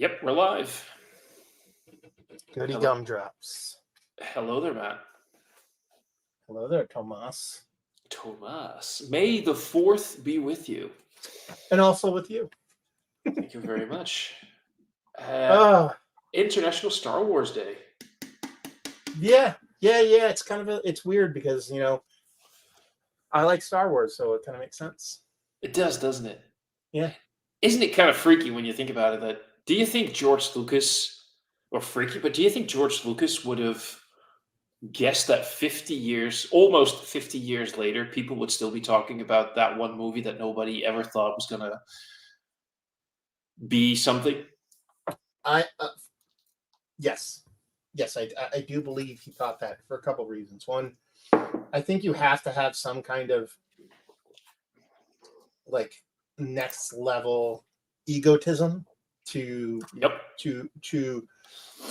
Yep, we're live. Goody Hello, gumdrops. hello there, Matt. Hello there, Tomas. Thomas. May the 4th be with you. And also with you. Thank you very much. Uh, Ah, International Star Wars Day. yeah. It's kind of it's weird because I like Star Wars, so it kind of makes sense. It does, doesn't it? Yeah. Isn't it kind of freaky when you think about it? That do you think George Lucas, or freaky, but do you think George Lucas would have guessed that 50 years, almost 50 years later, people would still be talking about that one movie that nobody ever thought was going to be something? I yes. Yes, I do believe he thought that for a couple reasons. One, I think you have to have some kind of like next level egotism to Yep. to to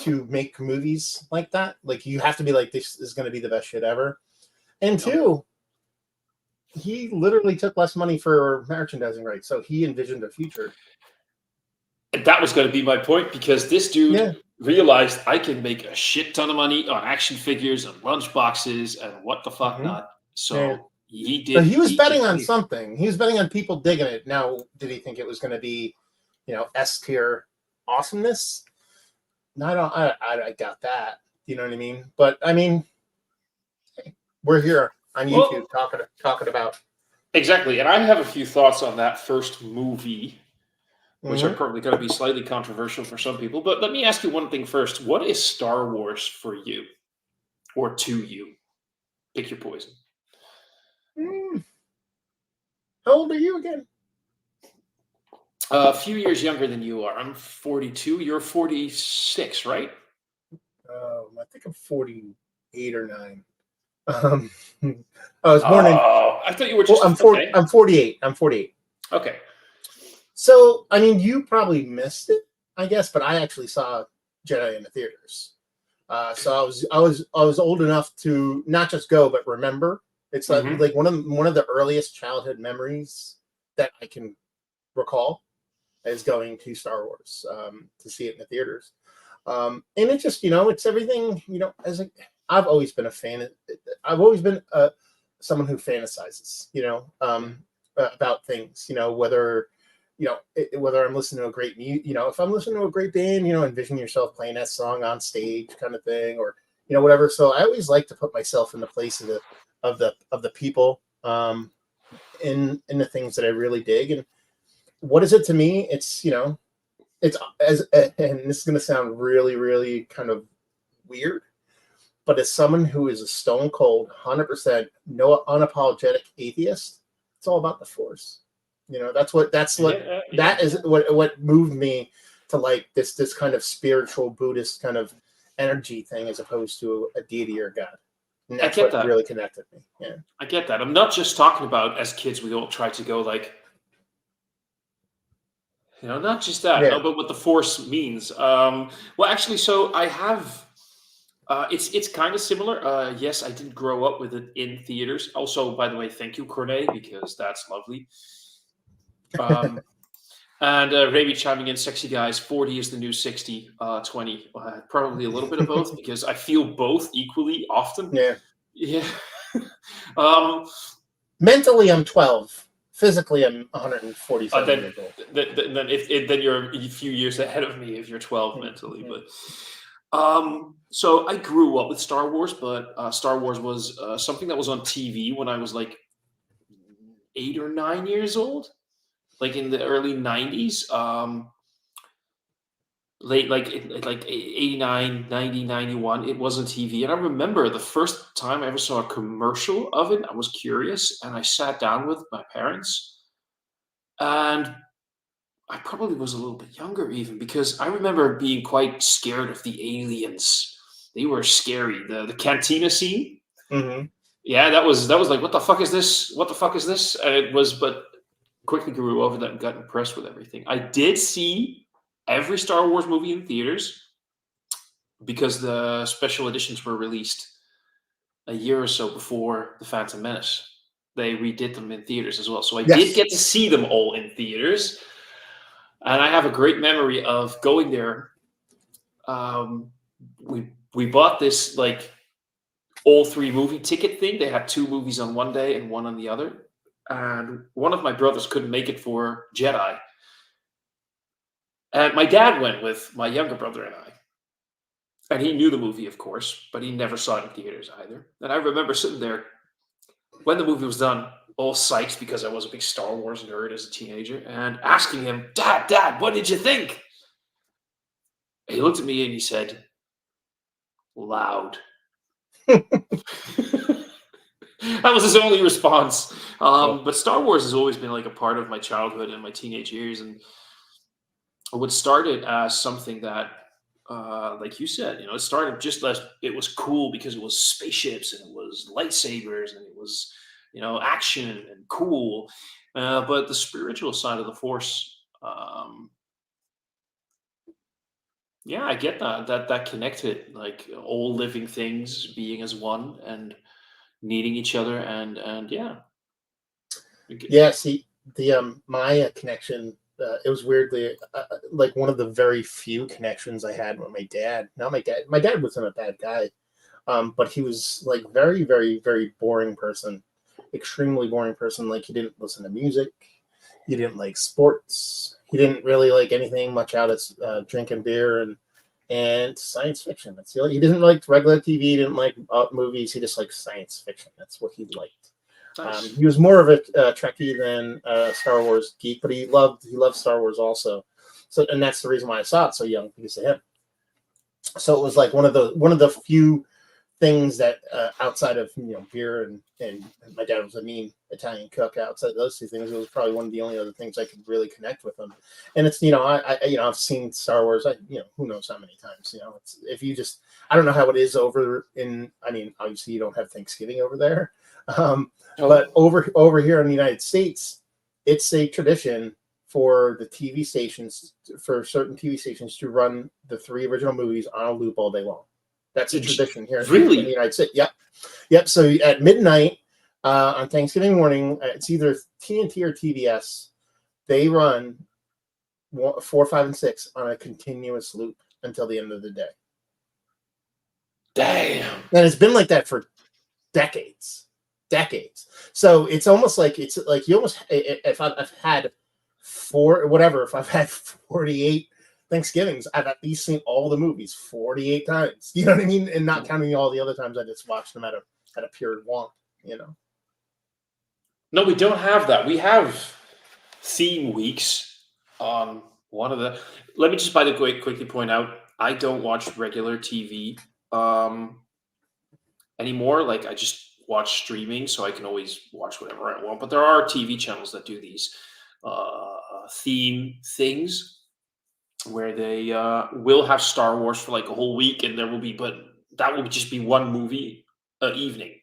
to make movies like that. Like you have to be like, this is going to be the best shit ever. And Yep. two, he literally took less money for merchandising rights, so he envisioned a future. And that was going to be my point because this Yeah, dude realized I can make a shit ton of money on action figures and lunch boxes and what the fuck hmm not. yeah. So he So did. he was betting He on believed. something. He was betting on people digging it. Now, did he think it was going to be, S tier awesomeness? No, I got that. You know what I mean? But I mean, we're here on YouTube Well, talking about. exactly. And I have a few thoughts on that first movie, which are hmm probably going to be slightly controversial for some people. But let me ask you one thing first. What is Star Wars for you or to you? Pick your poison. Mm, how old are you again? A few years younger than you are. I'm 42. You're 46, right? I think I'm 48 or 9. Um, I was born in. Oh, I thought you were Well, just okay. I'm 48. I'm 48. Okay. So, I mean, you probably missed it, I guess, but I actually saw Jedi in the theaters. So I was old enough to not just go but remember. It's Hmm. like one of the earliest childhood memories that I can recall is going to Star Wars to see it in the theaters. And it just it's everything I've always been a fan. I've always been someone who fantasizes, about things. Whether I'm listening to a great if I'm listening to a great band, envision yourself playing that song on stage, kind of thing, or whatever. So I always like to put myself in the place of the people in the things that I really dig. And what is it to me? It's as and this is going to sound really, really kind of weird, but as someone who is a stone cold 100% no unapologetic atheist, it's all about the Force. Yeah, yeah, That is yeah. what moved me to like this kind of spiritual Buddhist kind of energy thing as opposed to a deity or god. And I that's get what that. really connected me. Yeah. I get that. I'm not just talking about as kids, we all try to go like, not just that, Yeah. no, but what the force means. Well, actually, so I have. It's kind of similar. Yes, I didn't grow up with it in theaters. Also, by the way, thank you, Cornet, because that's lovely. Um, and Raby chiming in, sexy guys, 40 is the new 60, 20. Probably a little bit of both because I feel both equally often. Yeah. Yeah. um, Mentally, I'm 12. Physically, I'm 147 then, years old. then you're a few years ahead of me if you're 12 mentally. Yeah. But so I grew up with Star Wars, but Star Wars was something that was on TV when I was like 8 or 9 years old, like in the early 90s. Late like 89, 90, 91. It was on TV, and I remember the first time I ever saw a commercial of it. I was curious, and I sat down with my parents, and I probably was a little bit younger even because I remember being quite scared of the aliens. They were scary. The cantina scene. Mm-hmm. Yeah, that was like, what the fuck is this? What the fuck is this? And it was, but quickly grew over that and got impressed with everything. I did see every Star Wars movie in theaters because the special editions were released a year or so before the Phantom Menace. They redid them in theaters as well, so I did Yes. get to see them all in theaters. And I have a great memory of going there. Um, we bought this like all three movie ticket thing. They had two movies on one day and one on the other. And one of my brothers couldn't make it for Jedi. And my dad went with my younger brother and I. And he knew the movie, of course, but he never saw it in theaters either. And I remember sitting there when the movie was done, all psyched because I was a big Star Wars nerd as a teenager, and asking him, Dad, what did you think? And he looked at me and he said, loud. That was his only response. But Star Wars has always been like a part of my childhood and my teenage years. And what started as something that, like you said, it started just as it was cool because it was spaceships and it was lightsabers and it was, action and cool. But the spiritual side of the Force, yeah, I get that connected, like all living things being as one and needing each other, and yeah. Yeah, see, the Maya connection, it was weirdly like one of the very few connections I had with my dad. Not my dad. My dad wasn't a bad guy, but he was like very, very, very boring person, extremely boring person. Like he didn't listen to music, he didn't like sports, he didn't really like anything much out of drinking beer and science fiction. He didn't like regular TV, he didn't like movies. He just liked science fiction. That's what he liked. Nice. He was more of a Trekkie than a Star Wars geek, but he loved Star Wars also. So, and that's the reason why I saw it so young, because of him. So it was like one of the few things that outside of beer and my dad was a mean Italian cook. Outside those two things, it was probably one of the only other things I could really connect with him. And it's I've seen Star Wars who knows how many times. It's, if you just, I don't know how it is over in, I mean, obviously you don't have Thanksgiving over there, but over here in the United States, it's a tradition for the TV stations, for certain TV stations, to run the three original movies on a loop all day long. That's a tradition here really? in the United States. Yep. So at midnight on Thanksgiving morning, it's either TNT or TBS. They run 4, 5, and 6 on a continuous loop until the end of the day. Damn. And it's been like that for decades. So it's almost like you almost, if I've had if I've had 48 Thanksgivings, I've at least seen all the movies 48 times. You know what I mean? And not counting all the other times I just watched them at a pure want. No, we don't have that. We have theme weeks on one of the. Let me just by the way quickly point out, I don't watch regular TV anymore. Like I just watch streaming, so I can always watch whatever I want. But there are TV channels that do these theme things where they will have Star Wars for like a whole week, and there will be, but that will just be one movie evening,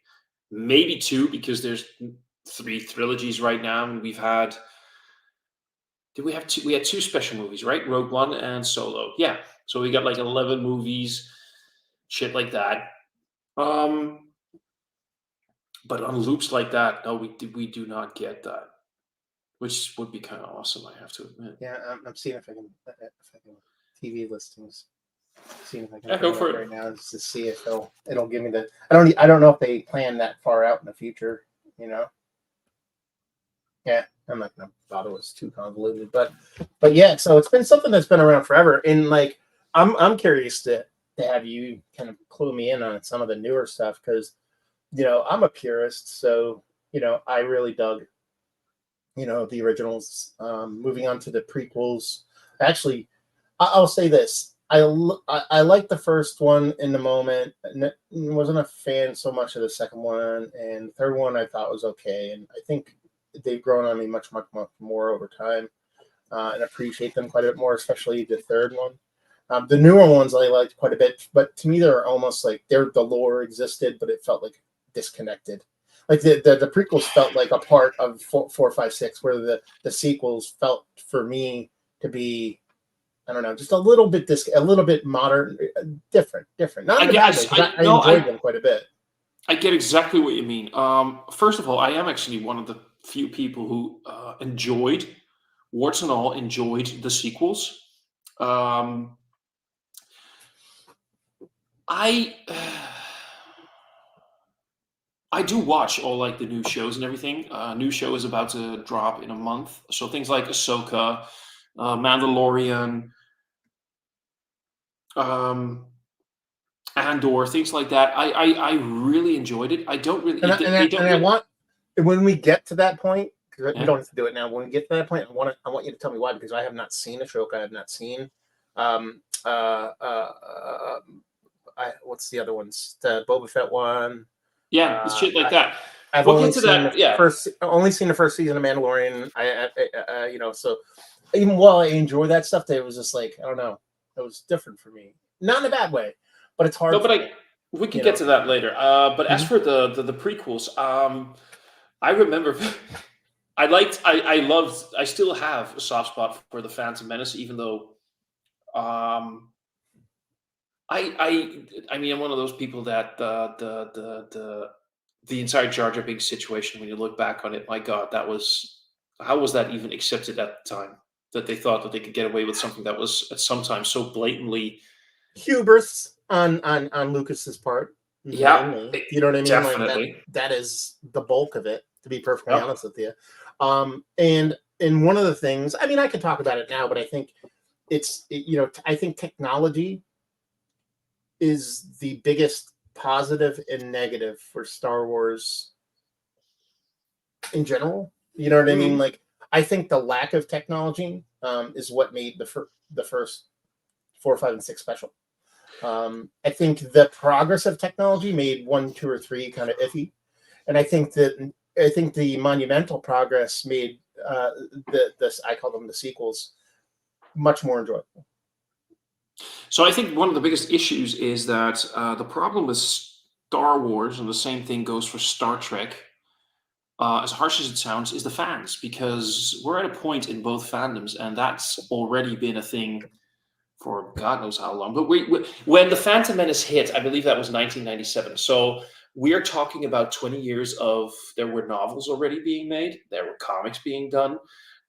maybe two, because there's 3 trilogies right now, and we had two special movies, right? Rogue One and Solo. Yeah, so we got like 11 movies, shit like that. But on loops like that, no, we do not get that, which would be kind of awesome, I have to admit. Yeah, I'm seeing if I can TV listings. Seeing if I can Go for it right now just to see if it'll give me the. I don't know if they plan that far out in the future. Yeah, I'm not gonna bother with too convoluted, but yeah. So it's been something that's been around forever, and like I'm curious to have you kind of clue me in on some of the newer stuff, because I'm a purist, so I really dug the originals. Moving on to the prequels, actually, I'll say this: I liked the first one in the moment, and wasn't a fan so much of the second one, and the third one I thought was okay, and I think they've grown on me much more over time, and appreciate them quite a bit more, especially the third one. The newer ones I liked quite a bit, but to me they're almost like the lore existed, but it felt like disconnected. Like the prequels felt like a part of 4, 5, 6, where the sequels felt for me to be, I don't know, just a little bit modern, different. Not in a bad way, I enjoyed them quite a bit. I get exactly what you mean. First of all, I am actually one of the few people who enjoyed warts and all, enjoyed the sequels. Um, I I do watch all like the new shows and everything. New show is about to drop in a month, so things like Ahsoka, Mandalorian, um, Andor, things like that. I really enjoyed it. I don't really. They don't I really. want, when we get to that point, because we Yeah. don't have to do it now. When we get to that point, I want you to tell me why, because I have not seen Ashoka. I have not seen um what's the other ones? The Boba Fett one. Yeah, it's shit like I, that. I've We'll only get to seen that. Yeah. only seen the first season of Mandalorian. So even while I enjoy that stuff, it was just like, I don't know, it was different for me. Not in a bad way, but it's hard. No, but for me, we can you get know? to that later. But as Mhm. for the prequels, I remember I loved, I still have a soft spot for the Phantom Menace, even though um, I mean, I'm one of those people that the entire Jar Jar Binks situation, when you look back on it, my God, that was, how was that even accepted at the time? That they thought that they could get away with something that was at some time so blatantly, Hubris on Lucas's part, yeah, mainly. You know what I mean? Like definitely. that is the bulk of it, to be perfectly Yep. honest with you. And one of the things, I mean, I could talk about it now, but I think I think technology is the biggest positive and negative for Star Wars in general. You know what I mean? Mhm. Like, I think the lack of technology is what made the first 4, 5, and 6 special. I think the progress of technology made 1, 2, or 3 kind of iffy, and I think the monumental progress made I call them the sequels much more enjoyable. So I think one of the biggest issues is that the problem with Star Wars, and the same thing goes for Star Trek, as harsh as it sounds, is the fans, because we're at a point in both fandoms, and that's already been a thing for God knows how long. But when the Phantom Menace hit, I believe that was 1997. So we're talking about 20 years of, there were novels already being made, there were comics being done,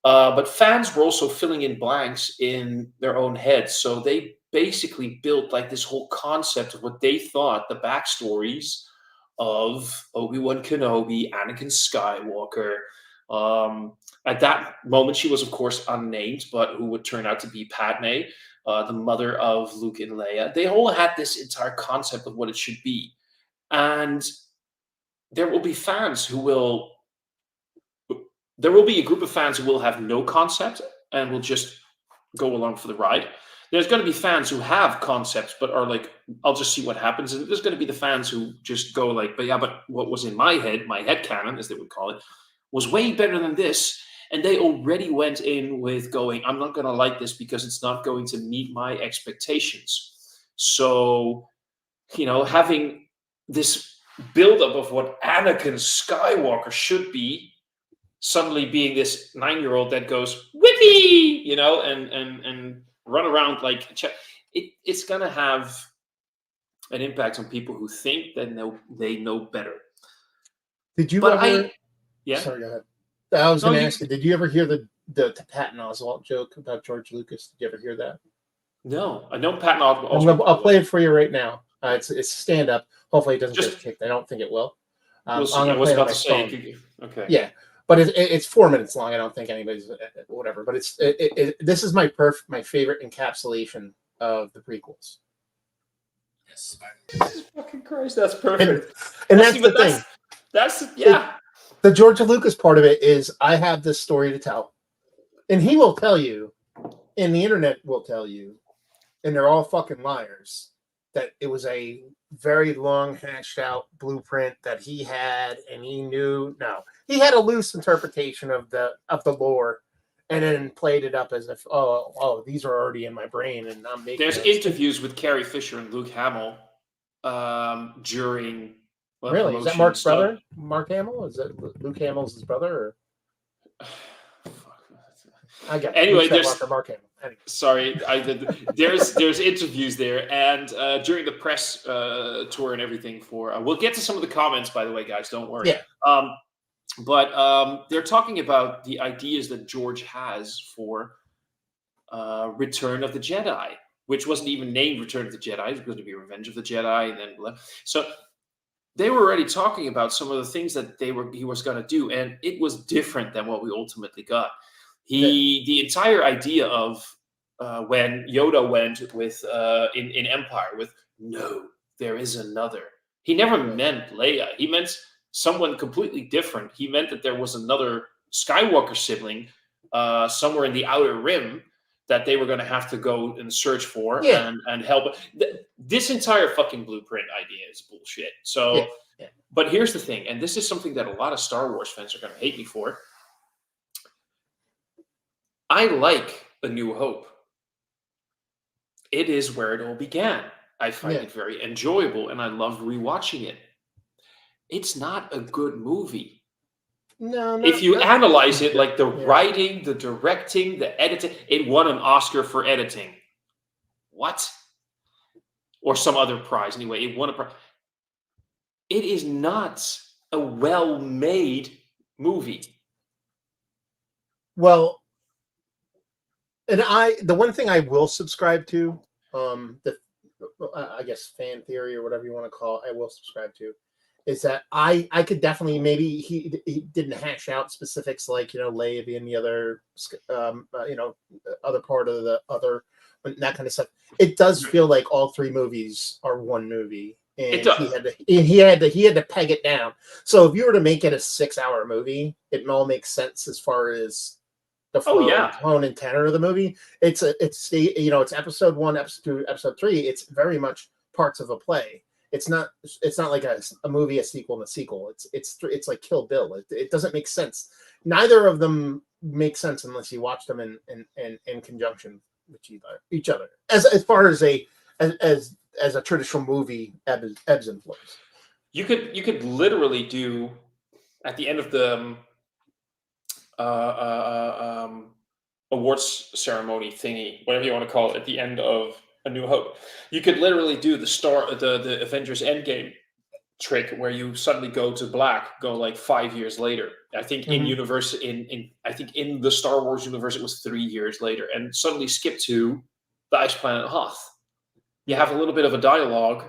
but fans were also filling in blanks in their own heads. So they basically built like this whole concept of what they thought the backstories of Obi-Wan Kenobi, Anakin Skywalker. At that moment, she was, of course, unnamed, but who would turn out to be Padme, the mother of Luke and Leia. They all had this entire concept of what it should be. And there will be fans who will, there will be a group of fans who will have no concept and will just go along for the ride. There's going to be fans who have concepts but are like, I'll just see what happens. And there's going to be the fans who just go like, but yeah, but what was in my head canon, as they would call it, was way better than this. And they already went in with going, I'm not going to like this because it's not going to meet my expectations. So, having this buildup of what Anakin Skywalker should be, suddenly being this 9-year-old that goes whippy, and run around like it's gonna have an impact on people who think that they know better. Did you But ever? yeah, Sorry, go ahead. I was no, going to you ask you. Did you ever hear the Patton Oswalt joke about George Lucas? Did you ever hear that? no, I know Patton Oswalt, by I'll the way. play it for you right now. It's stand up. Hopefully, it doesn't get us Just kicked. I don't think it will. we'll I'm see. I gonna was play it on about to my say, phone. okay. Yeah, but it's 4 minutes long. I don't think anybody's whatever. But this is my favorite encapsulation of the prequels. Yes, Jesus fucking Christ, that's And, perfect. and Well, that's see, the but thing. that's yeah. The George Lucas part of it is I have this story to tell, and he will tell you, and the internet will tell you, and they're all fucking liars, that it was a very long hashed out blueprint that he had, and he knew. No, he had a loose interpretation of the lore, and then played it up as if these are already in my brain and I'm making There's those. interviews with Carrie Fisher and Luke Hamill during Really, is that promotion and Mark's stuff. brother? Mark Hamill? Is that Luke Hamill's his brother? Or I got Anyway, Luke Skywalker, Mark Hamill. Anyway. sorry, there's interviews there, and during the press tour and everything for. We'll get to some of the comments, by the way, guys. Don't worry. Yeah. But they're talking about the ideas that George has for Return of the Jedi, which wasn't even named Return of the Jedi. It was going to be Revenge of the Jedi, and then so they were already talking about some of the things that he was going to do, and it was different than what we ultimately got. The entire idea of when Yoda went with in Empire with no, there is another. He never meant Leia. He meant someone completely different. He meant that there was another Skywalker sibling somewhere in the Outer Rim that they were going to have to go and search for and help. This entire fucking blueprint idea is bullshit. So, but here's the thing, and this is something that a lot of Star Wars fans are going to hate me for. I like A New Hope. It is where it all began. I find it very enjoyable, and I love rewatching it. It's not a good movie. No, if you analyze it, like the writing, the directing, the editing, it won an Oscar for editing. What? Or some other prize. Anyway, it won a prize. It is not a well-made movie. Well, and the one thing I will subscribe to, I guess fan theory or whatever you want to call it, I will subscribe to, is that I could definitely, maybe he didn't hash out specifics like, Leia being the other, other part of the other, that kind of stuff. It does feel like all three movies are one movie, and he had to peg it down. So if you were to make it a 6-hour movie, it all makes sense as far as the flow, tone, and tenor of the movie. It's episode 1, episode 2, episode 3. It's very much parts of a play. It's not like a movie, a sequel, and a sequel. It's like Kill Bill. It doesn't make sense. Neither of them make sense unless you watch them in conjunction with each other. As far as a traditional movie ebbs and flows. You could literally do at the end of the awards ceremony thingy, whatever you want to call it, at the end of A New Hope, you could literally do the Avengers Endgame trick where you suddenly go to black, go like 5 years later. I think in the Star Wars universe it was 3 years later, and suddenly skip to the ice planet Hoth. You have a little bit of a dialogue,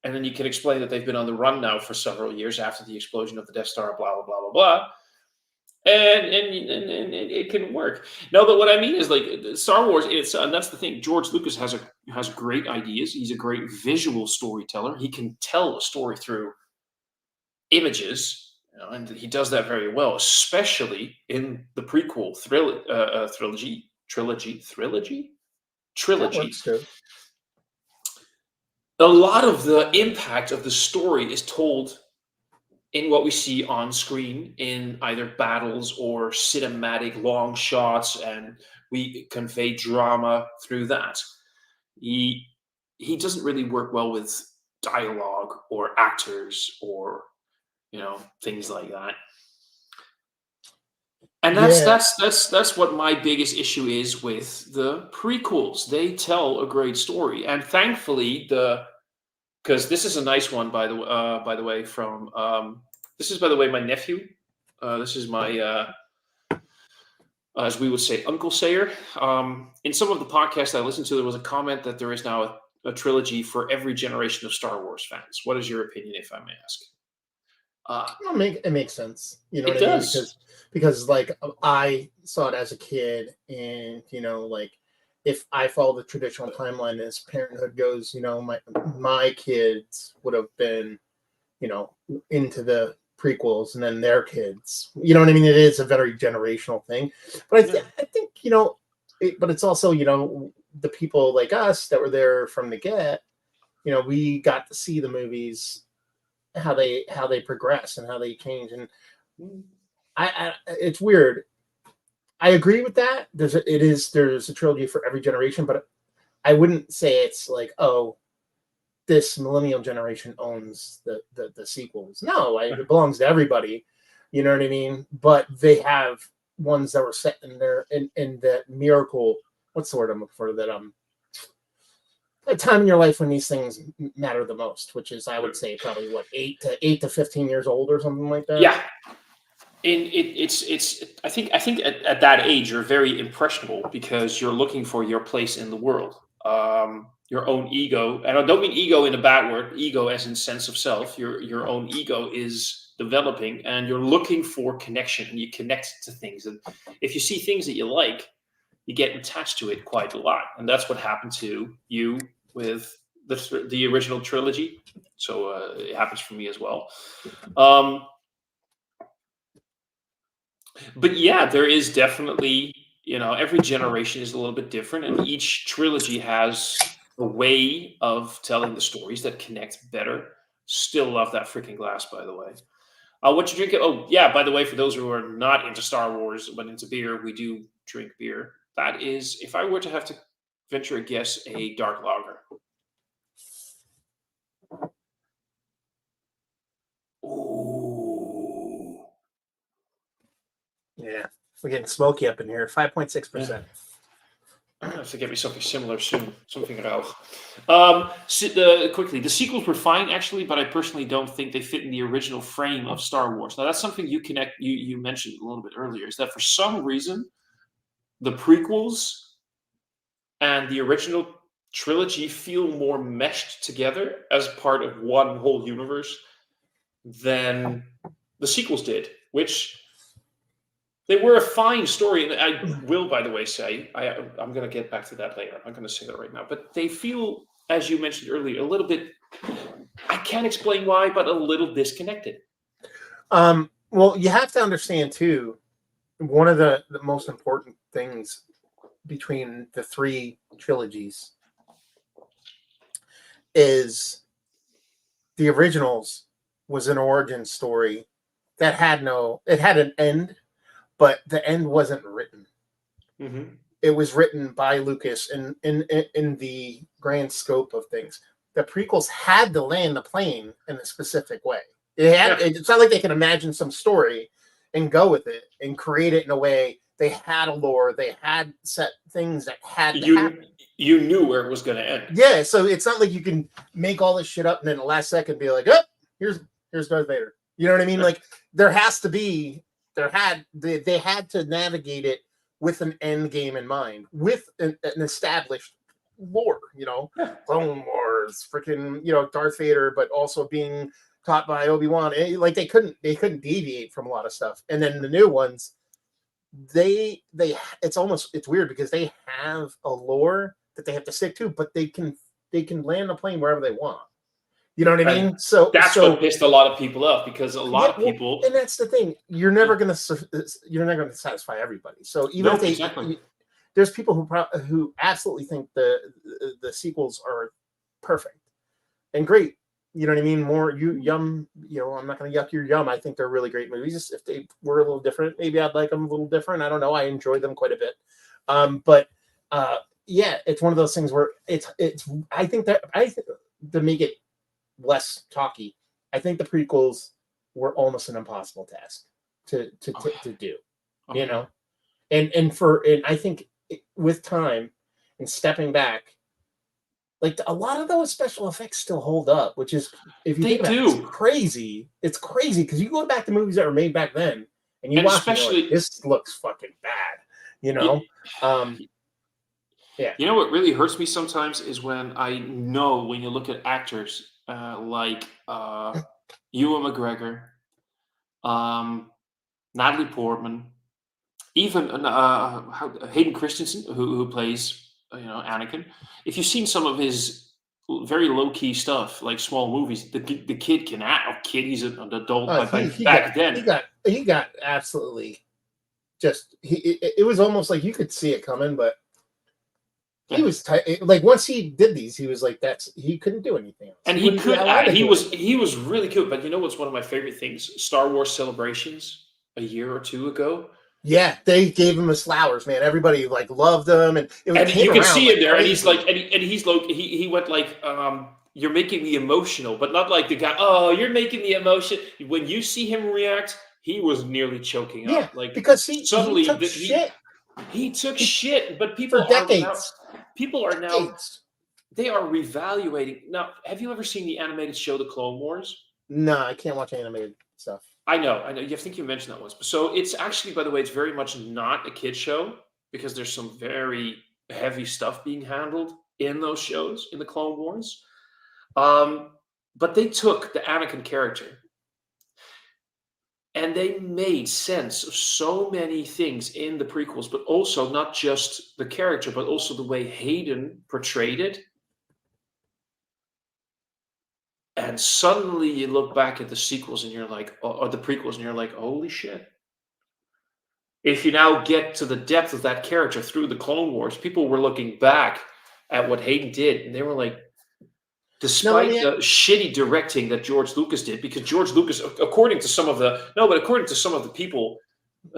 and then you can explain that they've been on the run now for several years after the explosion of the Death Star, blah blah blah blah blah. And it can work. No, but what I mean is, like, Star Wars, and that's the thing. George Lucas has great ideas. He's a great visual storyteller. He can tell a story through images, and he does that very well, especially in the prequel trilogy. A lot of the impact of the story is told in what we see on screen in either battles or cinematic long shots, and we convey drama through that. He doesn't really work well with dialogue or actors or things like that. And that's what my biggest issue is with the prequels. They tell a great story, and thankfully because this is a nice one, by the way, from this is, by the way, my nephew. This is my as we would say, Uncle Sayer. In some of the podcasts I listened to, there was a comment that there is now a trilogy for every generation of Star Wars fans. What is your opinion, if I may ask? It makes sense. You know it what I mean? does. Because like I saw it as a kid, and like if I follow the traditional timeline as parenthood goes, my kids would have been, into the prequels, and then their kids. You know what I mean? It is a very generational thing. But I think but it's also the people like us that were there from the get. We got to see the movies, how they progress and how they change, and I it's weird. I agree with that. There's a trilogy for every generation, but I wouldn't say it's like, oh, this millennial generation owns the sequels. No, it belongs to everybody. You know what I mean? But they have ones that were set in there in that miracle. What's the word I'm looking for? That a time in your life when these things matter the most, which is, I would say, probably 8 to 15 years old or something like that. Yeah. it's I think at that age you're very impressionable because you're looking for your place in the world, your own ego, and I don't mean ego in a bad word, ego as in sense of self. Your own ego is developing, and you're looking for connection, and you connect to things, and if you see things that you like, you get attached to it quite a lot, and that's what happened to you with the original trilogy. So it happens for me as well. Um, but yeah, there is definitely, every generation is a little bit different, and each trilogy has a way of telling the stories that connect better. Still love that freaking glass, by the way. What you drink? Oh, yeah. By the way, for those who are not into Star Wars but into beer, we do drink beer. That is, if I were to have to venture a guess, a dark lager. Ooh. Yeah, we're getting smoky up in here. 5.6%. I'm gonna have to get me something similar soon. Something rauch. Quickly, the sequels were fine actually, but I personally don't think they fit in the original frame of Star Wars. Now that's something you mentioned a little bit earlier. Is that for some reason the prequels and the original trilogy feel more meshed together as part of one whole universe than the sequels did, which they were a fine story. And I will, by the way, say, I'm going to get back to that later. I'm not going to say that right now. But they feel, as you mentioned earlier, a little bit, I can't explain why, but a little disconnected. Well, you have to understand, too, one of the most important things between the three trilogies is the originals was an origin story that had an end, but the end wasn't written. Mm-hmm. It was written by Lucas in the grand scope of things. The prequels had to land the plane in a specific way. It's not like they can imagine some story and go with it and create it in a way. They had a lore. They had set things that had to happen. You knew where it was going to end. Yeah, so it's not like you can make all this shit up and then the last second be like, oh, here's Darth Vader. You know what I mean? Like they had to navigate it with an end game in mind, with an established lore, Clone Wars, freaking, Darth Vader, but also being taught by Obi-Wan. Like they couldn't deviate from a lot of stuff. And then the new ones, it's weird because they have a lore that they have to stick to, but they can land the plane wherever they want. You know what I mean? So that's what pissed a lot of people off because a lot of people, and that's the thing. You're never going to satisfy everybody. So even there's people who absolutely think the sequels are perfect and great. You know what I mean? More I'm not going to yuck your yum. I think they're really great movies. If they were a little different, maybe I'd like them a little different. I don't know. I enjoy them quite a bit. Yeah, it's one of those things where I think to make it less talky, I think the prequels were almost an impossible task to do, and I think with time and stepping back, like a lot of those special effects still hold up, which is, if you think about it, it's crazy. It's crazy because you go back to movies that were made back then and you watch especially, this looks fucking bad, Yeah. You know what really hurts me sometimes is when you look at actors like Ewan McGregor, Natalie Portman, even Hayden Christensen, who plays Anakin. If you've seen some of his very low key stuff, like small movies, the kid can act. He's an adult. He got absolutely just. It was almost like you could see it coming, but. He was like once he did these, he was like he couldn't do anything else. And he could act. He was really good. But you know what's one of my favorite things? Star Wars Celebrations a year or two ago. Yeah, they gave him his flowers, man. Everybody loved him, and you can see him there, and he's like, he went like, "You're making me emotional," but not like the guy. Oh, you're making me emotional. When you see him react, he was nearly choking up, like because he took shit. He took shit, but people for decades. People are now they are reevaluating. Now, have you ever seen the animated show The Clone Wars? No, I can't watch animated stuff. I know. I think you mentioned that once. So it's actually, by the way, it's very much not a kid show because there's some very heavy stuff being handled in those shows in the Clone Wars. Um, but they took the Anakin character and they made sense of so many things in the prequels, but also not just the character, but also the way Hayden portrayed it. And suddenly you look back at the sequels and you're like, or the prequels, and you're like, holy shit. If you now get to the depth of that character through the Clone Wars, people were looking back at what Hayden did, and they were like, despite the shitty directing that George Lucas did, because George Lucas, according to some of the people,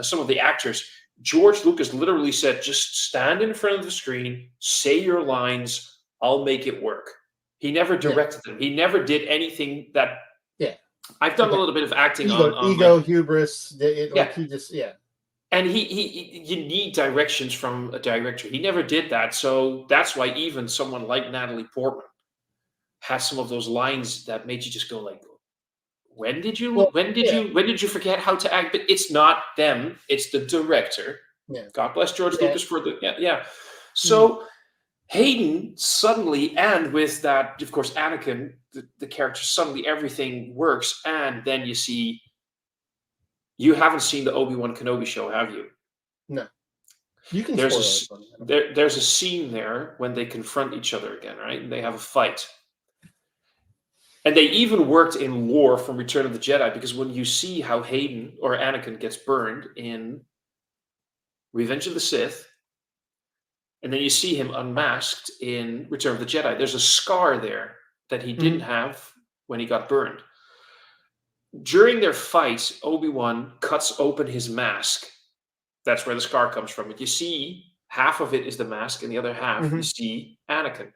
some of the actors, George Lucas literally said, just stand in front of the screen, say your lines, I'll make it work. He never directed them. He never did anything that. Yeah. I've done a little bit of acting ego, hubris. He just, And you need directions from a director. He never did that. So that's why even someone like Natalie Portman has some of those lines that made you just go like, when did you forget how to act? But it's not them. It's the director. Yeah. God bless George Lucas for the, yeah. So Hayden suddenly, and with that, of course, Anakin, the character, suddenly everything works. And then you see, you haven't seen the Obi-Wan Kenobi show, have you? No. You can there's a scene there when they confront each other again, right? And they have a fight. And they even worked in lore from Return of the Jedi, because when you see how Hayden or Anakin gets burned in Revenge of the Sith, and then you see him unmasked in Return of the Jedi, there's a scar there that he didn't have when he got burned. During their fight, Obi-Wan cuts open his mask. That's where the scar comes from. But you see, half of it is the mask, and the other half you see Anakin.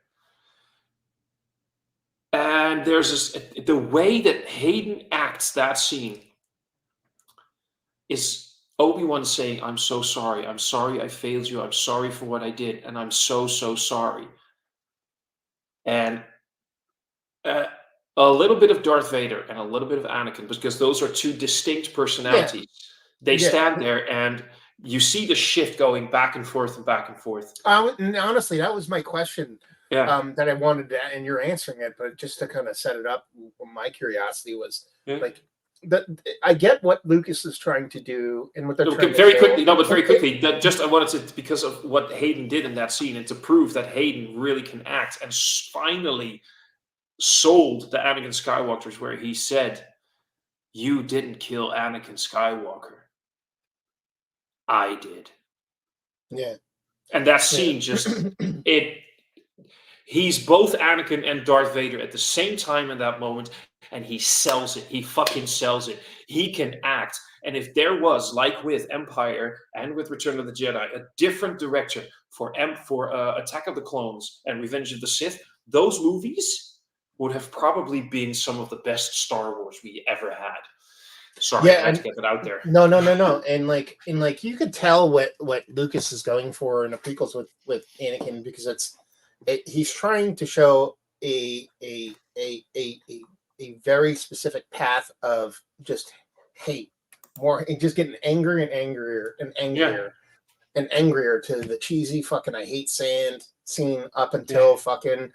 And there's the way that Hayden acts that scene is Obi-Wan saying, I'm so sorry. I'm sorry I failed you. I'm sorry for what I did. And I'm so, so sorry. And a little bit of Darth Vader and a little bit of Anakin, because those are two distinct personalities. Yeah. They stand there and you see the shift going back and forth and back and forth. And honestly, that was my question that I wanted to, and you're answering it, but just to kind of set it up, my curiosity was like, I get what Lucas is trying to do, and what they're trying very to quickly. No, but very quickly. I wanted to, because of what Hayden did in that scene, and to prove that Hayden really can act, and finally sold the Anakin Skywalkers, where he said, "You didn't kill Anakin Skywalker. I did." Yeah. And that scene he's both Anakin and Darth Vader at the same time in that moment, and he sells it. He fucking sells it. He can act. And if there was, like with Empire and with Return of the Jedi, a different director for Attack of the Clones and Revenge of the Sith, those movies would have probably been some of the best Star Wars we ever had. Sorry, I had to get that out there. No. And like you could tell what Lucas is going for in the prequels with Anakin, because he's trying to show a very specific path of just hate, more, and just getting angrier and angrier and angrier and angrier to the cheesy fucking I hate sand scene up until fucking,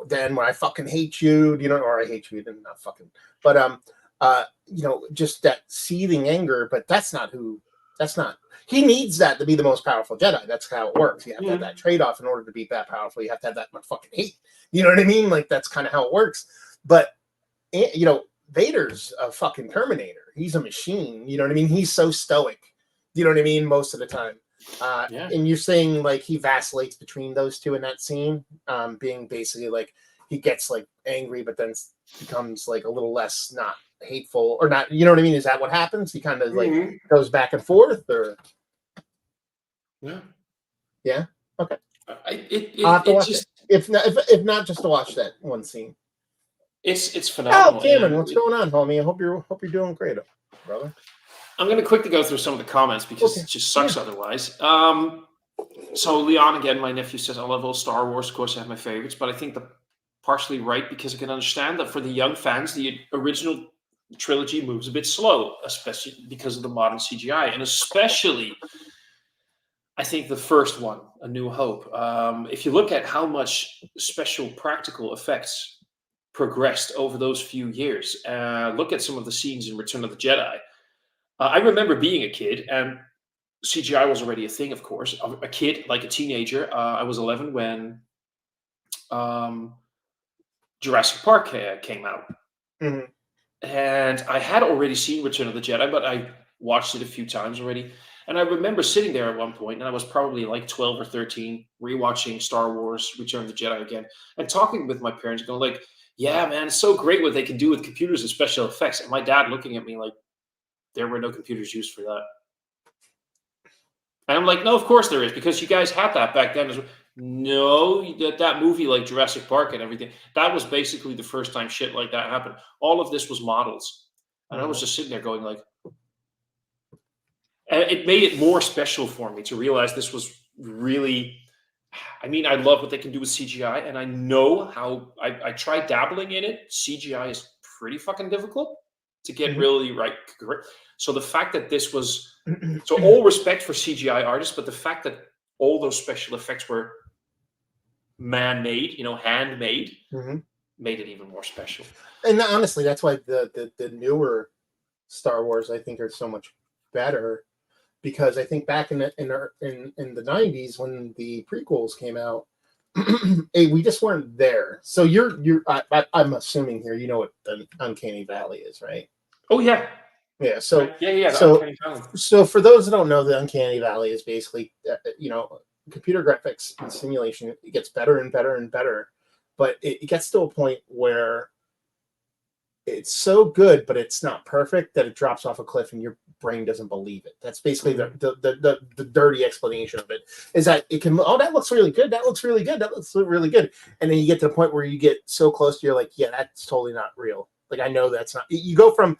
then when I fucking hate you, or I hate you, then not fucking, but just that seething anger. But that's not he needs that to be the most powerful Jedi. That's how it works. You have to have that trade-off in order to be that powerful. You have to have that much fucking hate. You know what I mean? Like, that's kind of how it works. But, Vader's a fucking Terminator. He's a machine. You know what I mean? He's so stoic. You know what I mean? Most of the time. And you're saying, like, he vacillates between those two in that scene, being basically, like, he gets, like, angry, but then becomes, like, a little less not hateful or not, you know what I mean? Is that what happens? He kind of like goes back and forth, or okay. I'll have to watch it. If not just to watch that one scene. It's phenomenal. Oh, Cameron, what's going on, homie? I hope you're doing great, brother. I'm going to quickly go through some of the comments, because it just sucks otherwise. So Leon, again, my nephew, says, I love all Star Wars. Of course, I have my favorites, but I think the partially right, because I can understand that for the young fans, the original trilogy moves a bit slow, especially because of the modern CGI, and especially I think the first one, A New Hope. If you look at how much special practical effects progressed over those few years, look at some of the scenes in Return of the Jedi. I remember being a kid, and CGI was already a thing, of course. A kid, like a teenager. I was 11 when um, Jurassic Park came out. Mhm. And I had already seen Return of the Jedi, but I watched it a few times already. And I remember sitting there at one point, and I was probably like 12 or 13, rewatching Star Wars Return of the Jedi again, and talking with my parents, going like, yeah, man, it's so great what they can do with computers and special effects. And my dad looking at me like, there were no computers used for that. And I'm like, no, of course there is, because you guys had that back then as well. No, that movie like Jurassic Park and everything, that was basically the first time shit like that happened. All of this was models. And I was just sitting there going like, and it made it more special for me to realize this was really, I mean, I love what they can do with CGI, and I know how I tried dabbling in it. CGI is pretty fucking difficult to get Mhm. really right. So the fact that this was, so all respect for CGI artists, but the fact that all those special effects were man-made, handmade, Mhm. made it even more special. And honestly, that's why the newer Star Wars I think are so much better, because I think back in the 90s when the prequels came out, we just weren't there. So I'm assuming here you know what the Uncanny Valley is, right? Oh yeah, Yeah. So yeah. The so Uncanny Valley. so for those that don't know, the Uncanny Valley is basically computer graphics and simulation. It gets better and better and better, but it gets to a point where it's so good, but it's not perfect that it drops off a cliff and your brain doesn't believe it. That's basically the dirty explanation of it. Is that it can, oh, that looks really good, that looks really good, that looks really good, and then you get to the point where you get so close to, you're like, yeah, that's totally not real. Like, I know that's not. You go from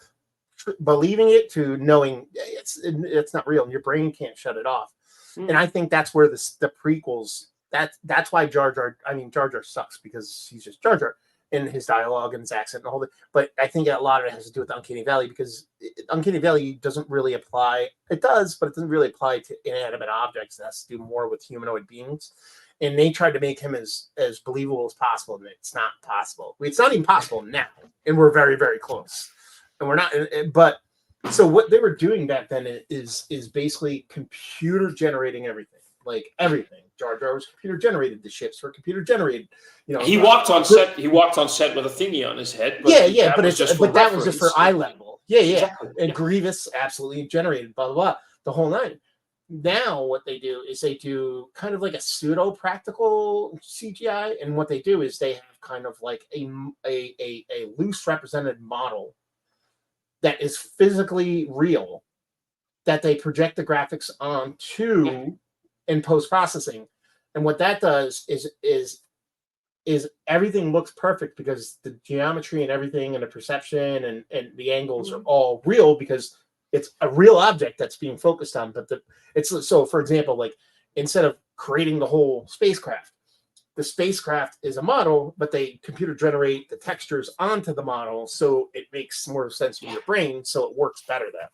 believing it to knowing it's not real, and your brain can't shut it off. And I think that's where the prequels. That's why Jar Jar. I mean, Jar Jar sucks because he's just Jar Jar in his dialogue and his accent and the whole thing. But I think a lot of it has to do with Uncanny Valley, because Uncanny Valley doesn't really apply. It does, but it doesn't really apply to inanimate objects. It has to do more with humanoid beings. And they tried to make him as believable as possible, and it's not possible. It's not even possible now, and we're very, very close. And we're not. But so what they were doing back then is basically computer generating everything. Like everything. Jar Jar was computer generated. The ships were computer generated. He walked on set. He walked on set with a thingy on his head. But that was just for eye level. Yeah. Exactly. And Grievous absolutely generated. Blah blah blah. The whole nine. Now what they do is they do kind of like a pseudo practical CGI, and what they do is they have kind of like a loose represented model that is physically real, that they project the graphics onto in post-processing. And what that does is everything looks perfect, because the geometry and everything and the perception and the angles are all real, because it's a real object that's being focused on. But so for example, like, instead of creating the whole spacecraft, the spacecraft is a model, but they computer generate the textures onto the model, so it makes more sense to your brain, so it works better that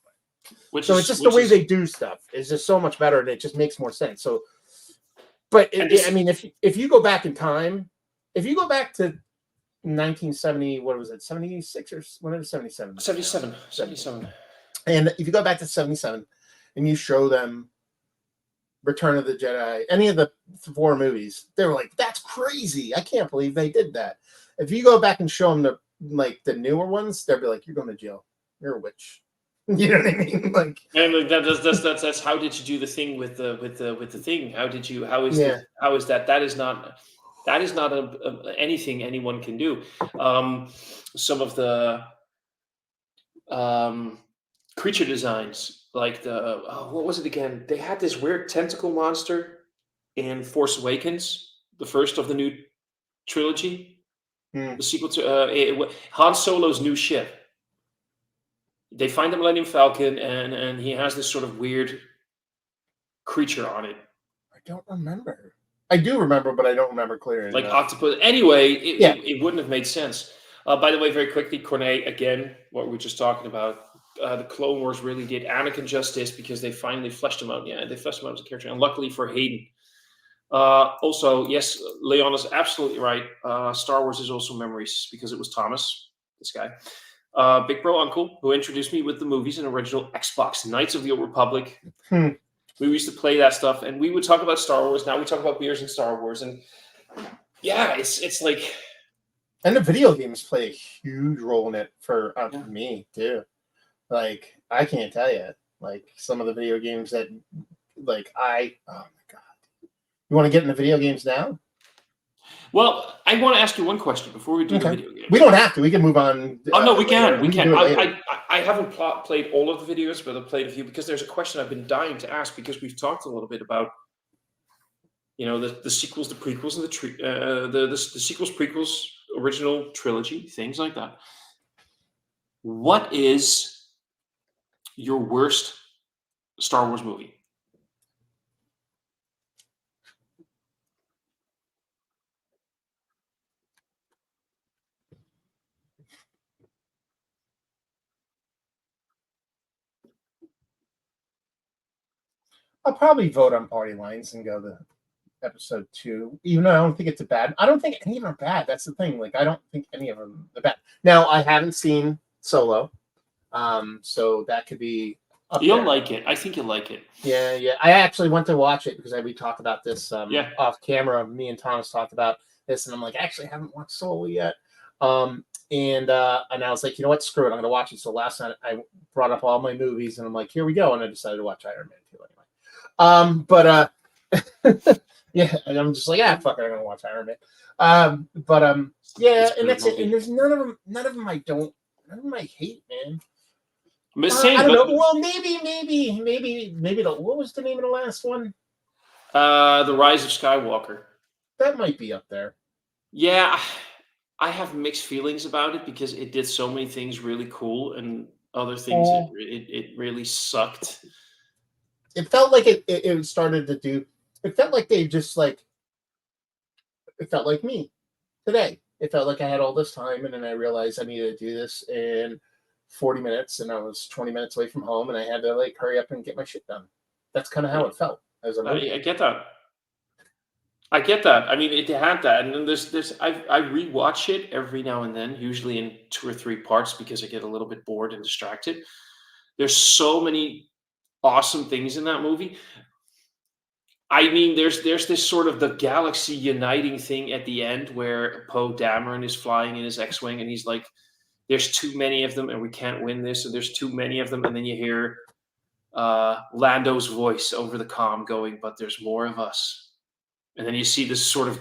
way. So it's just the way they do stuff is just so much better, and it just makes more sense. So, but I mean, if you go back in time, if you go back to 1970, what was it, 76 or when it was 77? 77. And if you go back to 77 and you show them Return of the Jedi, any of the 4 movies, they were like, that's crazy. I can't believe they did that. If you go back and show them the newer ones, they'll be like, you're going to jail. You're a witch. You know what I mean? Like, and that's how did you do the thing with the thing? How is that? That is not anything anyone can do. Some of the creature designs, like what was it again? They had this weird tentacle monster in Force Awakens, the first of the new trilogy, the sequel to Han Solo's new ship. They find the Millennium Falcon, and he has this sort of weird creature on it. I don't remember. I do remember, but I don't remember clearly. Like octopus. Anyway, it wouldn't have made sense. By the way, very quickly, Cornet, again, what we were just talking about, the Clone Wars really did Anakin justice because they finally fleshed him out. Yeah, they fleshed him out as a character. And luckily for Hayden. Also, yes, Leon is absolutely right. Star Wars is also memories because it was Thomas, this guy, Big Bro Uncle, who introduced me with the movies and original Xbox, Knights of the Old Republic. We used to play that stuff, and we would talk about Star Wars. Now we talk about beers and Star Wars, and yeah, it's like. And the video games play a huge role in it for me too. Like, I can't tell you, like, some of the video games that, like, oh my god, you want to get into video games now? Well, I want to ask you one question before we do the video game. We don't have to. We can move on. Oh no, we can. We can. I haven't played all of the videos, but I've played a few because there's a question I've been dying to ask because we've talked a little bit about, the sequels, the prequels, and the sequels, prequels, original trilogy, things like that. What is your worst Star Wars movie? I'll probably vote on Party Lines and go to episode 2, even though I don't think it's a bad. I don't think any of them are bad. That's the thing. Like, I don't think any of them are bad. Now, I haven't seen Solo, so that could be. You'll like it. I think you'll like it. Yeah. I actually went to watch it because we talked about this off camera. Me and Thomas talked about this, and I'm like, actually, I haven't watched Solo yet. And I was like, you know what? Screw it. I'm going to watch it. So last night I brought up all my movies, and I'm like, here we go. And I decided to watch Iron Man 2 anyway. Yeah, and I'm just like, fuck it, I'm gonna watch Iron Man. Yeah, and that's it. And there's none of them I hate, man. I don't know. Well, maybe what was the name of the last one? The Rise of Skywalker. That might be up there. Yeah, I have mixed feelings about it because it did so many things really cool, and other things it really sucked. It felt like it started to do. It felt like they just like. It felt like me today. It felt like I had all this time, and then I realized I needed to do this in 40 minutes, and I was 20 minutes away from home, and I had to like hurry up and get my shit done. That's kind of how it felt. I get that. I get that. I mean, it had that, and then there's I rewatch it every now and then, usually in 2 or 3 parts because I get a little bit bored and distracted. There's so many awesome things in that movie. I mean, there's this sort of the galaxy uniting thing at the end where Poe Dameron is flying in his X-wing, and he's like, "There's too many of them, and we can't win this." And there's too many of them, and then you hear Lando's voice over the comm going, "But there's more of us." And then you see this sort of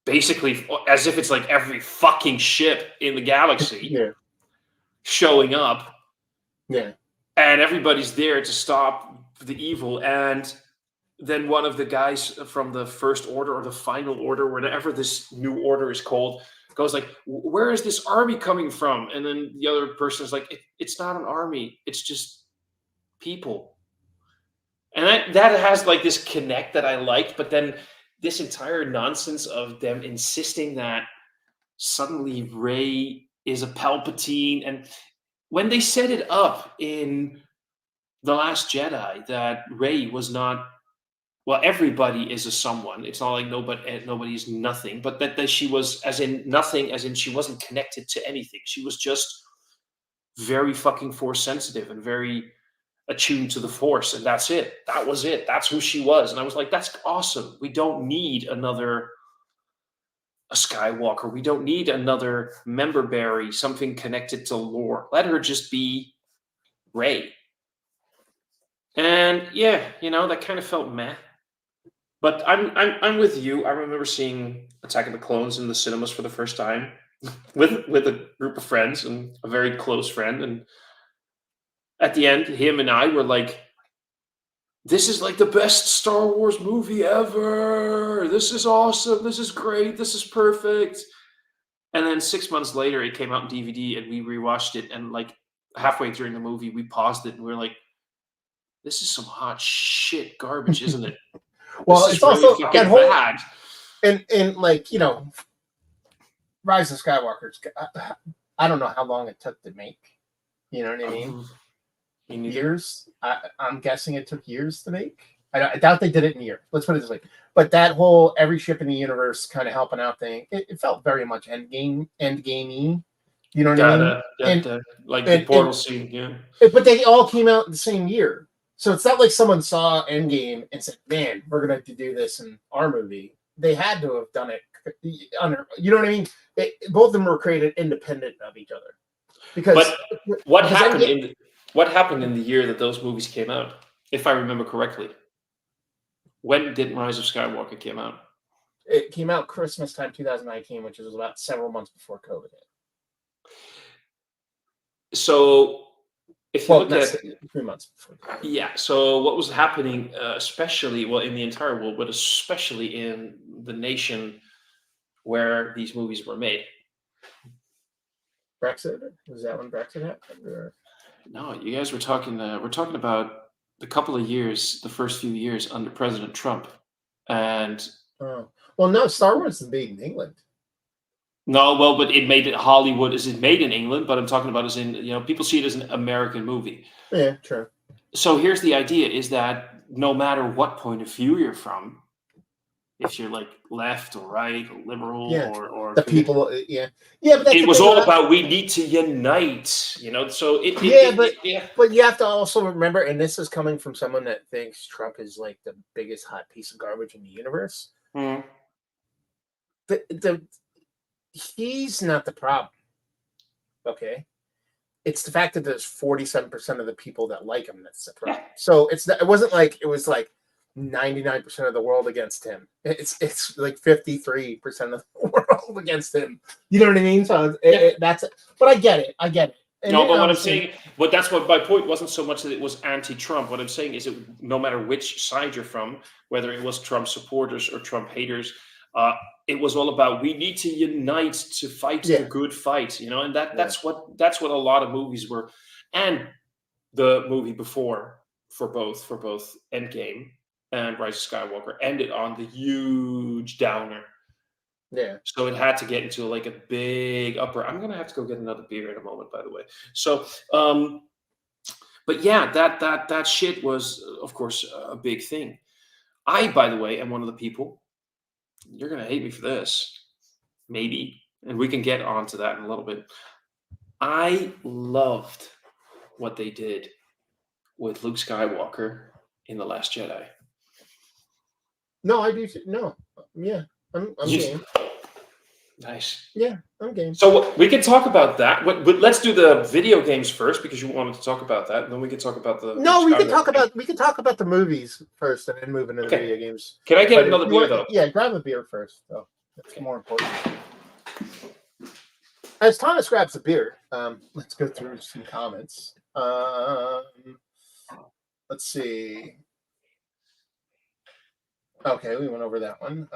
basically as if it's like every fucking ship in the galaxy showing up. Yeah. And everybody's there to stop the evil. And then one of the guys from the First Order or the Final Order, whatever this new order is called, goes like, "Where is this army coming from?" And then the other person is like, it's not an army. It's just people. And that has like this connect that I liked. But then this entire nonsense of them insisting that suddenly Rey is a Palpatine. And when they set it up in The Last Jedi that Rey was not, well, everybody is a someone. It's not like nobody's nothing, but that she was as in nothing, as in she wasn't connected to anything. She was just very fucking Force sensitive and very attuned to the Force, and that's it. That was it. That's who she was. And I was like, that's awesome. We don't need a Skywalker. We don't need another member berry, something connected to lore. Let her just be Rey. And yeah, that kind of felt meh. But I'm with you. I remember seeing Attack of the Clones in the cinemas for the first time with a group of friends and a very close friend. And at the end, him and I were like, "This is like the best Star Wars movie ever. This is awesome. This is great. This is perfect." And then 6 months later, it came out in DVD, and we rewatched it. And like halfway during the movie, we paused it, and we were like, "This is some hot shit garbage, isn't it?" Well, it's also that whole bad. And like, Rise of Skywalker. I don't know how long it took to make. You know what I mean? Me neither. Years. I'm guessing it took years to make. I doubt they did it in a year. Let's put it this way. But that whole every ship in the universe kind of helping out thing, it felt very much endgame-y. You know what I mean? Like the portal scene, yeah. But they all came out the same year. So it's not like someone saw Endgame and said, man, we're going to do this in our movie. They had to have done it under, you know what I mean? Both of them were created independent of each other. Because what happened in the year that those movies came out, if I remember correctly? When did Rise of Skywalker came out? It came out Christmas time 2019, which was about several months before COVID hit. So if you look at 3 months before. Yeah. So what was happening, especially in the entire world, but especially in the nation where these movies were made? Brexit? Was that when Brexit happened? Or? No, you guys were talking. We're talking about the couple of years, the first few years under President Trump, and no, Star Wars is made in England. No, but it made it Hollywood. Is it made in England? But I'm talking about as in, people see it as an American movie. Yeah, true. So here's the idea: is that no matter what point of view you're from, if you're like left or right or liberal or the people, But it was all about we need to unite. So but you have to also remember, and this is coming from someone that thinks Trump is like the biggest hot piece of garbage in the universe. Mm. He's not the problem. Okay. It's the fact that there's 47% of the people that like him that's the problem. So it wasn't like it was like 99% of the world against him. It's like 53% of the world against him. You know what I mean? So that's it. But I get it. And no, but what I'm saying, but that's what my point wasn't so much that it was anti-Trump. What I'm saying is that no matter which side you're from, whether it was Trump supporters or Trump haters, it was all about we need to unite to fight the good fight, and that's what a lot of movies were, and the movie before for both Endgame and Rise of Skywalker ended on the huge downer. Yeah. So it had to get into like a big upper. I'm gonna have to go get another beer in a moment, by the way. So, but yeah, that shit was, of course, a big thing. I, by the way, am one of the people. You're going to hate me for this, maybe, and we can get onto that in a little bit. I loved what they did with Luke Skywalker in The Last Jedi. No, I do. No, yeah, I'm game. Nice. Yeah, I'm game. So we can talk about that, but let's do the video games first because you wanted to talk about that, and then we can talk about the. No, we can talk about the movies first, and then move into the video games. Can I get another beer though? Yeah, grab a beer first, though. That's more important. As Thomas grabs a beer, let's go through some comments. Let's see. Okay, we went over that one.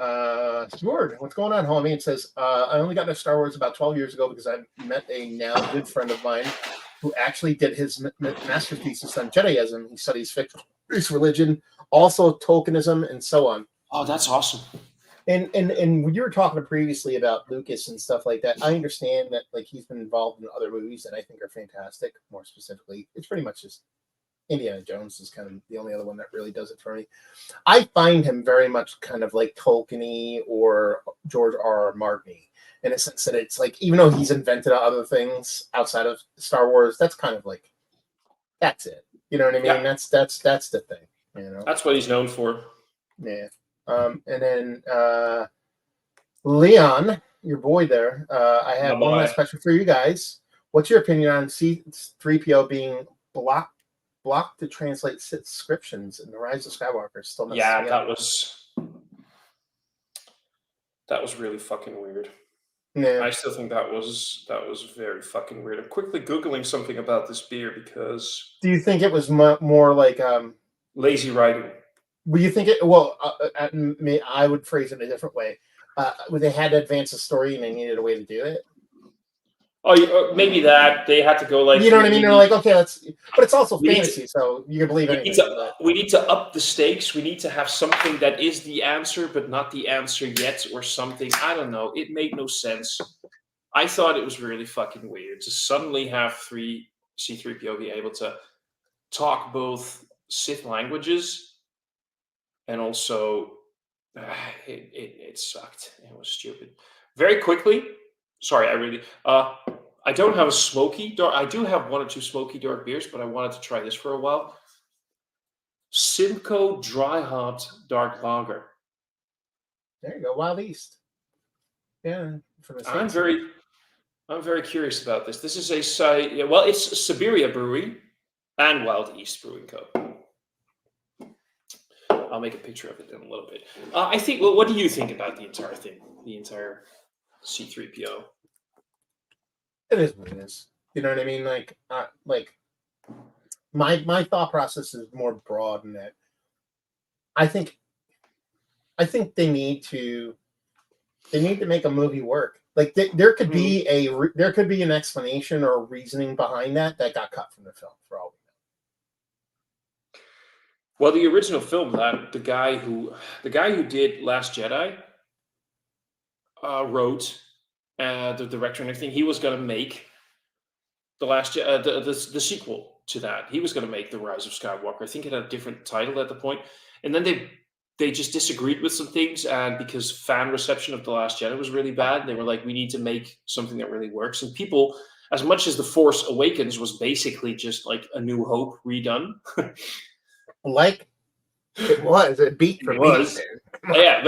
Sword, what's going on, homie? It says, I only got into Star Wars about 12 years ago because I met a now good friend of mine who actually did his master's thesis on Jediism. He studies fixed religion, also Tolkienism, and so on. Oh, that's awesome. And when you were talking previously about Lucas and stuff like that, I understand that like he's been involved in other movies that I think are fantastic. More specifically, it's pretty much just Indiana Jones is kind of the only other one that really does it for me. I find him very much kind of like Tolkien-y or George R.R. Martin, in a sense that it's like, even though he's invented other things outside of Star Wars, that's kind of like, that's it. You know what I mean? Yeah. That's the thing. That's what he's known for. Yeah. And then Leon, your boy there, I have one last question for you guys. What's your opinion on C-3PO being blocked to translate subscriptions in The Rise of Skywalker? Still that was really fucking weird. Yeah. I still think that was very fucking weird. I'm quickly Googling something about this beer because... Do you think it was more like... lazy writing? Well, you think it... Well, I would phrase it a different way. They had to advance the story and they needed a way to do it. Oh, maybe that they had to go like, you know what I mean? They're like, okay, let's, but it's also fantasy, so you can believe anything. We need to up the stakes. We need to have something that is the answer, but not the answer yet, or something. I don't know. It made no sense. I thought it was really fucking weird to suddenly have three C3PO be able to talk both Sith languages and also it sucked. It was stupid. Very quickly, sorry, I don't have a smoky dark. I do have one or two smoky dark beers, but I wanted to try this for a while. Simcoe Dry Hopped Dark Lager. There you go, Wild East. Yeah, from the I'm States. very curious about this. This is well, it's Siberia Brewery and Wild East Brewing Co. I'll make a picture of it in a little bit. I think. Well, what do you think about the entire thing? The entire C3PO. It is what it is. You know what I mean? Like my thought process is more broad in that I think they need to make a movie work. Like there could be there could be an explanation or a reasoning behind that got cut from the film for all we know. Well, the original film, that the guy who did Last Jedi wrote the director and everything. He was going to make the sequel to that. He was going to make The Rise of Skywalker. I think it had a different title at the point, and then they just disagreed with some things, and because fan reception of The Last Jedi was really bad, they were like, we need to make something that really works. And people, as much as The Force Awakens was basically just like A New Hope redone, like it beat for me. Yeah,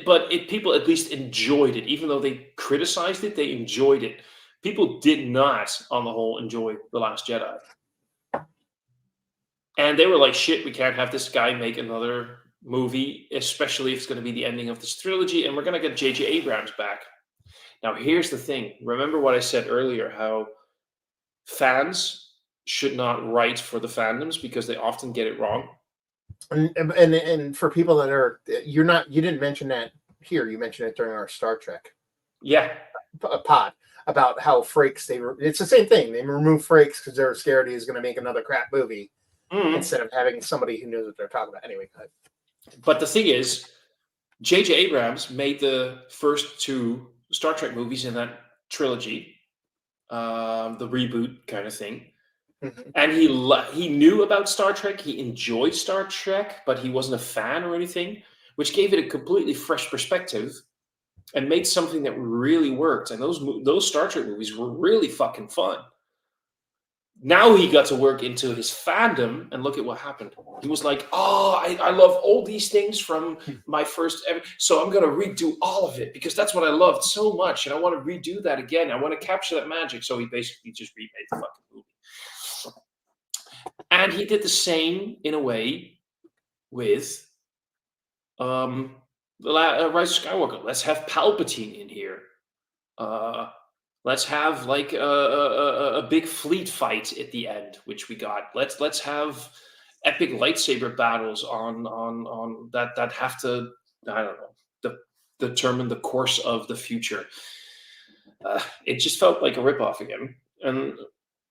but people at least enjoyed it, even though they criticized it. They enjoyed it. People did not, on the whole, enjoy The Last Jedi, and they were like, "Shit, we can't have this guy make another movie, especially if it's going to be the ending of this trilogy, and we're going to get J.J. Abrams back." Now, here's the thing. Remember what I said earlier, how fans should not write for the fandoms because they often get it wrong. And for people that are, you didn't mention that here. You mentioned it during our Star Trek pod about how Frakes, it's the same thing. They remove Frakes because they're scared he's going to make another crap movie instead of having somebody who knows what they're talking about. Anyway, go ahead. But the thing is, J.J. Abrams made the first two Star Trek movies in that trilogy, the reboot kind of thing. Mm-hmm. And he knew about Star Trek. He enjoyed Star Trek, but he wasn't a fan or anything, which gave it a completely fresh perspective and made something that really worked. And those Star Trek movies were really fucking fun. Now he got to work into his fandom, and look at what happened. He was like, "Oh, I love all these things from my first ever, so I'm going to redo all of it because that's what I loved so much, and I want to redo that again. I want to capture that magic." So he basically just remade the fucking movie. And he did the same in a way with the Rise of Skywalker. Let's have Palpatine in here. Let's have like a big fleet fight at the end, which we got. Let's have epic lightsaber battles on that have to, I don't know, determine the course of the future. It just felt like a ripoff again, and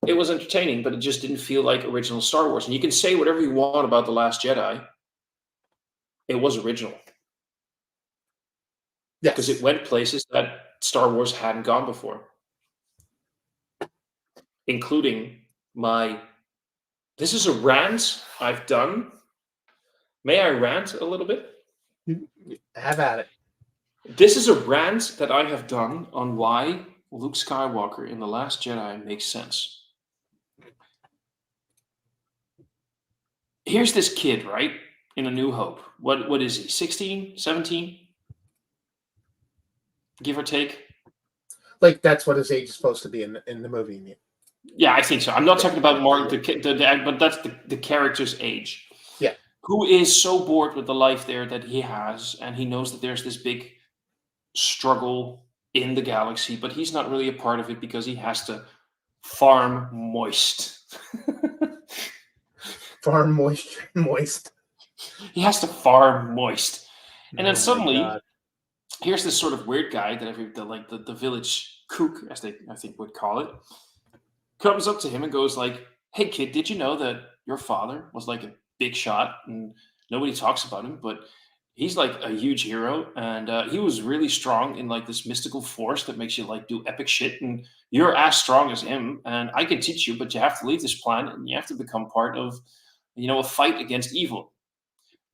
it was entertaining, but it just didn't feel like original Star Wars. And you can say whatever you want about The Last Jedi. It was original. Yes. Because it went places that Star Wars hadn't gone before. Including this is a rant I've done. May I rant a little bit? Have at it. This is a rant that I have done on why Luke Skywalker in The Last Jedi makes sense. Here's this kid, right? In A New Hope. What is he? 16? 17? Give or take? Like, that's what his age is supposed to be in the movie. Yeah, I think so. I'm not talking about Mark, but that's the character's age. Yeah. Who is so bored with the life there that he has, and he knows that there's this big struggle in the galaxy, but he's not really a part of it because he has to farm moist. Farm moist. He has to farm moist. And then suddenly, here's this sort of weird guy that the village kook, as they I think would call it, comes up to him and goes like, "Hey kid, did you know that your father was like a big shot and nobody talks about him, but He's like a huge hero, and he was really strong in like this mystical force that makes you like do epic shit. And you're as strong as him, and I can teach you, but you have to leave this planet and you have to become part of, a fight against evil.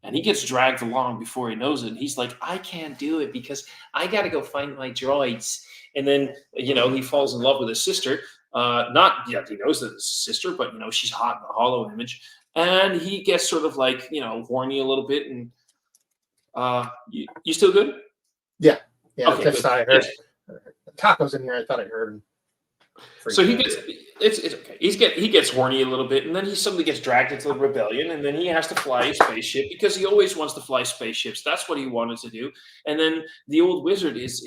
And he gets dragged along before he knows it. And he's like, I can't do it because I got to go find my droids. And then, he falls in love with his sister. Not yet, he knows that it's his sister, but, she's hot in the hollow image. And he gets sort of like, horny a little bit. And you still good? Yeah. Yeah. Okay, Just good. thought I heard tacos in here. I thought I heard him. So he gets it's okay. He gets horny a little bit, and then he suddenly gets dragged into the rebellion, and then he has to fly a spaceship because he always wants to fly spaceships. That's what he wanted to do. And then the old wizard is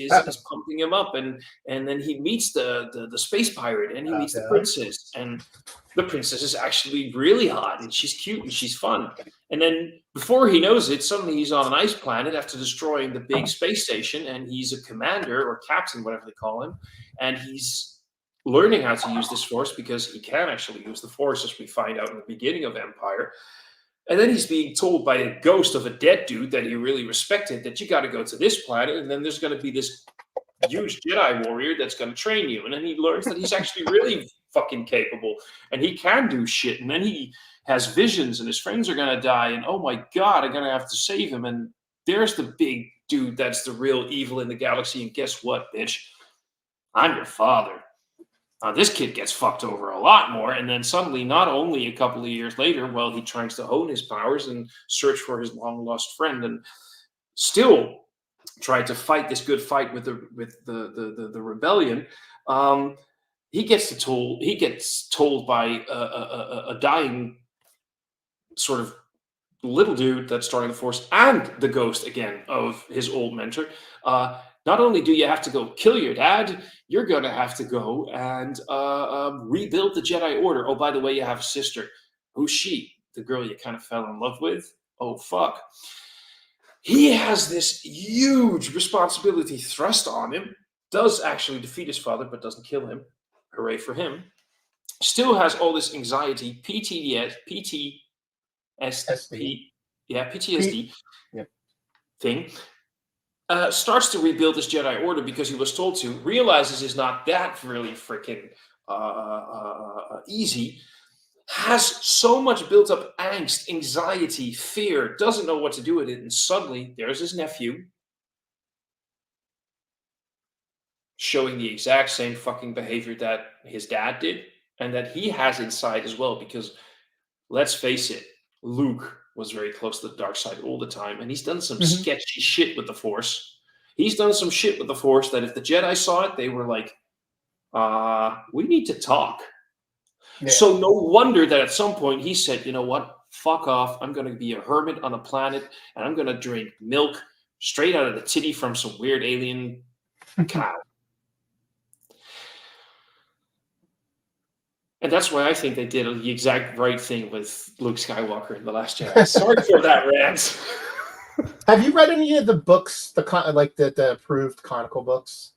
pumping him up, and then he meets the space pirate, and he meets the princess, and the princess is actually really hot, and she's cute, and she's fun. And then before he knows it, suddenly he's on an ice planet after destroying the big space station, and he's a commander or captain, whatever they call him, and he's learning how to use this force because he can actually use the force, as we find out in the beginning of Empire. And then he's being told by a ghost of a dead dude that he really respected that you got to go to this planet, and then there's going to be this huge Jedi warrior that's going to train you. And then he learns that he's actually really fucking capable and he can do shit. And then he has visions and his friends are going to die. And oh my God, I'm going to have to save him. And there's the big dude that's the real evil in the galaxy. And guess what, bitch? I'm your father. This kid gets fucked over a lot more. And then suddenly, not only a couple of years later, well, he tries to hone his powers and search for his long lost friend and still try to fight this good fight with the rebellion. He gets told by a dying sort of little dude that's starting the force and the ghost again of his old mentor. Not only do you have to go kill your dad, you're going to have to go and rebuild the Jedi Order. Oh, by the way, you have a sister. Who's she? The girl you kind of fell in love with? Oh, fuck. He has this huge responsibility thrust on him. Does actually defeat his father, but doesn't kill him. Hooray for him. Still has all this anxiety, PTSD, thing. Starts to rebuild this Jedi Order because he was told to, realizes it's not that really freaking easy, has so much built up angst, anxiety, fear, doesn't know what to do with it, and suddenly there's his nephew showing the exact same fucking behavior that his dad did and that he has inside as well, because let's face it, Luke was very close to the dark side all the time, and he's done some sketchy shit with the Force. He's done some shit with the Force that if the Jedi saw it, they were like, we need to talk. Yeah. So no wonder that at some point he said, you know what, fuck off. I'm going to be a hermit on a planet, and I'm going to drink milk straight out of the titty from some weird alien cow. And that's why I think they did the exact right thing with Luke Skywalker in The Last Jedi. Sorry for that rant. Have you read any of the books, the approved canonical books?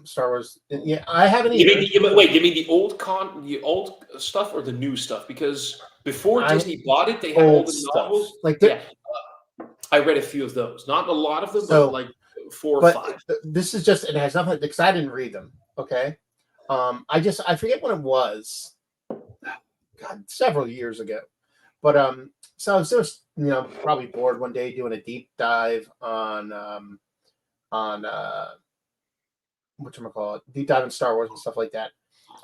Star Wars. Yeah, I haven't. Give me the old stuff or the new stuff? Because before Disney bought it, they had all the novels. I read a few of those. Not a lot of them, but like 4 or 5. This is just, it has nothing, because I didn't read them. Okay. I forget when it was. God, several years ago. But so I was just, probably bored one day doing a deep dive on whatchamacallit, deep dive in Star Wars and stuff like that.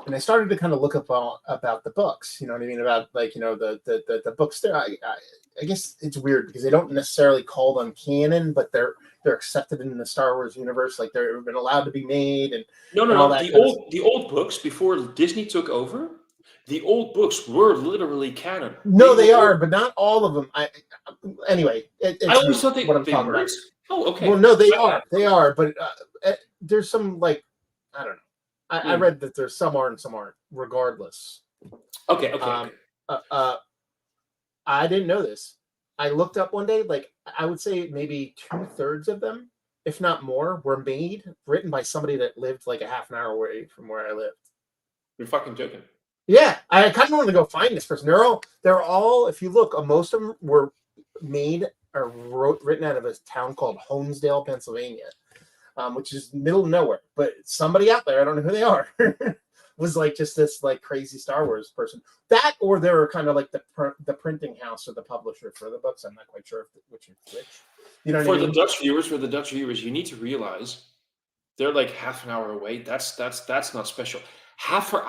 And I started to kind of look up about the books, you know what I mean? About the books there. I guess it's weird because they don't necessarily call them canon, but they're accepted in the Star Wars universe, like they've been allowed to be made. And no. The old books before Disney took over, the old books were literally canon. No, they are, but not all of them. Anyway, I always thought they were. Oh, okay. Well, no, they are, but there's some I don't know. I read that there's some are and some aren't. Regardless. Okay. I didn't know this. I looked up one day, I would say maybe 2/3 of them, if not more, were written by somebody that lived like a half an hour away from where I lived. You're fucking joking. Yeah, I kind of wanted to go find this person. They're all, if you look, most of them were made or written out of a town called Holmesdale, Pennsylvania, which is middle of nowhere. But somebody out there, I don't know who they are, was like just this like crazy Star Wars person. That, or they were kind of like the printing house or the publisher for the books. I'm not quite sure which is which. You know what I mean? For the Dutch viewers, you need to realize they're like half an hour away. That's not special. Half an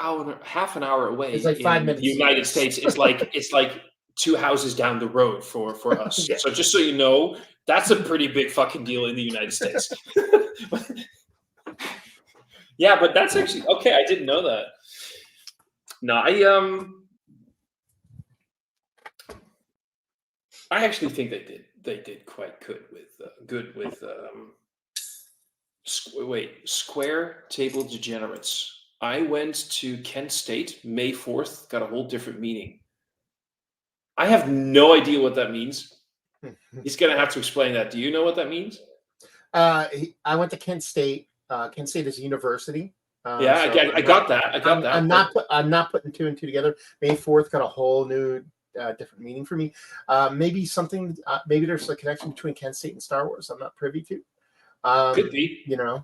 hour away It's like 5 in the minutes. United States is like it's like 2 houses down the road for us. Yeah. So just so you know, that's a pretty big fucking deal in the United States. Yeah, but that's actually okay. I didn't know that. No, I actually think they did quite good with Square Table Degenerates. I went to Kent State May 4th, got a whole different meaning. I have no idea what that means. He's gonna have to explain that. Do you know what that means? I went to Kent State. Kent State is a university. Yeah, so I got that. I got that. I'm not putting 2 and 2 together. May 4th got a whole new different meaning for me. Maybe something. Maybe there's a connection between Kent State and Star Wars. I'm not privy to. Could be. You know.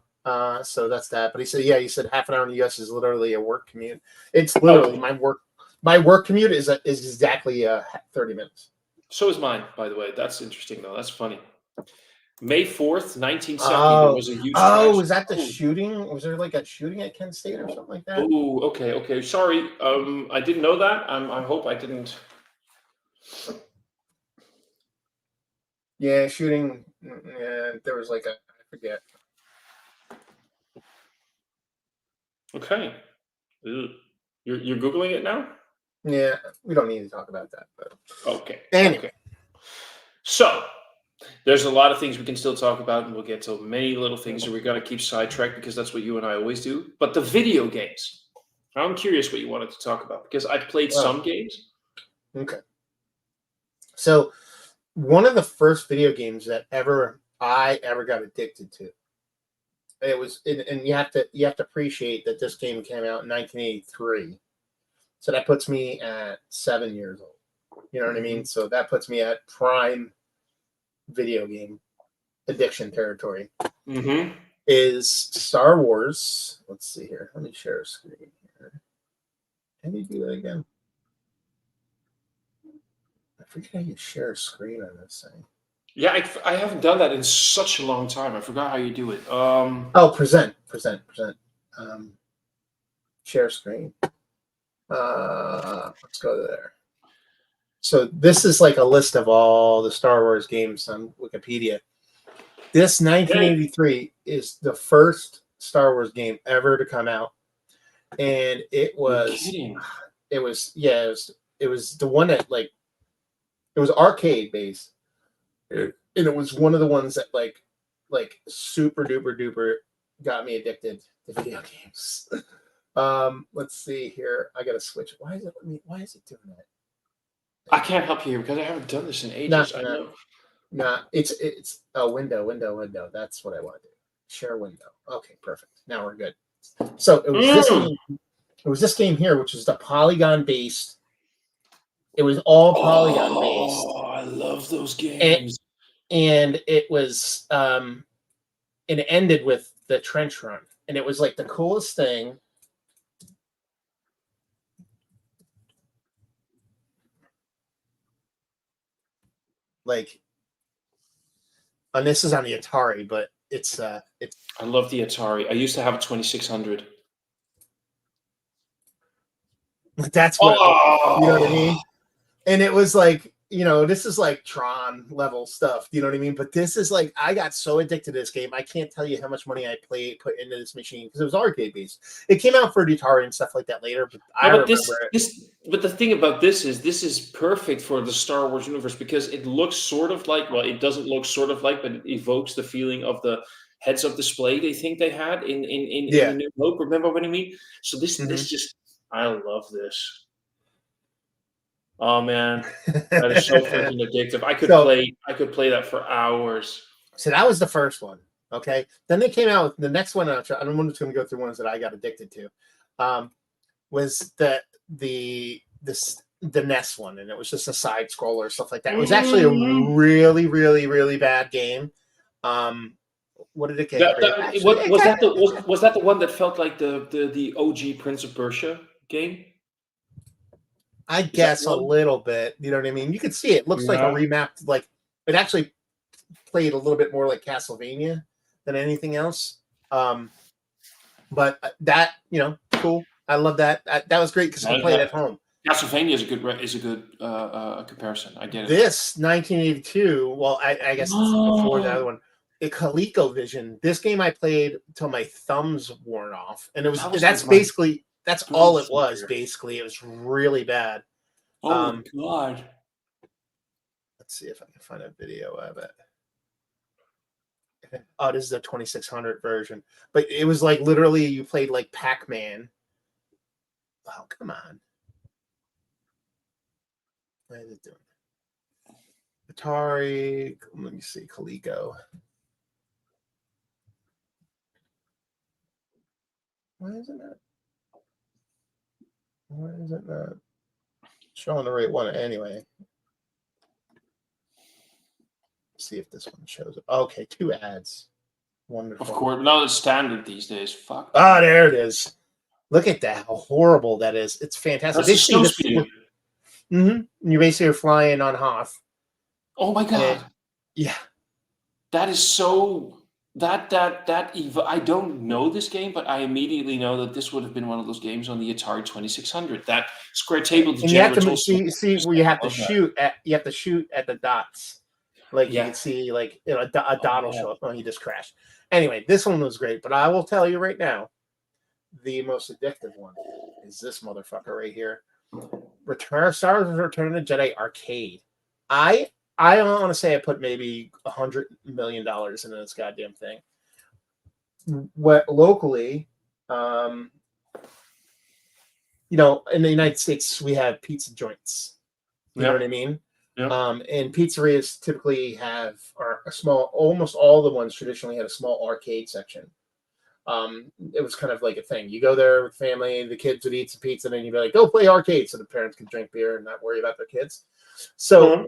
So that's that. But he said, yeah, he said half an hour in the U.S. is literally a work commute. It's literally my work. My work commute is exactly 30 minutes. So is mine, by the way. That's interesting, though. That's funny. May 4th, 1970, there was a huge crash. Was that the shooting? Was there like a shooting at Kent State or something like that? Oh, okay. Sorry, I didn't know that. I hope I didn't. Yeah, shooting. Yeah, there was like I forget. Okay. Ugh. You're Googling it now? Yeah, we don't need to talk about that. But okay. Anyway. Okay. So there's a lot of things we can still talk about, and we'll get to many little things that we're going to keep sidetracked because that's what you and I always do. But the video games, I'm curious what you wanted to talk about because I played some games. Okay. So one of the first video games that I ever got addicted to. It was, and you have to appreciate that this game came out in 1983. So that puts me at 7 years old. You know what I mean? So that puts me at prime video game addiction territory. Mm-hmm. Is Star Wars. Let's see here. Let me share a screen here. Can you do that again? I forget how you share a screen on this thing. Yeah, I haven't done that in such a long time. I forgot how you do it. Present. Share screen. Let's go there. So this is like a list of all the Star Wars games on Wikipedia. This 1983 is the first Star Wars game ever to come out, and it was the one that like it was arcade based, and it was one of the ones that like super duper duper got me addicted to video games. Let's see here. I gotta switch. Why is it doing that? I can't help you because I haven't done this in ages. No, it's a window. That's what I want to do. Share window. Okay, perfect. Now we're good. So it was this game. It was this game here, which is the polygon based. It was all polygon based. Oh, I love those games. And it was it ended with the trench run, and it was like the coolest thing. Like, and this is on the Atari, but it's. I love the Atari. I used to have a 2600. That's what you know what I mean. And it was like, this is like Tron level stuff. You know what I mean? But this is like, I got so addicted to this game. I can't tell you how much money I put into this machine because it was arcade based. It came out for Atari and stuff like that later. But But the thing about this is perfect for the Star Wars universe because it looks sort of like, well, it doesn't look sort of like, but it evokes the feeling of the heads-up display they think they had in the New Hope. Remember what I mean? So this just, I love this. Oh man, that is so freaking addictive. I could play that for hours. So that was the first one. Okay. Then they came out with the next one. I'm just going to go through ones that I got addicted to. Was that the the NES one, and it was just a side scroller, stuff like that. It was actually a really, really, really bad game. What did it get? That, Great. that Actually, what it got, was that the one that felt like the OG Prince of Persia game? I Is that guess, the a one? little bit. You know what I mean? You can see it looks like a Yeah. remapped, like it actually played a little bit more like Castlevania than anything else. But that, cool. I love that. That was great because you can play it at home. Castlevania is a good comparison. I get it. This 1982, well, I guess it's before the other one. A ColecoVision. This game I played till my thumbs worn off, and That was that's like my basically that's all third it was. year. Basically, it was really bad. Oh my god. Let's see if I can find a video of it. Oh, this is the 2600 version, but it was like literally you played like Pac-Man. Oh, come on. What is it doing? Atari. Let me see. Coleco. Why isn't it? Why is it not showing the right one? Anyway, see if this one shows up. Okay, 2 ads. Wonderful. Of course, no, it's standard these days. Fuck. Oh, there it is. Look at that. How horrible that is. It's fantastic. That's a snow speeder. You basically are flying on Hoth. Oh my god. Yeah. That is so I don't know this game, but I immediately know that this would have been one of those games on the Atari 2600. That square table And you have degenerates to also. see where you have to shoot at. You have to shoot at the dots. Like you Yeah. can see, like a dot will show up. Oh, he just crashed. Anyway, this one was great, but I will tell you right now, the most addictive one is this motherfucker right here. Star Wars Return of the Jedi Arcade. I want to say I put maybe $100 million into this goddamn thing. What locally, in the United States, we have pizza joints. You know what I mean? Yeah. And pizzerias typically have a small. Almost all the ones traditionally had a small arcade section. It was kind of like a thing. You go there with family, the kids would eat some pizza, and then you'd be like, go play arcade, so the parents could drink beer and not worry about their kids. So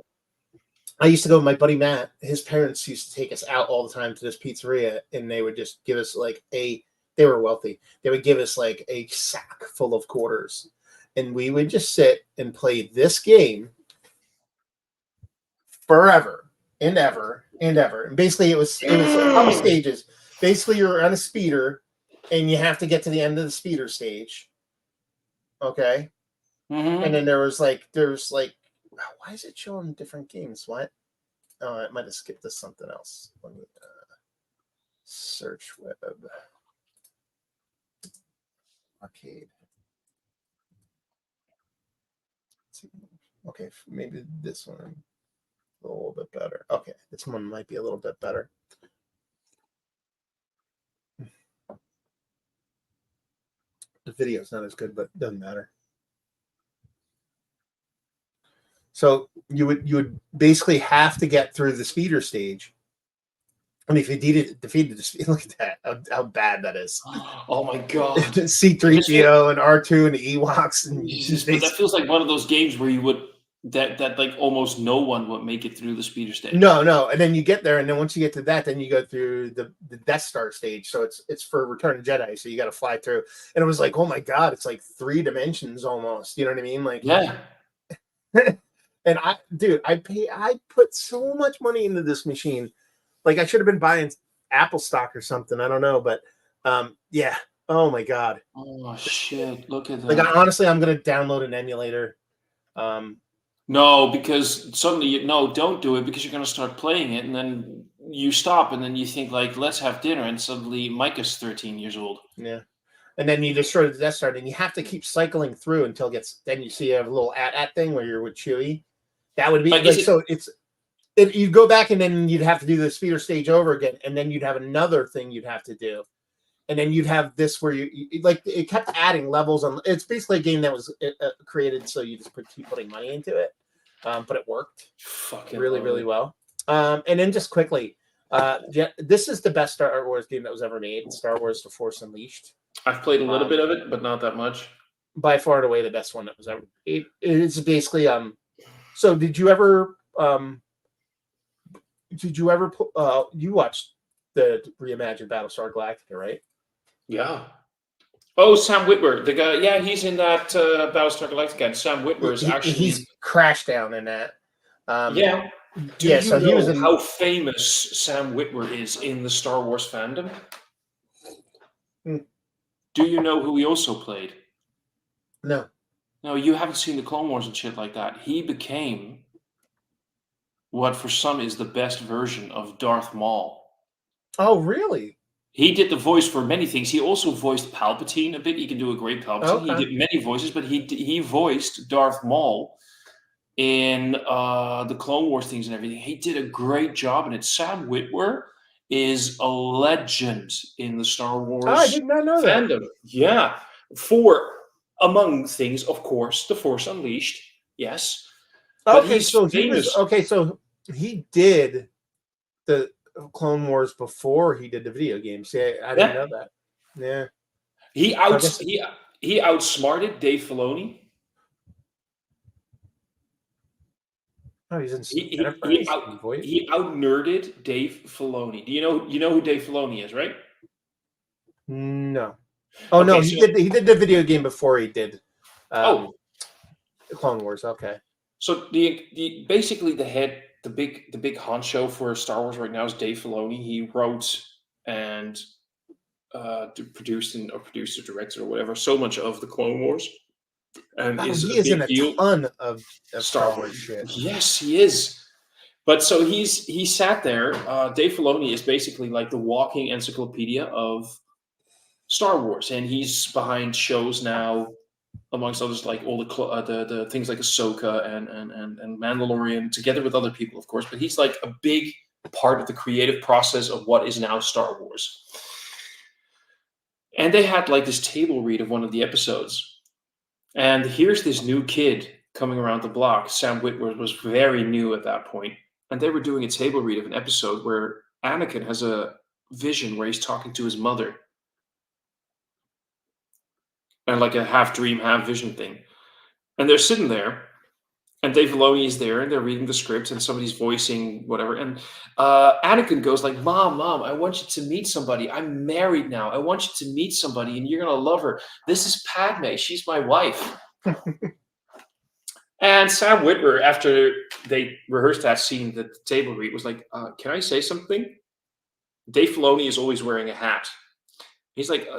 I used to go with my buddy Matt. His parents used to take us out all the time to this pizzeria, and they would just give us they were wealthy. They would give us like a sack full of quarters, and we would just sit and play this game forever and ever and ever. And basically it was a couple stages. Basically you're on a speeder and you have to get to the end of the speeder stage. Okay. And then there's like why is it showing different games? What? Oh, it might have skipped to something else. Let me search web arcade. Okay, maybe this one a little bit better. Okay, this one might be a little bit better. The video's not as good, but it doesn't matter. So you would basically have to get through the speeder stage. And if you defeated the speeder, look at that, how bad that is. Oh my god. C-3PO and R2 and the Ewoks. And but that feels like one of those games where you would that like almost no one would make it through the speeder stage. No. And then you get there, and then once you get to that, then you go through the Death Star stage. So it's for Return of Jedi. So you got to fly through. And it was like, oh my god, it's like 3 dimensions almost. You know what I mean? Like, yeah. And I put so much money into this machine. Like I should have been buying Apple stock or something. I don't know, but yeah. Oh my god. Oh shit! Look at that. Like honestly, I'm gonna download an emulator. No, because suddenly don't do it because you're gonna start playing it, and then you stop, and then you think like, let's have dinner, and suddenly Micah's 13 years old. Yeah, and then you destroy the Death Star, and you have to keep cycling through until then you see a little at thing where you're with Chewie. That would be you'd go back, and then you'd have to do the speeder stage over again, and then you'd have another thing you'd have to do. And then you'd have this where you like it kept adding levels on. It's basically a game that was created so you just keep putting money into it, but it worked really well. And then just quickly, this is the best Star Wars game that was ever made. Star Wars: The Force Unleashed. I've played a little bit of it, but not that much. by far and away the best one that was ever. It's basically So did you ever you watched the reimagined Battlestar Galactica, right? Yeah. Oh, Sam Witwer, the guy. Yeah, he's in that Battlestar Galactica. And Sam Witwer is He's actually. Crashdown in that. Yeah. Do Yeah, you so he was know in. how famous Sam Witwer is in the Star Wars fandom? Hmm. Do you know who he also played? No. No, you haven't seen the Clone Wars and shit like that. He became what for some is the best version of Darth Maul. Oh, really? He did the voice for many things. He also voiced Palpatine a bit. He can do a great Palpatine. Okay. He did many voices, but he voiced Darth Maul in the Clone Wars things and everything. He did a great job in it. Sam Witwer is a legend in the Star Wars Oh, I did not know that. fandom. Yeah. For, among things, of course, The Force Unleashed. Yes. But Okay, he's so famous. so he did the Clone Wars before he did the video games. Yeah, I didn't know that. Yeah. He outsmarted Dave Filoni. Oh, he's in He Enterprise. out-nerded Dave Filoni. Do you know who Dave Filoni is, right? No. Oh Okay, no, so- he did the video game before he did Clone Wars. Okay. So the basically the big honcho for Star Wars right now is Dave Filoni. He wrote and produced or directed or whatever so much of the Clone Wars, and Oh, is he a is in big a deal. ton of Star Wars shit. Yes, he is. But so he sat there. Dave Filoni is basically like the walking encyclopedia of Star Wars, and he's behind shows now, amongst others, like all the things like Ahsoka and Mandalorian, together with other people, of course. But he's like a big part of the creative process of what is now Star Wars. And they had like this table read of one of the episodes, and here's this new kid coming around the block. Sam Witwer was very new at that point, and they were doing a table read of an episode where Anakin has a vision where he's talking to his mother. And like a half dream, half vision thing. And they're sitting there, and Dave Filoni is there, and they're reading the script, and somebody's voicing whatever. And Anakin goes like, Mom, I want you to meet somebody. I'm married now. I want you to meet somebody, and you're going to love her. This is Padme. She's my wife. And Sam Witwer, after they rehearsed that scene, the table read, was like, can I say something? Dave Filoni is always wearing a hat. He's like,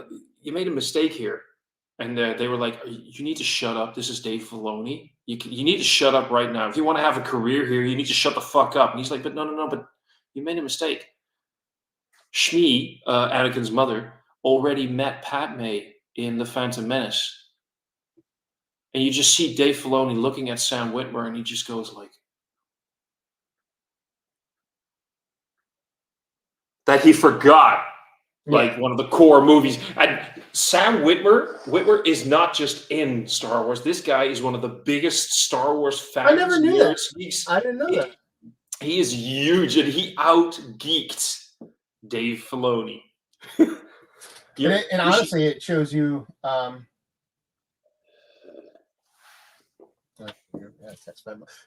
you made a mistake here. And they were like, you need to shut up. This is Dave Filoni. You need to shut up right now. If you want to have a career here, you need to shut the fuck up. And he's like, but no, but you made a mistake. Shmi, Anakin's mother, already met Padme in The Phantom Menace. And you just see Dave Filoni looking at Sam Witwer, and he just goes like, that he forgot. Like one of the core movies. And Sam Witwer is not just in Star Wars. This guy is one of the biggest Star Wars fans. I never knew that. I didn't know that. He is huge, and he out-geeked Dave Filoni. And honestly, it shows you...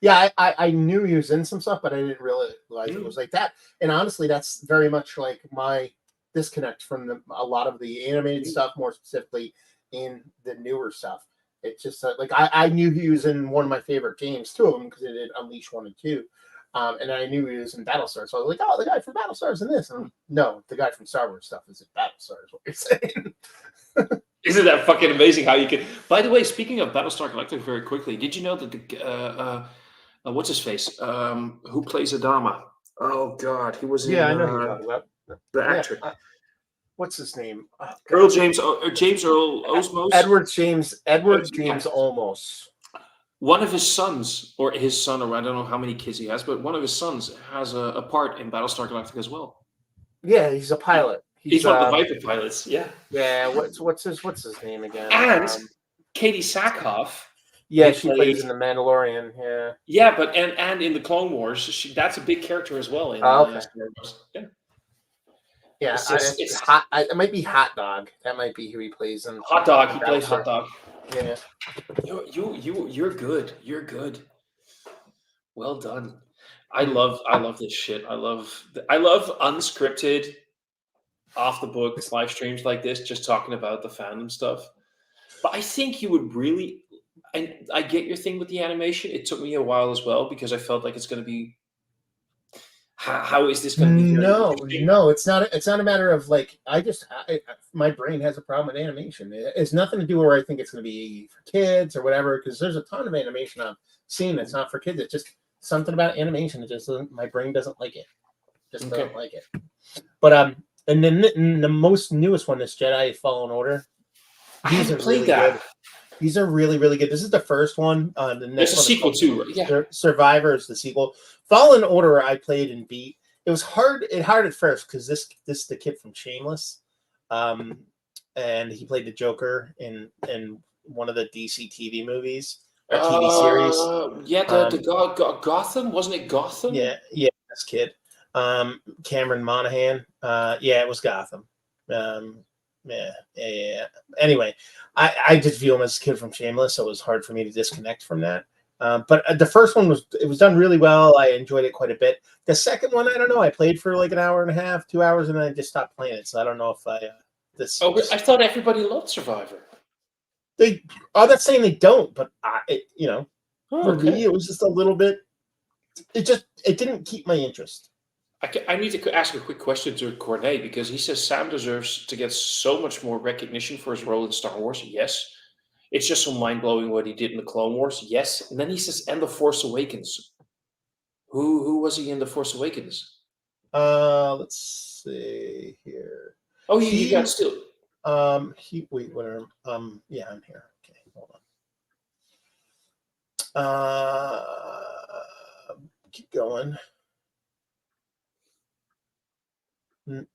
Yeah, I knew he was in some stuff, but I didn't realize it was like that. And honestly, that's very much like my disconnect from a lot of the animated stuff, more specifically in the newer stuff. It's just like I knew he was in one of my favorite games, two of them, because they did Unleash 1 and 2. And I knew he was in Battlestar. So I was like, oh, the guy from Battlestar's in this. And no, the guy from Star Wars stuff is in Battlestar, is what you're saying. Isn't that fucking amazing how you can... By the way, speaking of Battlestar Galactica very quickly, did you know that the... what's his face? Who plays Adama? Oh, God. He was in... Yeah, I know who you're talking about. The actor. What's his name? James Earl Osmos. Edward James Olmos. One of his sons, or his son, or I don't know how many kids he has, but one of his sons has a part in Battlestar Galactica as well. Yeah, he's a pilot. He's one of the Viper pilots. Yeah. Yeah. What's his name again? And Katie Sackhoff. Yeah, she plays in the Mandalorian. Yeah. Yeah, but and in the Clone Wars, that's a big character as well. In Star Wars. Yeah. Yeah, it's hot. It might be Hot Dog. That might be who he plays in. Hot Dog. He plays Hot Dog. Yeah. You're good. You're good. Well done. Mm. I love this shit. I love unscripted, off the book live streams like this, just talking about the fandom stuff. But I think you would really, and I get your thing with the animation. It took me a while as well because I felt like it's going to be. How is this going to be very No, interesting? no, it's not. It's not a matter of like my brain has a problem with animation. It's nothing to do where I think it's going to be for kids or whatever. Because there's a ton of animation I've seen that's not for kids. It's just something about animation. It just my brain doesn't like it. Just Okay. doesn't like it. But and then the most newest one is Jedi Fallen Order. I These haven't are played really good. that. These are really, really good. This is the first one. The There's next a one is sequel called too, right? Yeah. Survivor is the sequel. Fallen Order I played and beat. It was hard. It hard at first because this the kid from Shameless, and he played the Joker in one of the DC TV movies or TV series. Yeah, the Um, Gotham, wasn't it Gotham? yeah, this kid, Cameron Monaghan. Yeah, it was Gotham. Um, yeah. Anyway, I just view him as a kid from Shameless, so it was hard for me to disconnect from that. But the first one was done really well. I enjoyed it quite a bit. The second one, I don't know. I played for like an hour and a half, 2 hours, and then I just stopped playing it. So I don't know if this Oh, I thought everybody loved Survivor. they. I'm not saying they don't, but Oh, for okay. me, it was just a little bit. It didn't keep my interest. I need to ask a quick question to Cornet because he says Sam deserves to get so much more recognition for his role in Star Wars. Yes. It's just so mind blowing what he did in the Clone Wars. Yes. And then he says, and the Force Awakens. Who was he in the Force Awakens? Let's see here. Oh, you got He still. he wait, whatever. Yeah, I'm here. Okay, hold on. Keep going.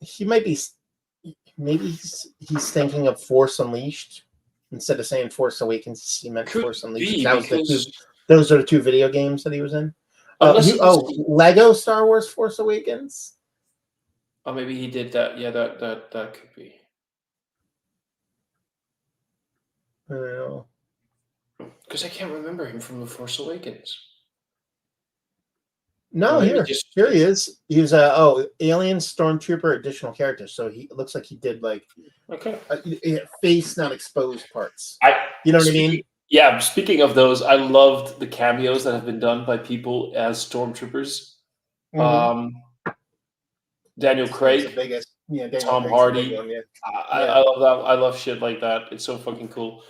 He might be. Maybe he's thinking of Force Unleashed instead of saying Force Awakens. He meant Could Force Unleashed. be That was the two. because Those are the two video games that he was in. unless he was. Lego Star Wars Force Awakens. Oh, maybe he did that. Yeah, that could be. I don't know. Because I can't remember him from the Force Awakens. Or No, maybe here just. he is. He was alien stormtrooper additional character. So he it looks like he did like Okay. face not exposed parts. I You know what I speaking, mean? Yeah, speaking of those, I loved the cameos that have been done by people as stormtroopers. Mm-hmm. Um, Daniel That's the Craig, biggest. Yeah, Daniel Tom Craig's the big Hardy. one. Yeah, I love that. I love shit like that. It's so fucking cool.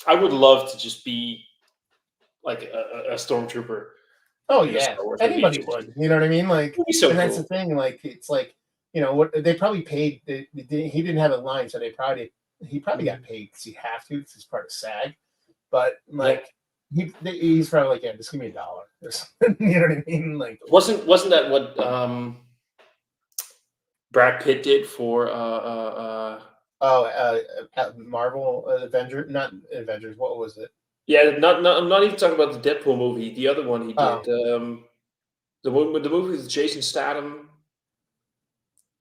I would love to just be like a stormtrooper Oh in a yeah, Star Wars movie. anybody would. You know what I mean? Like, It'd be so and that's the cool. thing. Like, it's like what they probably paid. He didn't have a line, so he probably got paid because he have to because he's part of SAG. But Yeah. like, he's probably like, yeah, just give me $1 or something. You know what I mean? Like, Wasn't that what Brad Pitt did for Marvel Avenger, not Avengers. What was it? yeah, I'm not even talking about the Deadpool movie. The other one he Oh did, the movie with Jason Statham,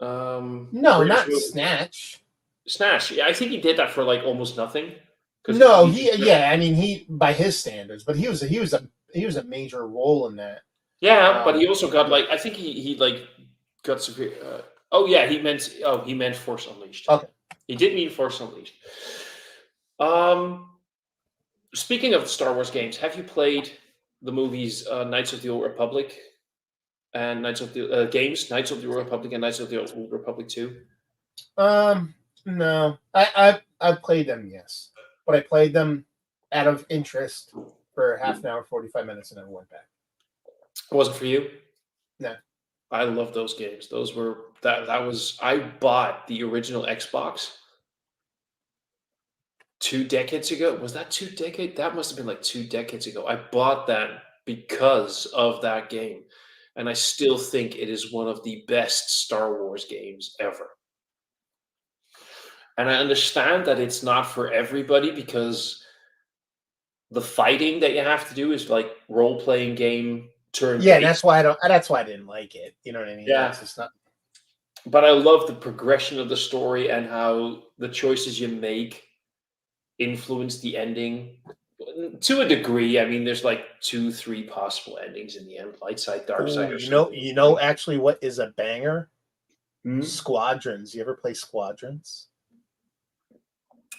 no, British not movie, Snatch. Snatch. Yeah, I think he did that for like almost nothing because No, he just yeah. I mean, he by his standards, but he was a major role in that. yeah, but he also got Yeah. like I think he like got severe. Oh yeah, he meant Force Unleashed. Okay. He did mean Force Unleashed. Um, Speaking of Star Wars games, have you played the movies Knights of the Old Republic and Knights of the Knights of the Old Republic and Knights of the Old Republic 2? No, I played them, yes, but I played them out of interest for half an hour, 45 minutes, and then went back. Was it for you? No. I love those games. Those were that was I bought the original Xbox 2 decades ago. Was that 2 decades? That must have been like 2 decades ago. I bought that because of that game. And I still think it is one of the best Star Wars games ever. And I understand that it's not for everybody because the fighting that you have to do is like role playing game turn Yeah, that's based. why I don't. That's why I didn't like it. You know what I mean? Yeah. It's just not. But I love the progression of the story and how the choices you make influenced the ending to a degree. I mean, there's like 2, 3 possible endings in the end: light side, dark side, Oh, or something. actually, what is a banger? Hmm? Squadrons. You ever play Squadrons?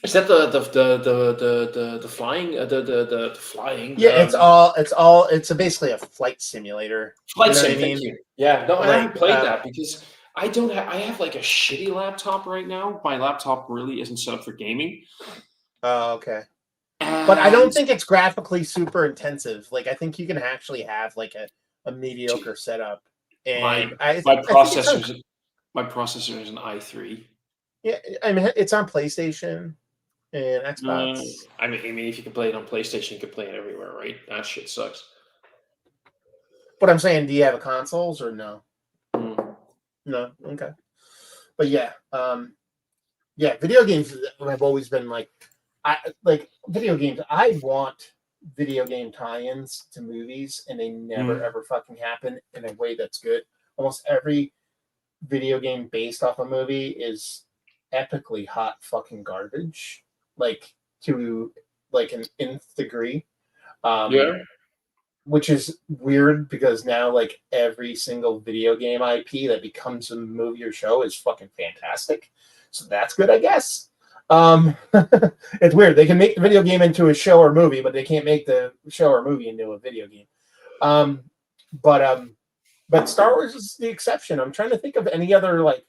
Is that the flying the flying Yeah, it's basically a flight simulator. You flight know what I sim? Thank mean? you. Yeah, no, I haven't Like, played that because I don't have. I have like a shitty laptop right now. My laptop really isn't set up for gaming, oh, okay. But I and don't think it's graphically super intensive. Like, I think you can actually have like a mediocre setup, my and I my I think it's on. processor is an i3. Yeah, I mean, it's on PlayStation and Xbox. I mean, if you can play it on PlayStation, you can play it everywhere, right? That shit sucks. But I'm saying, do you have a consoles or no? Mm. No. Okay. But yeah, yeah, video games have always been like, I like video games. I want video game tie-ins to movies, and they never Mm. ever fucking happen in a way that's good. Almost every video game based off a movie is epically hot fucking garbage, like to like an nth degree. Um, Yeah. which is weird because now like every single video game IP that becomes a movie or show is fucking fantastic. So that's good, I guess. Um, it's weird. They can make the video game into a show or movie, but they can't make the show or movie into a video game. Um, but Star Wars is the exception. I'm trying to think of any other like.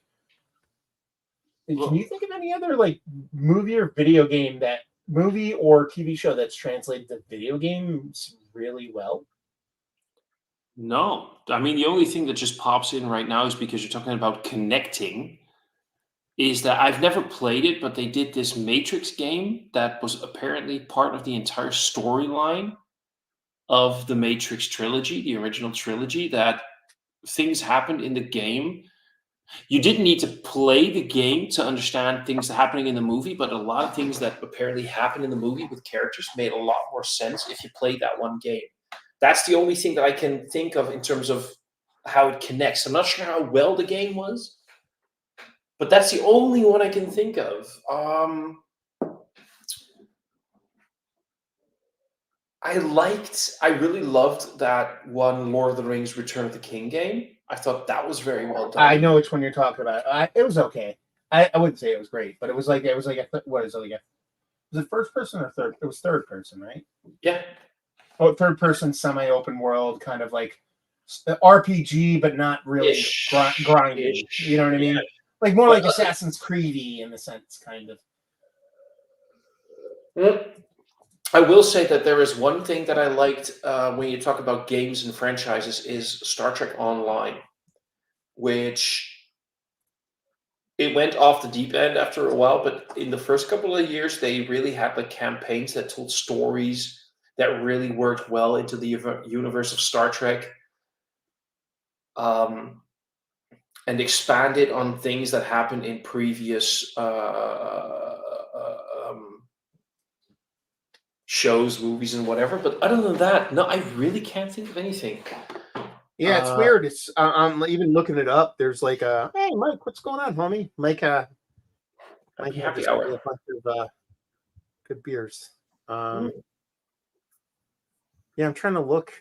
Can you Well, think of any other like movie or video game that movie or TV show that's translated to video games really well? no. I mean, the only thing that just pops in right now is because you're talking about connecting. Is that I've never played it, but they did this Matrix game that was apparently part of the entire storyline of the Matrix trilogy, the original trilogy, that things happened in the game. You didn't need to play the game to understand things happening in the movie, but a lot of things that apparently happen in the movie with characters made a lot more sense if you played that one game. That's the only thing that I can think of in terms of how it connects. I'm not sure how well the game was, but that's the only one I can think of. I really loved that one Lord of the Rings Return of the King game. I thought that was very well I done. know which one you're talking about. It was okay. I wouldn't say it was great, but it was like what is it like? Was it first person or third? It was third person, right? Yeah. Oh, third person, semi-open world, kind of like RPG, but not really Ish. grinding. You Ish. know what I Yeah. mean? Like more But like Assassin's Creedy in the sense, kind of. I will say that there is one thing that I liked when you talk about games and franchises is Star Trek Online, which it went off the deep end after a while, but in the first couple of years, they really had like campaigns that told stories that really worked well into the universe of Star Trek, um, and expanded on things that happened in previous shows, movies, and whatever. But other than that, no, I really can't think of anything. Yeah, it's Uh, weird. It's I'm even looking it up. There's like a hey Mike, what's going on, homie? Mike happy just got me hour. a bunch of good beers. Mm. Yeah, I'm trying to look.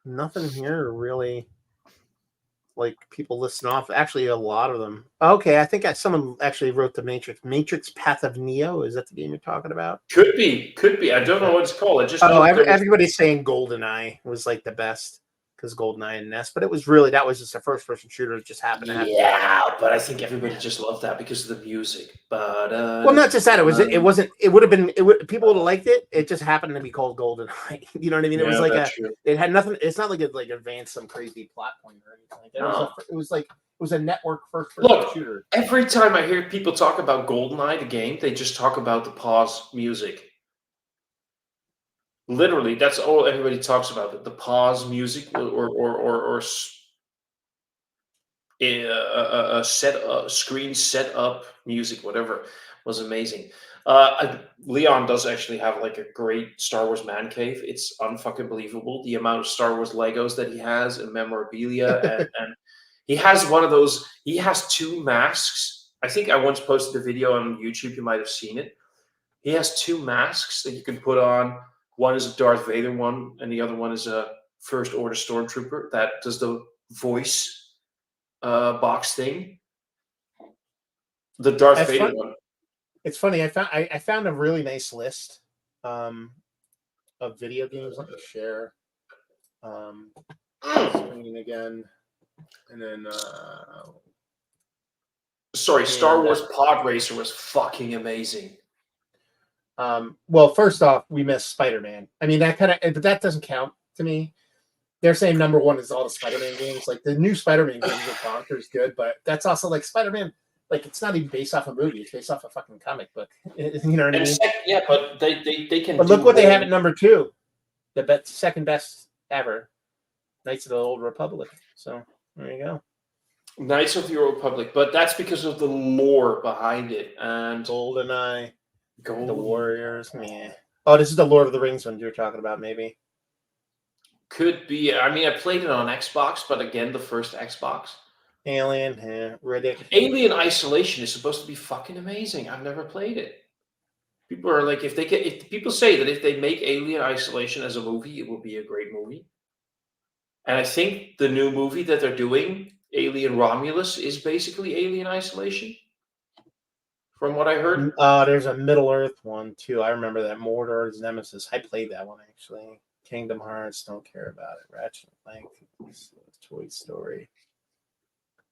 Nothing here really like people listen off. Actually, a lot of them. Okay, I think someone actually wrote the Matrix Path of Neo. Is that the game you're talking about? Could be, could be. I don't know what it's called. I just Oh, know that there was. everybody's saying GoldenEye was like the best because GoldenEye and Ness, but it was really that was just a first person shooter. It just happened to have. Yeah, but I think everybody just loved that because of the music. But Well, not just that. It wasn't. It would have been. It would. People would have liked it. It just happened to be called GoldenEye. You know what I mean? It was yeah, like that's true. It had nothing. It's not like it like advanced some crazy plot point or anything like that. No. It was like it was a network first person Look, shooter. every time I hear people talk about GoldenEye, the game, they just talk about the pause music. Literally, that's all everybody talks about. The pause music or a screen set up music, whatever, was amazing. Leon does actually have like a great Star Wars man cave. It's unfucking believable the amount of Star Wars Legos that he has and memorabilia, and he has one of those. He has 2 masks. I think I once posted a video on YouTube. You might have seen it. He has two masks that you can put on. One is a Darth Vader one, and the other one is a First Order Stormtrooper that does the voice box thing. The Darth That's Vader fun. one. It's funny. I found a really nice list of video games. Let me share screen again, and then Sorry, Star and Wars Pod Racer was fucking amazing. well, first off, we missed Spider-Man. I mean, but that doesn't count to me. They're saying number one is all the Spider-Man games. Like the new Spider-Man games are bonkers good, but that's also like Spider-Man. Like it's not even based off a movie; it's based off a fucking comic book. You know what I mean? Yeah, but they can. But look what they have at number two, the second best ever, Knights of the Old Republic. So there you go. Knights of the Old Republic, but that's because of the lore behind it and GoldenEye, Gold. the Warriors. Man, oh, this is the Lord of the Rings one you were talking about, maybe. Could be. I mean, I played it on Xbox, but again, the first Xbox. Alien, Riddick. Alien Isolation is supposed to be fucking amazing. I've never played it. People are like, if people say that if they make Alien Isolation as a movie, it will be a great movie. And I think the new movie that they're doing, Alien Romulus, is basically Alien Isolation. From what I heard. There's a Middle Earth one too. I remember that Mordor's Nemesis. I played that one actually. Kingdom Hearts, don't care about it. Ratchet and Clank, Toy Story.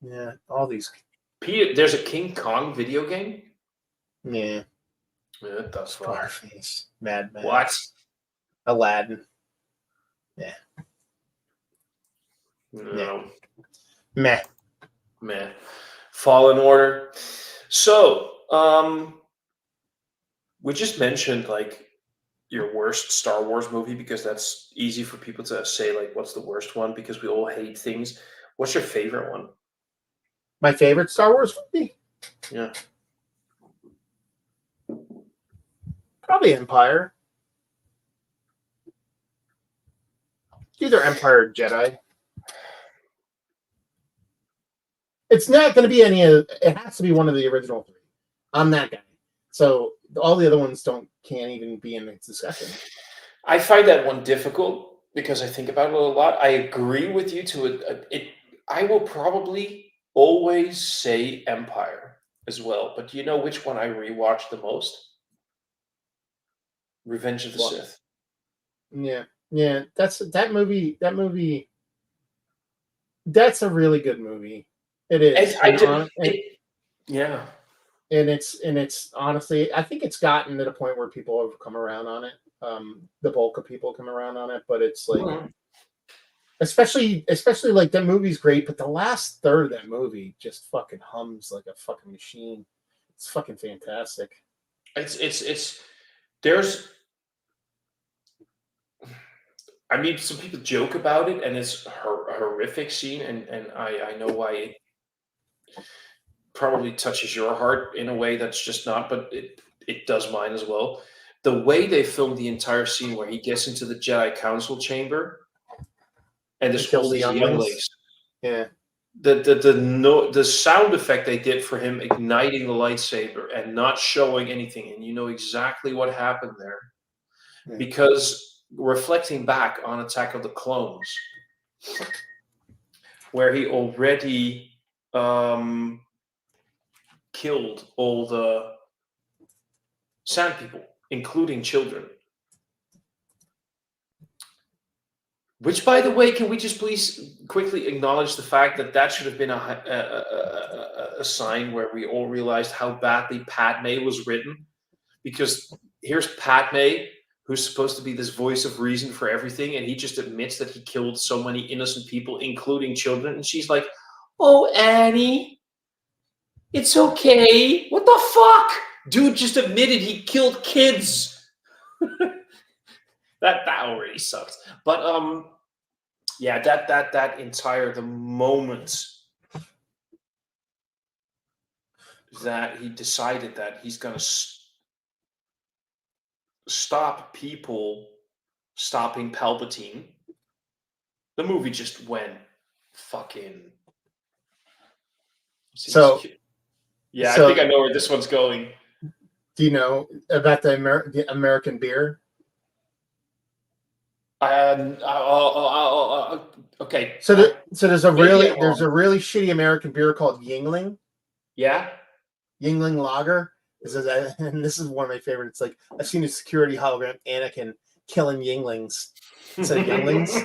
Yeah, all these. There's a King Kong video game. Yeah. What the fuck? Scarface, Mad Max. What? Aladdin. Yeah. No. Meh. Fallen Order. So, we just mentioned like your worst Star Wars movie because that's easy for people to say like what's the worst one because we all hate things. What's your favorite one? My favorite Star Wars movie? Yeah. Probably Empire. Either Empire or Jedi. It's not going to be any of. It has to be one of the original three. I'm that guy. So all the other ones can't even be in the discussion. I find that one difficult because I think about it a lot. I agree with you it. I will probably always say Empire as well, but do you know which one I rewatched the most? Revenge of the Sith. Yeah. That movie. That's a really good movie. It is. Yeah. And it's honestly, I think it's gotten to the point where people have come around on it. The bulk of people come around on it, but it's like, especially like that movie's great, but the last third of that movie just fucking hums like a fucking machine. It's fucking fantastic. There's. I mean, some people joke about it, and it's a horrific scene, and I know why it probably touches your heart in a way that's just not, but it does mine as well. The way they filmed the entire scene where he gets into the Jedi Council chamber and there's all these younglings. Yeah. The sound effect they did for him igniting the lightsaber and not showing anything, and you know exactly what happened there. Yeah. Because reflecting back on Attack of the Clones, where he already killed all the Sand people, including children. Which, by the way, can we just please quickly acknowledge the fact that should have been a sign where we all realized how badly Padme was written? Because here's Padme, who's supposed to be this voice of reason for everything, and he just admits that he killed so many innocent people, including children, and she's like, "Oh, Annie, it's okay. What the fuck? Dude just admitted he killed kids." That already sucks. But yeah, that entire the moment that he decided that he's gonna stop people stopping Palpatine, the movie just went fucking. So, yeah, I think I know where this one's going. Do you know about the American beer? Okay. So, there's a Maybe I'm there's wrong. a really shitty American beer called Yingling. Yeah. Yingling Lager. And this is one of my favorites. Like, I've seen a security hologram Anakin killing Yinglings instead of younglings.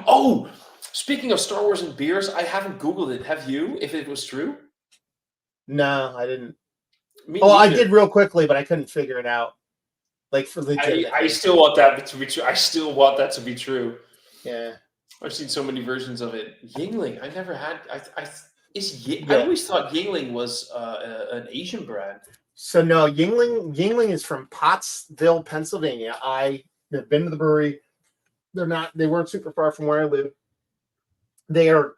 Oh, speaking of Star Wars and beers, I haven't Googled it. Have you? If it was true? No, I didn't. Me Oh, I neither. did real quickly, but I couldn't figure it out. Like, for I legitimate. still want that to be true. I still want that to be true. Yeah. I've seen so many versions of it. Yingling, I never had. I Yeah. always thought Yingling was an Asian brand. So no, Yingling is from Pottsville, Pennsylvania. I have been to the brewery. They weren't super far from where I live. They are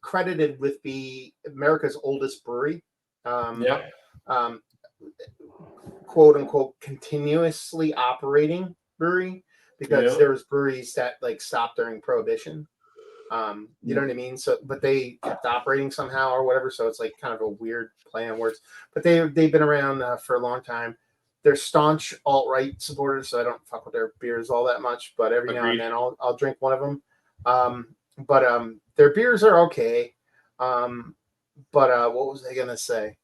credited with be America's oldest brewery. Yeah. Quote unquote continuously operating brewery, because Yeah. there was breweries that like stopped during Prohibition. You know what I mean? So, but they kept operating somehow or whatever. So it's like kind of a weird play on words. But they've been around for a long time. They're staunch alt-right supporters, so I don't fuck with their beers all that much. But every now and Agreed. then I'll drink one of them. But their beers are okay. But what was I gonna say?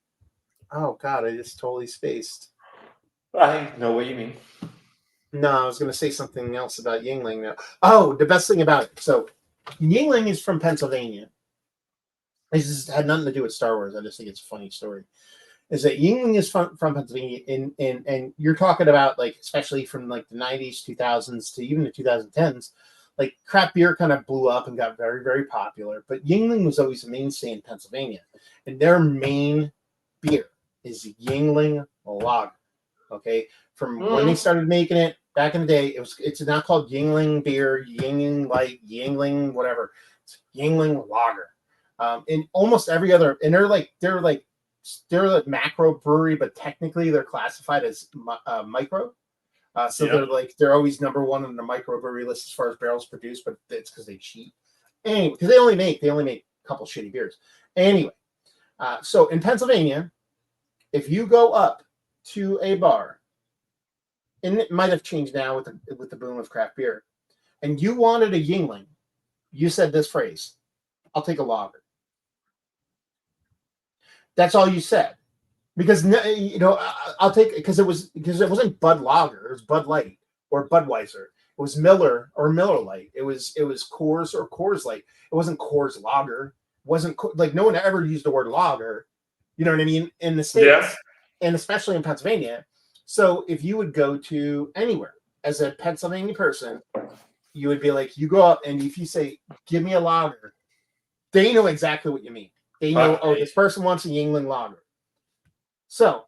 Oh God, I just totally spaced. I know what you mean. No, I was gonna say something else about Yingling now. Oh, the best thing about it. So Yingling is from Pennsylvania. It just had nothing to do with Star Wars. I just think it's a funny story. Is that Yingling is from Pennsylvania, and you're talking about like especially from like the 90s, 2000s to even the 2010s, like craft beer kind of blew up and got very, very popular. But Yingling was always a mainstay in Pennsylvania, and their main beer is Yingling Lager. Okay, from when they started making it back in the day, it's not called Yingling beer, Yingling light, Yingling whatever. It's Yingling Lager. And almost every other, and they're like macro brewery, but technically they're classified as micro. So Yeah. they're always number one on the micro brewery list as far as barrels produced, but it's because they cheat. Anyway, because they only make a couple shitty beers. Anyway, so in Pennsylvania, if you go up to a bar, and it might have changed now with the boom of craft beer, and you wanted a Yingling, you said this phrase: "I'll take a lager." That's all you said, because I'll take, because it wasn't Bud Lager, it was Bud Light or Budweiser. It was Miller or Miller Light. It was Coors or Coors Light. It wasn't Coors Lager. It wasn't like, no one ever used the word lager. You know what I mean? In the Yeah. States, and especially in Pennsylvania. So if you would go to anywhere as a Pennsylvania person, you would be like, you go up and if you say, "Give me a lager," they know exactly what you mean. They know, oh, this person wants a Yingling Lager. So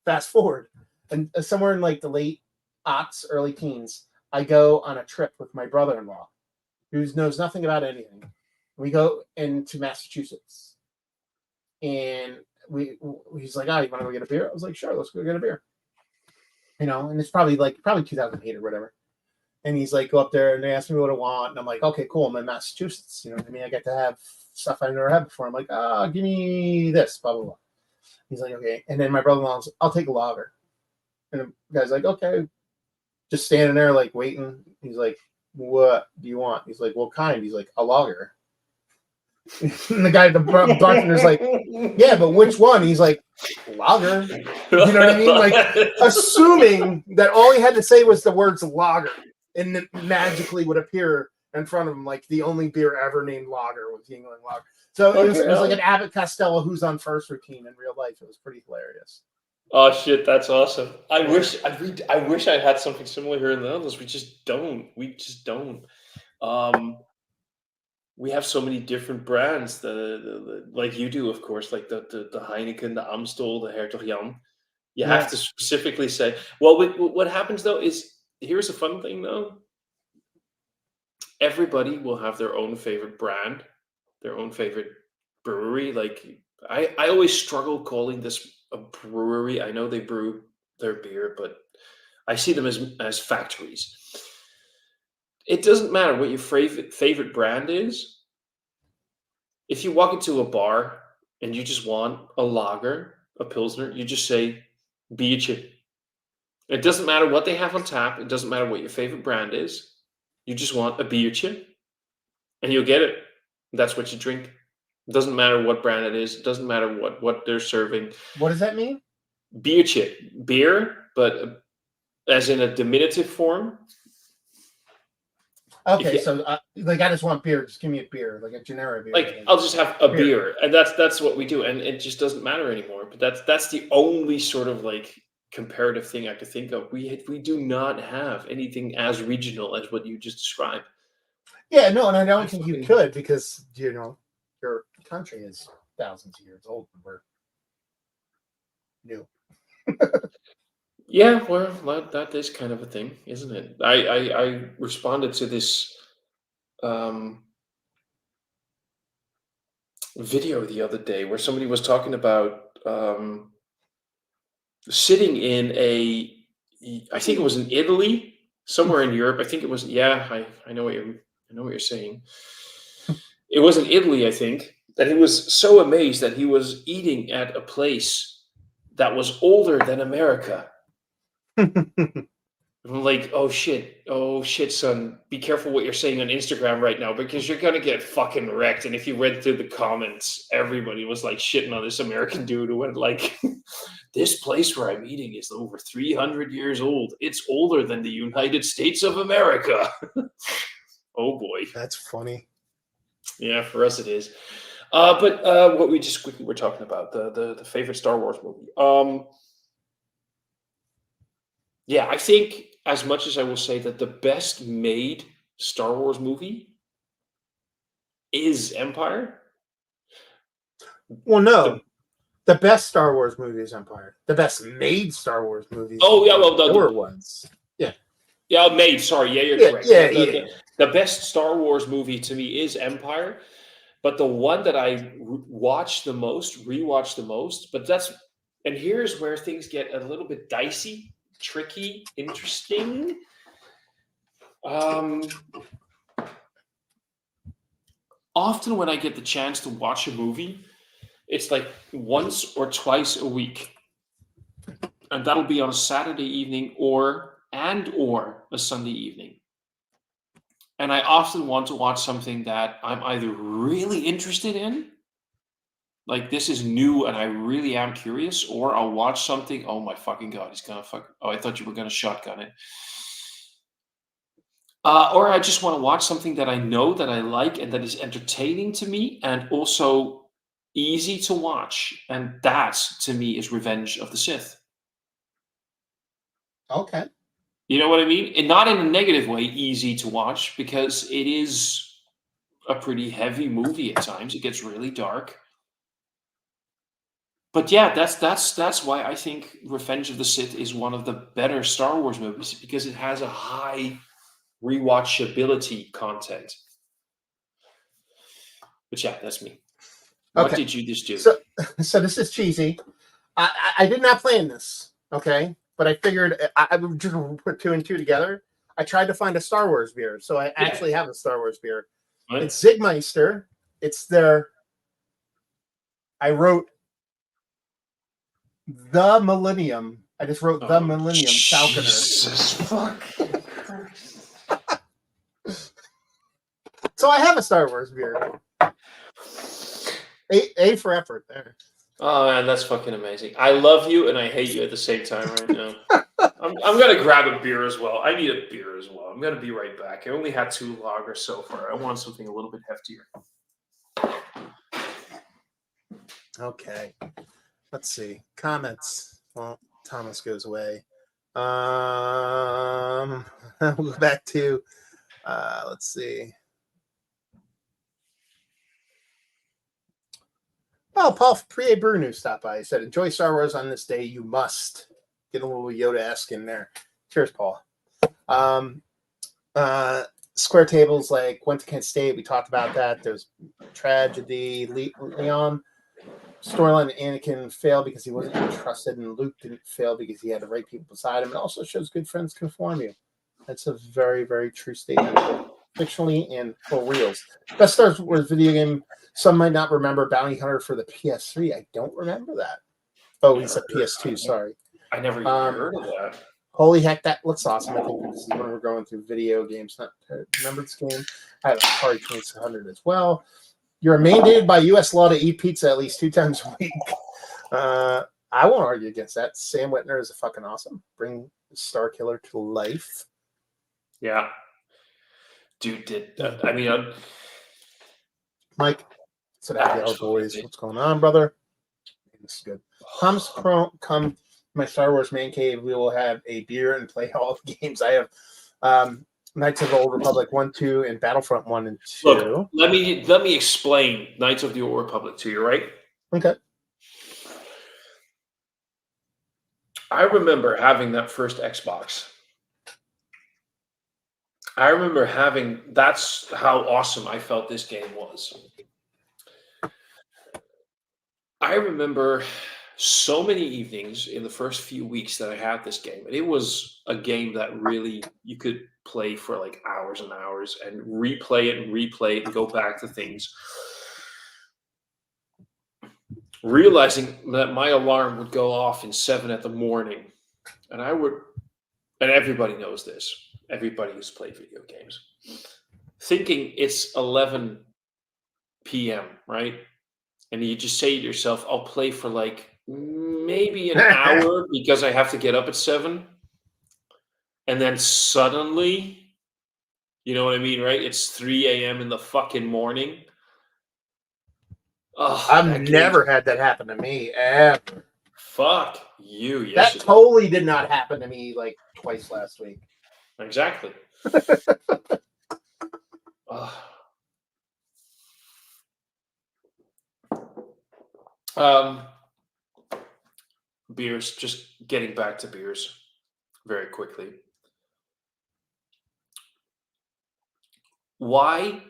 fast forward, and somewhere in like the late aughts, early teens, I go on a trip with my brother-in-law, who knows nothing about anything. We go into Massachusetts, and he's like, "Oh, you want to go get a beer?" I was like, "Sure, let's go get a beer." And it's probably 2008 or whatever. And he's like, "Go up there," and they ask me what I want, and I'm like, "Okay, cool. I'm in Massachusetts. You know what I mean? I get to have stuff I never had before." I'm like, "Give me this, blah blah blah." He's like, "Okay." And then my brother-in-law's, "I'll take a lager." And the guy's like, "Okay." Just standing there, like, waiting. He's like, "What do you want?" He's like, "What kind?" He's like, "A lager." And the bartender's like, "Yeah, but which one?" He's like, "Lager." You know what I mean? Like, assuming that all he had to say was the words lager, and it magically would appear in front of him like the only beer ever named lager was Yingling Lager. So it was like an Abbott Costello Who's on First routine in real life. It was pretty hilarious. Oh shit, that's awesome. I Yeah. wish I had something similar here in the Netherlands. We just don't. We have so many different brands. Like you do, of course, like the Heineken, the Amstel, the Hertog Jan. You have Yeah. to specifically say. Well, what happens though is, here's a fun thing though. Everybody will have their own favorite brand, their own favorite brewery. Like I always struggle calling this a brewery. I know they brew their beer, but I see them as factories. It doesn't matter what your favorite brand is. If you walk into a bar and you just want a lager, a pilsner, you just say biertje. It doesn't matter what they have on tap. It doesn't matter what your favorite brand is. You just want a biertje, and you'll get it. That's what you drink. It doesn't matter what brand it is. It doesn't matter what they're serving. What does that mean? Biertje, beer, but as in a diminutive form. Okay, you- so like I just want beer. Just give me a beer, like a generic beer. Like I'll just have a Beer. beer, and that's what we do, and it just doesn't matter anymore. But that's the only sort of like comparative thing I could think of. We do not have anything as regional as what you just described. Yeah, no, and I don't I think you fucking- could because your country is thousands of years old. And we're new. Yeah, well, that is kind of a thing, isn't it? I responded to this video the other day where somebody was talking about sitting in I think it was in Italy, somewhere in Europe. I think it was. Yeah, I know what you're saying. It was in Italy, I think, that he was so amazed that he was eating at a place that was older than America. I'm like, oh shit, son, be careful what you're saying on Instagram right now because you're gonna get fucking wrecked. And if you read through the comments, everybody was like shitting on this American dude who went like, this place where I'm eating is over 300 years old. It's older than the United States of America. Oh boy. That's funny. Yeah, for us it is. But what we just quickly were talking about, the favorite Star Wars movie. Yeah, I think as much as I will say that the best made Star Wars movie is Empire. Well, no, the best Star Wars movie is Empire. The best made Star Wars movies. Oh, yeah, well, there were ones. Yeah, made. Sorry, yeah, you're Yeah, correct. yeah, The- the best Star Wars movie to me is Empire, but the one that I rewatch the most, but and here's where things get a little bit dicey, tricky, interesting. Often when I get the chance to watch a movie, it's like once or twice a week. And that'll be on a Saturday evening or a Sunday evening. And I often want to watch something that I'm either really interested in, like this is new and I really am curious, or I'll watch something, oh my fucking God, he's gonna oh, I thought you were gonna shotgun it. Or I just want to watch something that I know that I like and that is entertaining to me and also easy to watch. And that, to me, is Revenge of the Sith. Okay. You know what I mean? And not in a negative way, easy to watch, because it is a pretty heavy movie at times. It gets really dark. But yeah, that's why I think Revenge of the Sith is one of the better Star Wars movies, because it has a high rewatchability content. But yeah, that's me. What Okay. did you just do? So this is cheesy. I did not plan this, okay? But I figured I would just put two and two together. I tried to find a Star Wars beer, so I actually have a Star Wars beer. Right? It's Zigmeister. It's their. I wrote the Millennium. I just wrote the Millennium Falconer. Jesus fucking Christ. So I have a Star Wars beer. A for effort there. Oh man, that's fucking amazing. I love you and I hate you at the same time right now. I'm gonna grab a beer as well. I need a beer as well. I'm gonna be right back. I only had 2 lagers so far. I want something a little bit heftier. Okay. Let's see. Comments. Well, Thomas goes away. We'll go back to let's see. Oh, Paul Prié-Bruno stopped by. He said, enjoy Star Wars on this day. You must. Get a little Yoda-esque in there. Cheers, Paul. Square tables like went to Kent State. We talked about that. There's tragedy. Leon storyline. Anakin failed because he wasn't trusted, and Luke didn't fail because he had the right people beside him. It also shows good friends can form you. That's a very, very true statement, fictionally and for reals. Best Star Wars video game Some might not remember Bounty Hunter for the PS3. I don't remember that. Oh, he said PS2. Sorry. I never even heard of that. Holy heck, that looks awesome. I think this is when we're going through video games. Not remember this game. I have a Atari 2600 as well. You're mandated by U.S. law to eat pizza at least 2 times a week. I won't argue against that. Sam Whitner is a fucking awesome. Bring Star Killer to life. Yeah. Dude did that. I mean, Mike, so that the boys. What's going on, brother? This is good. Come my Star Wars man cave. We will have a beer and play all the games. I have Knights of the Old Republic 1, 2, and Battlefront 1 and 2. Look, let me explain Knights of the Old Republic to you, right? Okay. I remember having that first Xbox. I remember that's how awesome I felt this game was. I remember so many evenings in the first few weeks that I had this game. And it was a game that really you could play for like hours and hours and replay it and go back to things. Realizing that my alarm would go off in 7 a.m. And and everybody knows this. Everybody who's played video games. Thinking it's 11 p.m., right? And you just say to yourself, I'll play for like maybe an hour because I have to get up at 7. And then suddenly, you know what I mean, right? It's 3 a.m. in the fucking morning. Oh, I've never had that happen to me ever. Fuck you. Yes, that totally did not happen to me like twice last week. Exactly. Beers, just getting back to beers very quickly. Why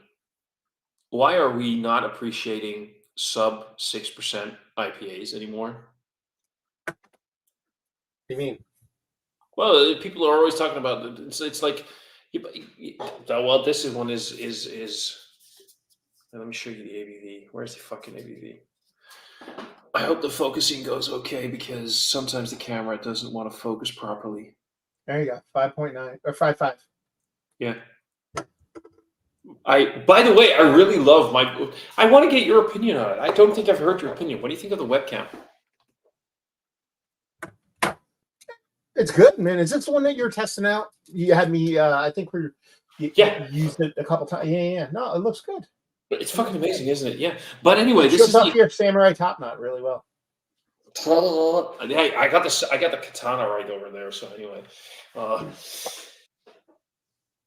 are we not appreciating sub 6% IPAs anymore? What do you mean? Well, people are always talking about it's like, well, this one is. Let me show you the ABV. Where's the fucking ABV? I hope the focusing goes okay because sometimes the camera doesn't want to focus properly. There you go, 5.9 or 5.5. Yeah. By the way, I really love I want to get your opinion on it. I don't think I've heard your opinion. What do you think of the webcam? It's good, man. Is this the one that you're testing out? You had me, I think you used it a couple times. Yeah. No, it looks good. It's fucking amazing, isn't it? Yeah. But anyway, this is your samurai top knot really well. I got the katana right over there. So anyway,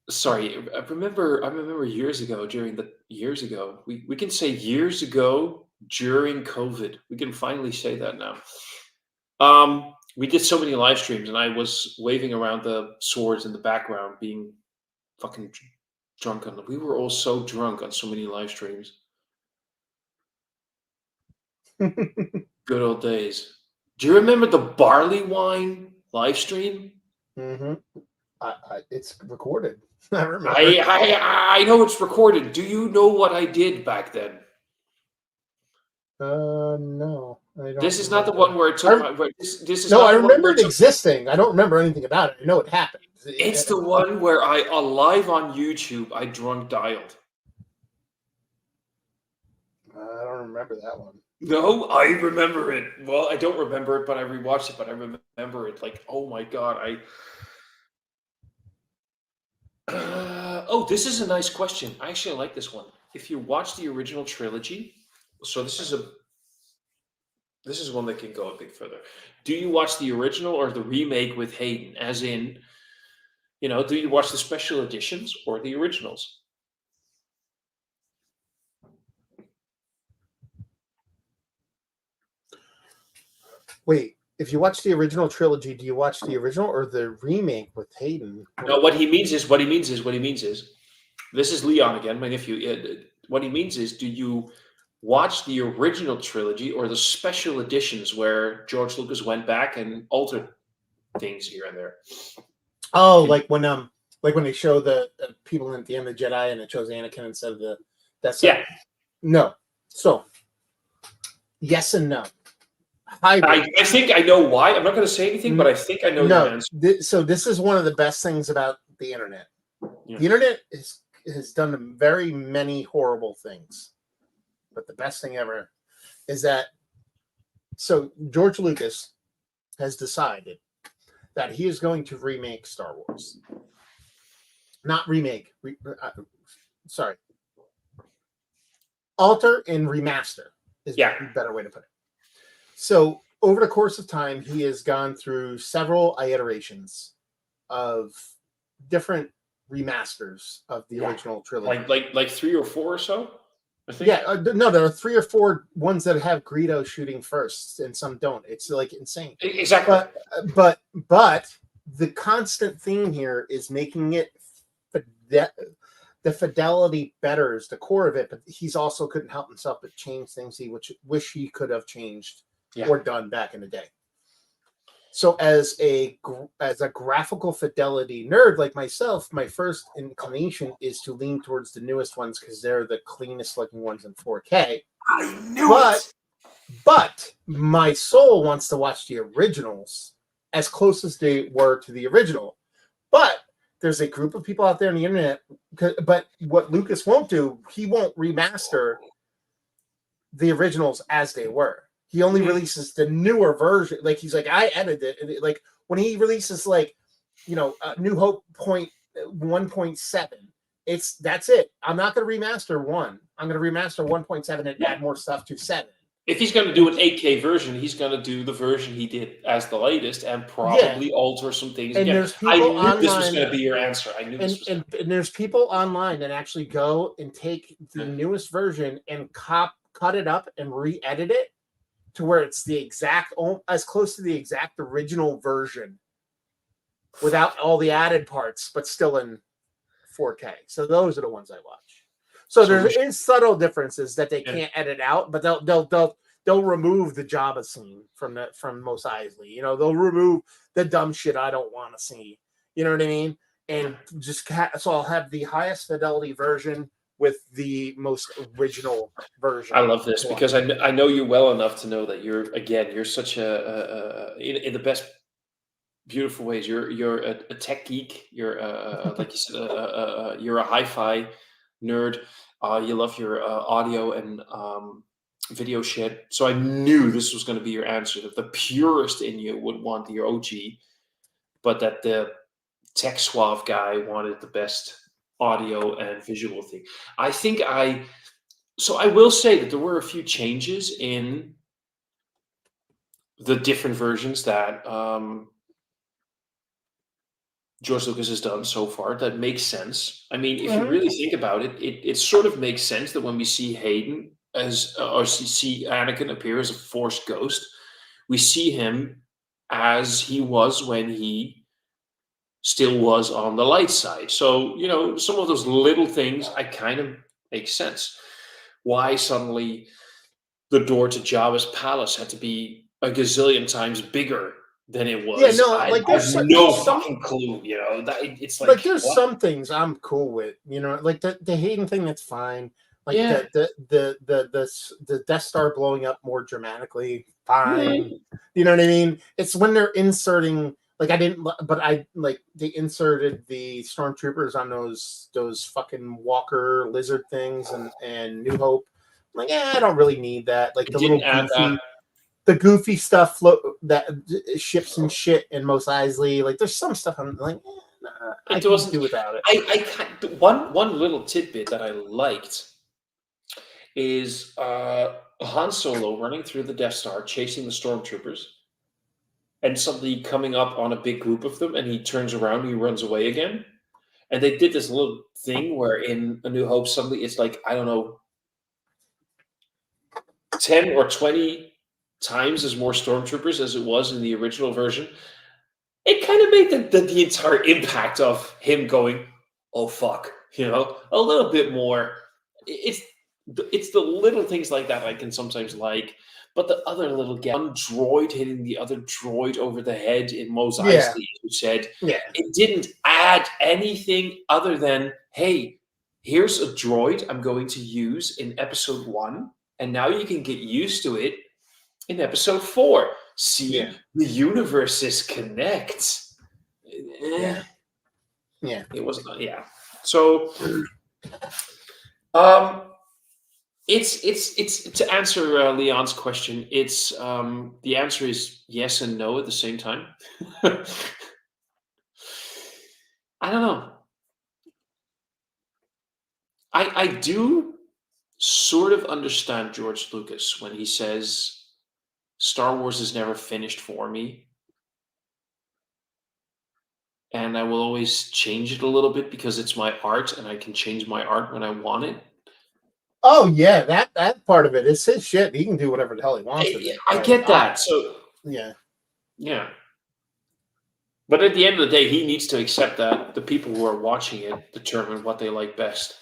sorry. I remember years ago we can say years ago during COVID. We can finally say that now. We did so many live streams, and I was waving around the swords in the background, being fucking drunk on them. We were all so drunk on so many live streams. Good old days. Do you remember the barley wine live stream? Mm-hmm. It's recorded. I remember. I know it's recorded. Do you know what I did back then? No. This is not the one where it took this is no, I remember it existing. I don't remember anything about it. I know it happened. It's the one where live on YouTube, I drunk dialed. I don't remember that one. No, I remember it. Well, I don't remember it, but I rewatched it, but I remember it. Like, oh my God, this is a nice question. I actually like this one. If you watch the original trilogy, so this is one that can go a bit further. Do you watch the original or the remake with Hayden? As in, do you watch the special editions or the originals? Wait, if you watch the original trilogy, do you watch the original or the remake with Hayden? No, what he means is, this is Leon again, my nephew. What he means is, do you watch the original trilogy or the special editions where George Lucas went back and altered things here and there? Oh, like when they show the people at the end of the Jedi and it shows Anakin instead of the. That's yeah. No. So, yes and no. Hybrid. I think I know why. I'm not going to say anything, but I think I know your No. answer. So this is one of the best things about the internet. Yeah. The internet has done very many horrible things, but the best thing ever is that. So George Lucas has decided that he is going to remake Star Wars. Not remake. Sorry. Alter and remaster is a better way to put it. So over the course of time, he has gone through several iterations of different remasters of the original trilogy. Like 3 or 4 or so? I think. Yeah, no, there are 3 or 4 ones that have Greedo shooting first, and some don't. It's like insane. Exactly. But the constant theme here is making it the fidelity better is the core of it. But he's also couldn't help himself but change things he wish he could have changed or done back in the day. So as a graphical fidelity nerd like myself, my first inclination is to lean towards the newest ones because they're the cleanest looking ones in 4K. I knew it. But my soul wants to watch the originals as close as they were to the original. But there's a group of people out there on the internet. But what Lucas won't do, he won't remaster the originals as they were. He only releases the newer version. Like he's like, I edited it. Like when he releases New Hope 1.7, that's it. I'm not going to remaster 1. I'm going to remaster 1.7 and add more stuff to 7. If he's going to do an 8K version, he's going to do the version he did as the latest and probably alter some things and again. There's people I knew online, this was going to be your answer. I knew this was and there's people online that actually go and take the newest version and cut it up and re-edit it to where it's the exact, as close to the exact original version without all the added parts, but still in 4K. So those are the ones I watch. So there is subtle differences that they can't edit out, but they'll remove the Jabba scene from Mos Eisley. They'll remove the dumb shit I don't want to see. You know what I mean? And so I'll have the highest fidelity version with the most original version. I love this because I know you well enough to know that you're such in the best beautiful ways. You're a tech geek. You're like you said, you're a hi-fi nerd. You love your audio and video shit. So I knew this was going to be your answer. That the purist in you would want your OG, but that the tech suave guy wanted the best audio and visual thing. I will say that there were a few changes in the different versions that George Lucas has done so far that makes sense. I mean, if you really think about it, it sort of makes sense that when we see Hayden or see Anakin appear as a Force ghost, we see him as he was when he still was on the light side. So, some of those little things I kind of make sense. Why suddenly the door to Jabba's palace had to be a gazillion times bigger than it was. Yeah, no, I there's no fucking clue, it's like there's what? Some things I'm cool with, like the Hayden thing, that's fine. Like the Death Star blowing up more dramatically, fine. You know what I mean? It's when they're inserting, like they inserted the stormtroopers on those fucking walker lizard things and New Hope. I'm like, I don't really need that. Like the goofy stuff, that ships and shit in Mos Eisley. Like there's some stuff I'm like, I can do without it. One little tidbit that I liked is Han Solo running through the Death Star, chasing the stormtroopers, and suddenly coming up on a big group of them, and he turns around and he runs away again. And they did this little thing where in A New Hope, suddenly it's like, I don't know, 10 or 20 times as more stormtroopers as it was in the original version. It kind of made the entire impact of him going, oh, fuck, a little bit more. It's the little things like that I can sometimes like. But the other little one droid hitting the other droid over the head in Mos Eisley, who said, it didn't add anything other than, hey, here's a droid I'm going to use in episode 1 and now you can get used to it in episode 4. See, Yeah. the universes connect. Yeah. Yeah. It was not, yeah. So, um, it's to answer Leon's question. It's the answer is yes and no at the same time. I don't know. I do sort of understand George Lucas when he says Star Wars is never finished for me, and I will always change it a little bit because it's my art, and I can change my art when I want it. Oh yeah, that part of it is his shit. He can do whatever the hell he wants with it. I get that. So Yeah. yeah. But at the end of the day, he needs to accept that the people who are watching it determine what they like best.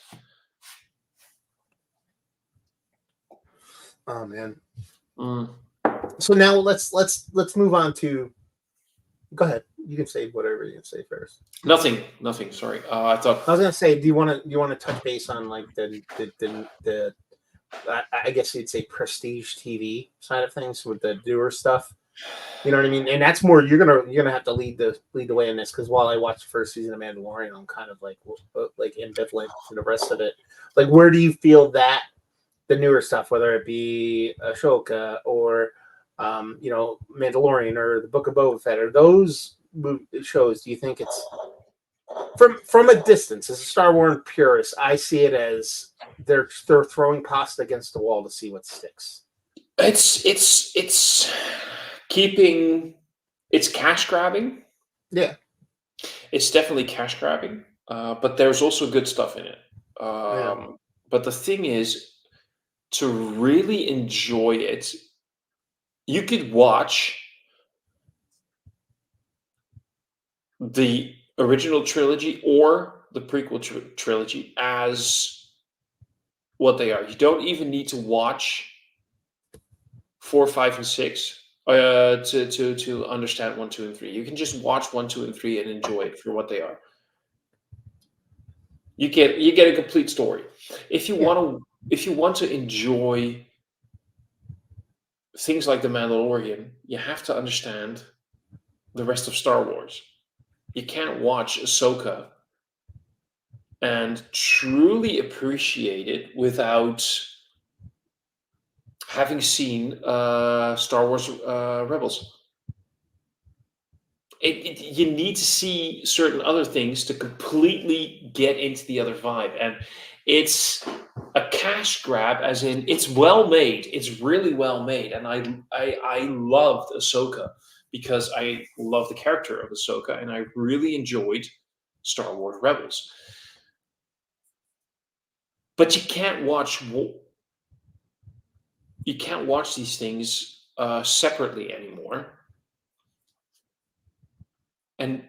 Oh man. Mm. So now let's move on to. Go ahead. You can say whatever you can say first. Nothing. Sorry. I thought I was gonna say, do you want to touch base on like the I guess you'd say prestige TV side of things with the newer stuff. You know what I mean? And that's more you're gonna have to lead the way in this, because while I watched the first season of Mandalorian, I'm kind of like ambivalent to the rest of it. Like, where do you feel that the newer stuff, whether it be Ashoka or Mandalorian or the Book of Boba Fett, or those shows, do you think it's from a distance, as a Star Wars purist, I see it as they're throwing pasta against the wall to see what sticks. it's keeping it's cash grabbing. Yeah, it's definitely cash grabbing. But there's also good stuff in it. But the thing is, to really enjoy it, you could watch the original trilogy or the prequel trilogy as what they are. You don't even need to watch 4, 5, and 6 to understand 1, 2, and 3. You can just watch 1, 2, and 3 and enjoy it for what they are. You get a complete story. If you want to enjoy things like The Mandalorian, you have to understand the rest of Star Wars. You can't watch Ahsoka and truly appreciate it without having seen Star Wars Rebels. You need to see certain other things to completely get into the other vibe. And it's a cash grab, as in it's well made. It's really well made. And I loved Ahsoka because I love the character of Ahsoka, and I really enjoyed Star Wars Rebels. But you can't watch these things separately anymore and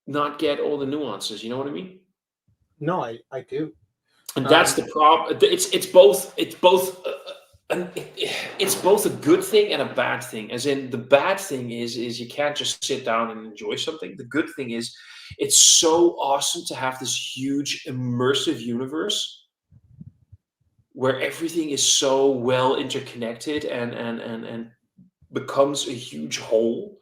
not get all the nuances. You know what I mean? No, I do. And that's the problem. It's both a good thing and a bad thing. As in, the bad thing is you can't just sit down and enjoy something. The good thing is it's so awesome to have this huge immersive universe where everything is so well interconnected and becomes a huge whole.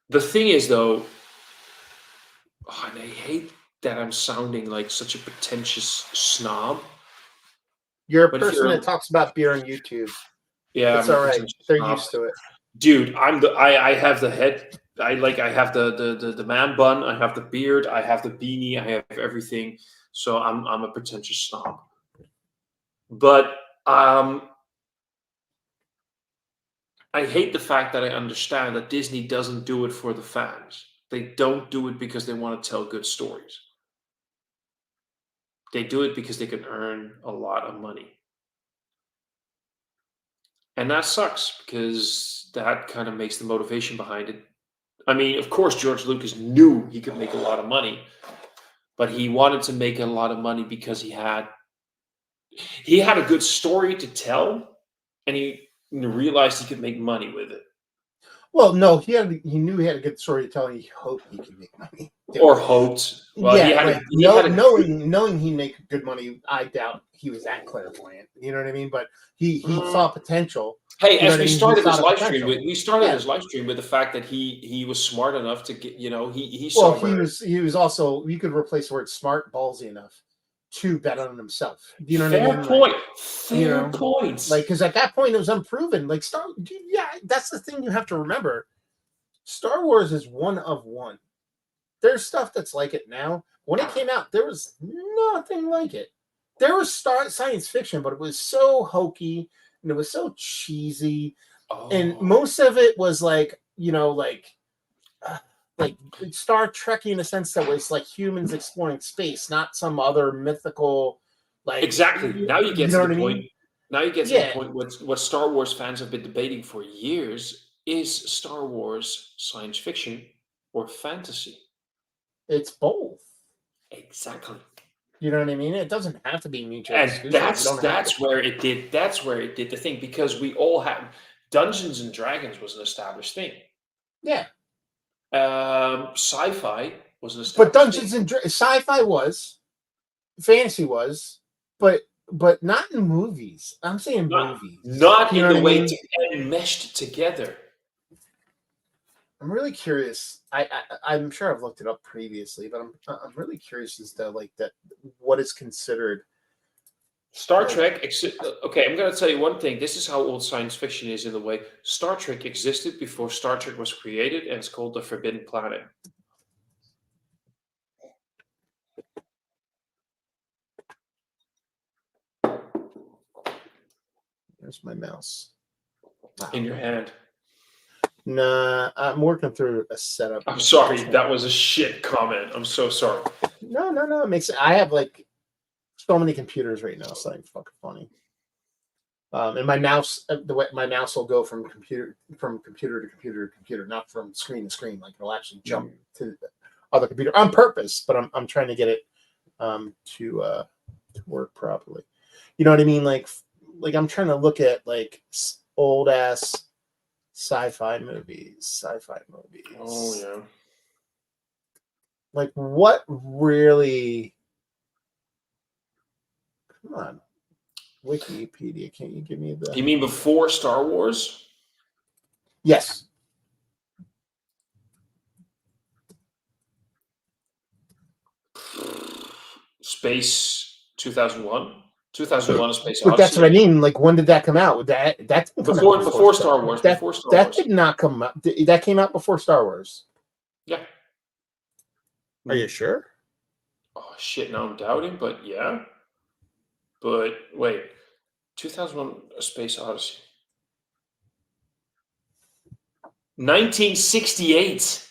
The thing is, though, and I hate that I'm sounding like such a pretentious snob. You're a person that talks about beer on YouTube. Yeah, it's all right. They're used to it. Dude, I have the head. I have the man bun. I have the beard. I have the beanie. I have everything. So I'm a pretentious snob. But I hate the fact that I understand that Disney doesn't do it for the fans. They don't do it because they want to tell good stories. They do it because they can earn a lot of money. And that sucks, because that kind of makes the motivation behind it. I mean, of course, George Lucas knew he could make a lot of money, but he wanted to make a lot of money because he had a good story to tell, and he realized he could make money with it. Well, no, he knew he had a good story to tell, and he hoped he could make money. or hoped. Well, Yeah, like he had a knowing he'd make good money, I doubt he was that clairvoyant. You know what I mean? But he saw potential. Hey, You know as what I we mean? He started saw this the live stream potential. with, we started Yeah. this live stream with the fact that he was smart enough to get, he Well, saw where. he was also, you could replace the word smart, ballsy enough to bet on himself. Do you know what I Fair mean? point. Like, Fair point. like, because at that point it was unproven. Like yeah, that's the thing you have to remember. Star Wars is one of one. There's stuff that's like it now. When it came out, there was nothing like it. There was science fiction, but it was so hokey and it was so cheesy, and Oh, most of it was like, like Star Trek in a sense that was like humans exploring space, not some other mythical, like, exactly. Now you get you to know the what I point. mean? Now you get to the Yeah, point what Star Wars fans have been debating for years: is Star Wars science fiction or fantasy? it's both. Exactly. You know what I mean? It doesn't have to be mutually And exclusive. You don't have to. that's where it did the thing, because we all have Dungeons and Dragons was an established thing. Yeah, Sci-fi was an but established thing. Dungeons and Sci-Fi was, fantasy was, but not in movies. I'm saying Not movies. not You in know what the I way mean? to meshed together. I'm really curious. I'm sure I've looked it up previously, but I'm really curious as to like that what is considered Star like. Trek. Okay, I'm going to tell you one thing. This is how old science fiction is in the way. Star Trek existed before Star Trek was created, and it's called the Forbidden Planet. There's my mouse. In your hand. Nah, I'm working through a setup. I'm sorry, that was a shit comment. I'm so sorry. No. It makes. I have like so many computers right now. It's like fucking funny. And my mouse, the way my mouse will go from computer to computer to computer, not from screen to screen. Like it'll actually jump to the other computer on purpose. But I'm trying to get it to work properly. You know what I mean? Like I'm trying to look at like old ass sci-fi movies. Oh yeah. Like what really? Come on, Wikipedia. Can't you give me the? You mean before Star Wars? Yes. Space 2001. 2001: A Space But that's Odyssey. what I mean. Like, when did that come out? That didn't come out Before Star Wars. That Before Star that Wars. did not come out. That came out before Star Wars. Yeah. Are you sure? Oh shit! Now I'm doubting, but yeah. But wait, 2001: A Space Odyssey. 1968.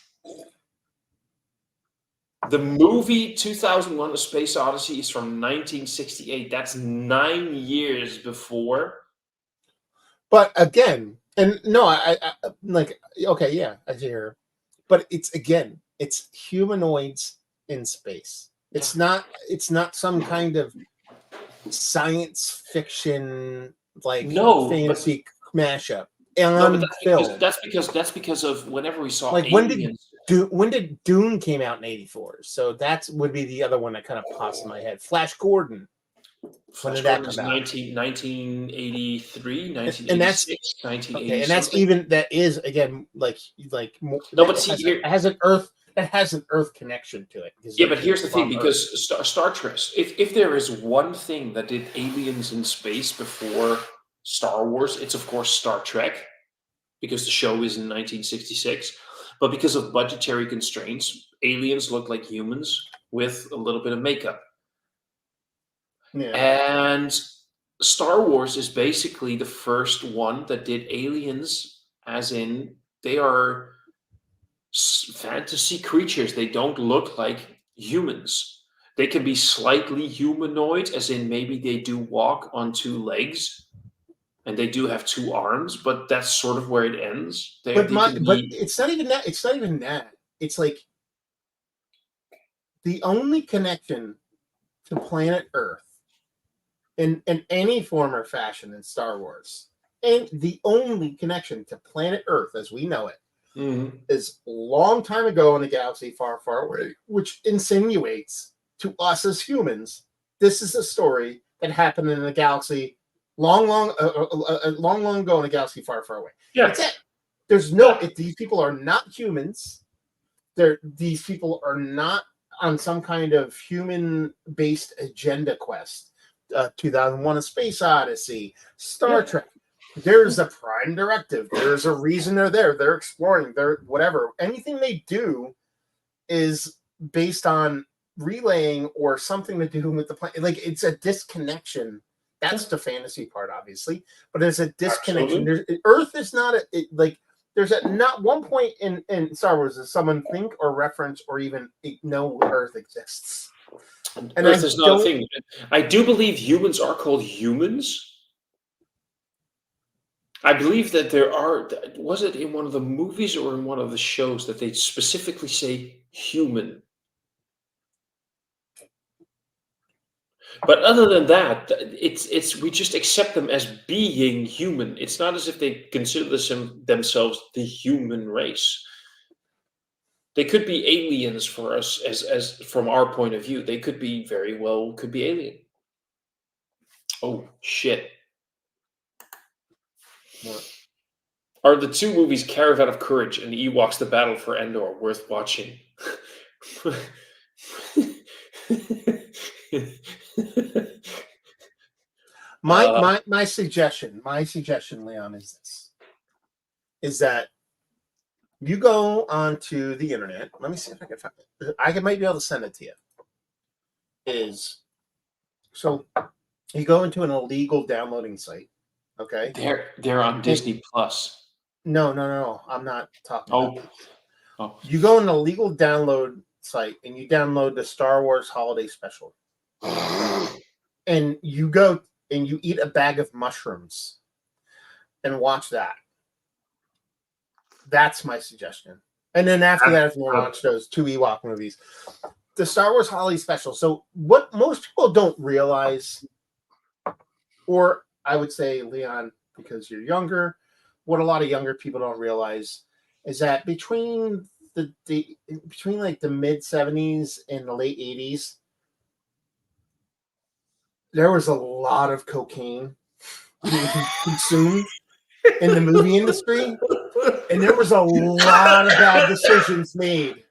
The movie 2001: A Space Odyssey is from 1968. That's 9 years before. But again, and no, I like. Okay, yeah, I hear. But it's humanoids in space. It's not some kind of science fiction like No, but fantasy mashup no, but on film. that's because of whenever we saw Like aliens. when did Dune came out in '84? So that would be the other one that kind of pops in my head. Flash Gordon. When Flash did that Gordon is come out? 1983, And that's 1986, 1980 okay, and that's something. even that is again like No, that but see here, has an Earth connection to it. yeah, but here's the thing, because Star Trek, if there is one thing that did aliens in space before Star Wars, it's of course Star Trek, because the show is in 1966. But because of budgetary constraints, aliens look like humans with a little bit of makeup. Yeah. And Star Wars is basically the first one that did aliens, as in they are fantasy creatures. They don't look like humans. They can be slightly humanoid, as in maybe they do walk on two legs and they do have two arms, but that's sort of where it ends. They can But be. it's not even that. It's not even that. It's like the only connection to planet Earth in any form or fashion in Star Wars, and the only connection to planet Earth as we know it Mhm. is a long time ago in a galaxy far, far away, which insinuates to us as humans, this is a story that happened in a galaxy long, long ago in a galaxy far, far away. Yeah. That's it. There's no. These people are not humans. These people are not on some kind of human-based agenda quest. 2001: A Space Odyssey, Star Trek. There's a prime directive. There's a reason they're there. They're exploring. They're whatever. Anything they do is based on relaying or something to do with the planet. Like it's a disconnection. That's the fantasy part, obviously, but there's a disconnection. Earth is not like there's not one point in Star Wars does someone think or reference or even know Earth exists. And Earth is not a thing. I do believe humans are called humans. I believe that there are. Was it in one of the movies or in one of the shows that they specifically say human? But other than that, it's we just accept them as being human. It's not as if they consider themselves the human race. They could be aliens for us as from our point of view. They could be very well could be alien. Oh shit. What? Are the two movies Caravan of Courage and Ewoks The Battle for Endor worth watching? My suggestion, Leon, is this: is that you go onto the internet. Let me see if I can find it. I might be able to send it to you. So you go into an illegal downloading site. Okay. They're on Disney Plus. No. I'm not talking about that. Oh. You go on a legal download site and you download the Star Wars Holiday Special. And you go and you eat a bag of mushrooms and watch that. That's my suggestion. And then after that, if you want to watch those 2 Ewok movies, the Star Wars Holiday Special. So what most people don't realize, or I would say, Leon, because you're younger, what a lot of younger people don't realize is that between like the mid 70s and the late 80s, there was a lot of cocaine being consumed in the movie industry, and there was a lot of bad decisions made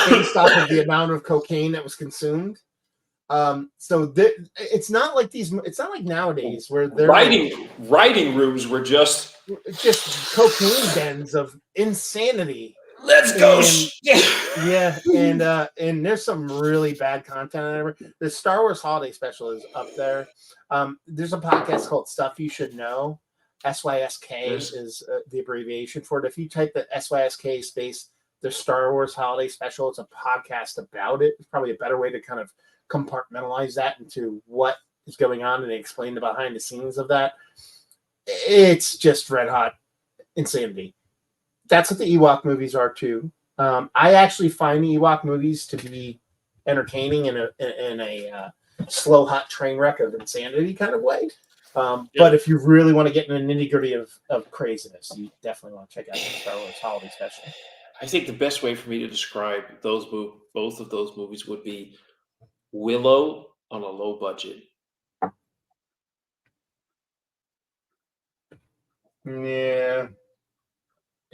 based off of the amount of cocaine that was consumed. So it's not like it's not like nowadays where they're writing rooms were just cocaine dens of insanity. Let's go. And there's some really bad content. The Star Wars Holiday Special is up there. There's a podcast called Stuff You Should Know. SYSK is the abbreviation for it. If you type the SYSK space, the Star Wars Holiday Special, it's a podcast about it. It's probably a better way to kind of compartmentalize that into what is going on, and they explain the behind the scenes of that. It's just red hot insanity. That's what the Ewok movies are too. I actually find the Ewok movies to be entertaining in a slow hot train wreck of insanity kind of way. But if you really want to get in the nitty gritty of craziness, you definitely want to check out the Star Wars Holiday Special. I think the best way for me to describe both of those movies would be Willow on a low budget. Yeah.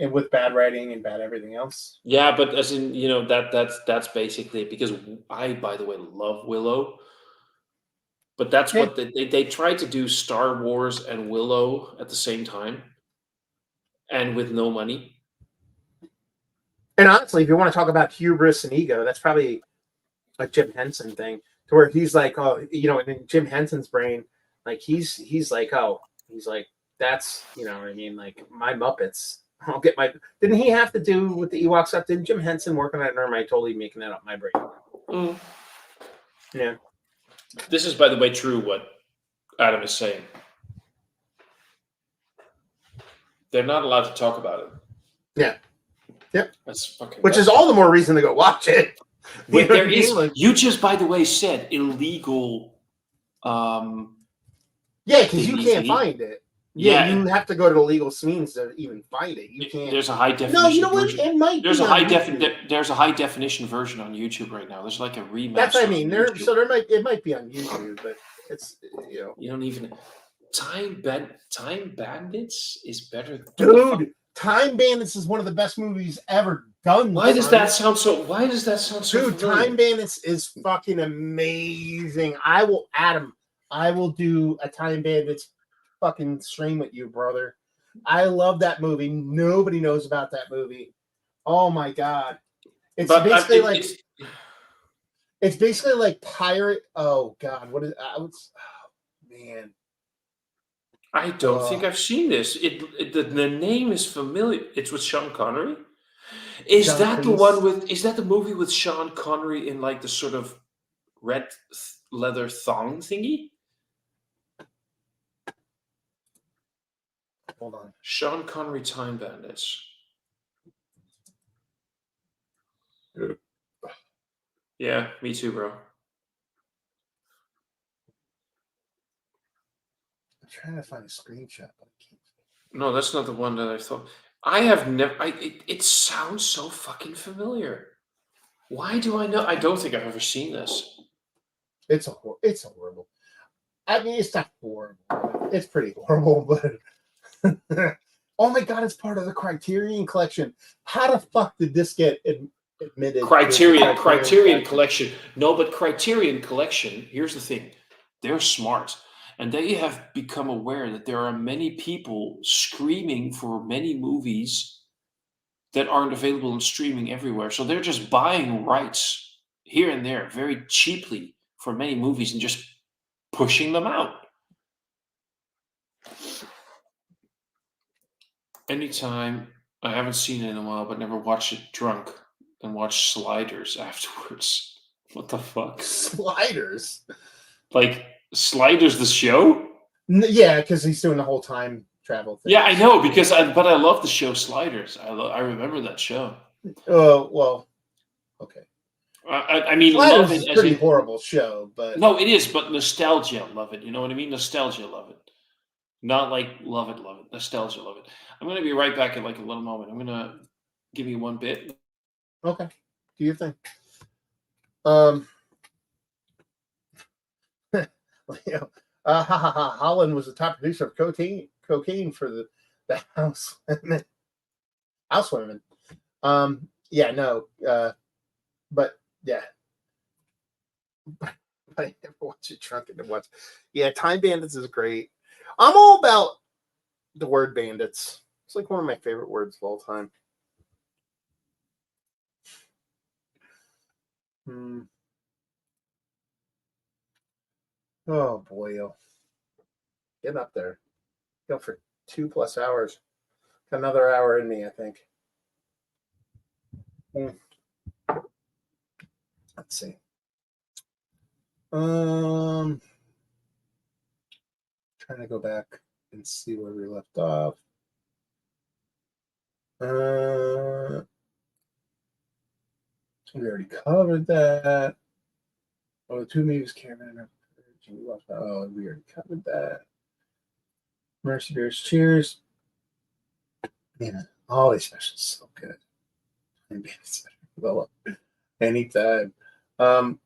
And with bad writing and bad everything else. Yeah, but as in, that's basically it, because I, by the way, love Willow. But that's what they tried to do, Star Wars and Willow at the same time, and with no money. And honestly, if you want to talk about hubris and ego, that's probably a Jim Henson thing, to where he's like, in Jim Henson's brain, like he's like, that's, like my Muppets. I'll get my. Didn't he have to do with the Ewok stuff? Didn't Jim Henson work on that? Or am I totally making that up my brain? Mm. Yeah. This is, by the way, true what Adam is saying. They're not allowed to talk about it. Yeah. Yep. That's fucking. Which is all the more reason to go watch it. But there is. You just, by the way, said illegal. Yeah, because you can't find it. Yeah, Yeah, you have to go to legal means to even find it. You can't. there's a high definition No, you know what? version. It might There's be a on YouTube. there's a high definition version on YouTube right now. There's like a remaster. That's what I mean. on There, YouTube. so it might be on YouTube, but it's You don't even Time Bandits is better. Dude, Time Bandits is one of the best movies ever done. Why does son. that sound so? Why does that sound so? Dude, familiar? Time Bandits is fucking amazing. I will do a Time Bandits fucking stream with you, brother. I love that movie. Nobody knows about that movie. Oh my god. It's basically it's basically like pirate. Oh god, what is oh, man. I don't think I've seen this. The name is familiar. It's with Sean Connery. Is John that the Cleese. one with? Is that the movie with Sean Connery in like the sort of red leather thong thingy? Hold on. Sean Connery Time Bandits. Yeah, me too, bro. I'm trying to find a screenshot, but I can't. No, that's not the one that I thought. I have never. It sounds so fucking familiar. Why do I know? I don't think I've ever seen this. It's horrible. I mean, it's not horrible. It's pretty horrible, but oh my god, it's part of the Criterion Collection. How the fuck did this get admitted? Criterion Collection. No, but Criterion Collection. Here's the thing: they're smart, and they have become aware that there are many people screaming for many movies that aren't available in streaming everywhere. So they're just buying rights here and there very cheaply for many movies and just pushing them out. Anytime, I haven't seen it in a while, but never watched it drunk and watched Sliders afterwards. What the fuck? Sliders. Like Sliders the show? Yeah, because he's doing the whole time travel thing. Yeah, I know but I love the show Sliders. I remember that show. Oh well, okay. I mean, Sliders love is it a as pretty in, horrible show, but no, it is, but nostalgia, love it. You know what I mean? Nostalgia, love it. Not like love it. Nostalgia, love it. I'm going to be right back in like a little moment. I'm going to give you one bit. okay, do your thing. Holland was the top producer of cocaine for the Housewomen. Yeah, no, but yeah. But I never watched it drunk and watch. Yeah, Time Bandits is great. I'm all about the word bandits. It's like one of my favorite words of all time. Oh boy, getting up there. Go for 2+ hours. Got another hour in me, I think. Let's see. Trying to go back and see where we left off. We already covered that. Oh, the two movies Cameron. Oh, we already covered that. Mercy Bears, Cheers. Man, all these specials so good. Well, anytime. Okay.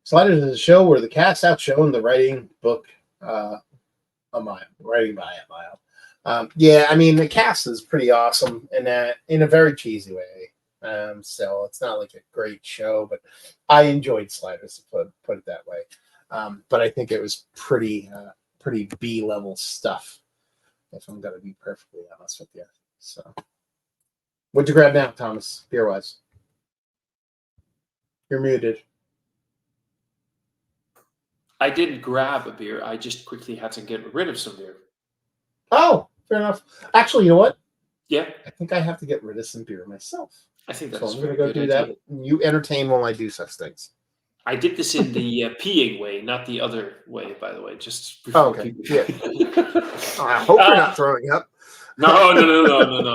Sliders is a show where the cast outshone the writing book a mile. Writing by a mile. Yeah, I mean the cast is pretty awesome in that in a very cheesy way. So it's not like a great show, but I enjoyed Sliders, to put it that way. But I think it was pretty B-level stuff, if I'm gonna be perfectly honest with you. So what'd you grab now, Thomas, beer-wise? You're muted. I didn't grab a beer. I just quickly had to get rid of some beer. Oh, fair enough. Actually, you know what? Yeah. I think I have to get rid of some beer myself. I think that's so I'm going to go do idea. that. You entertain while I do such things. I did this in the peeing way, not the other way, by the way. Just okay. Yeah. I hope you're not throwing up. No.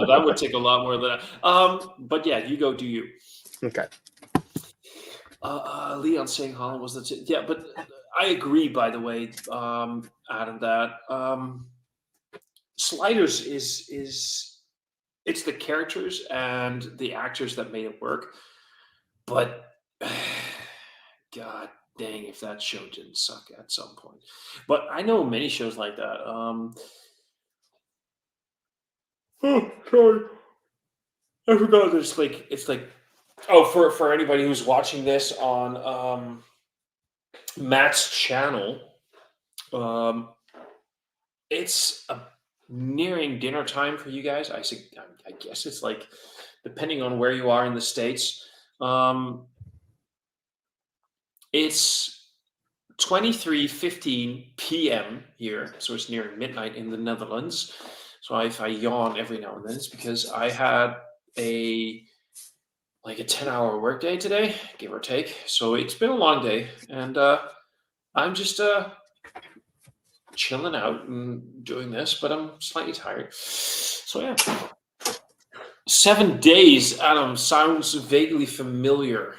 That would take a lot more than that. But yeah, you go. Do you? Okay. Leon saying Holland was the yeah, but I agree. By the way, out of that. Sliders is it's the characters and the actors that made it work, but god dang if that show didn't suck at some point. But I know many shows like that. Oh, sorry. I forgot there's like it's like oh for anybody who's watching this on Matt's channel, um it's nearing dinner time for you guys. I guess it's like depending on where you are in the states. Um, it's 23:15 p.m. here, so it's nearing midnight in the Netherlands. So if I yawn every now and then, it's because I had a like a 10-hour workday today, give or take. So it's been a long day, and I'm just chilling out and doing this, but I'm slightly tired. So yeah, 7 days, Adam, sounds vaguely familiar.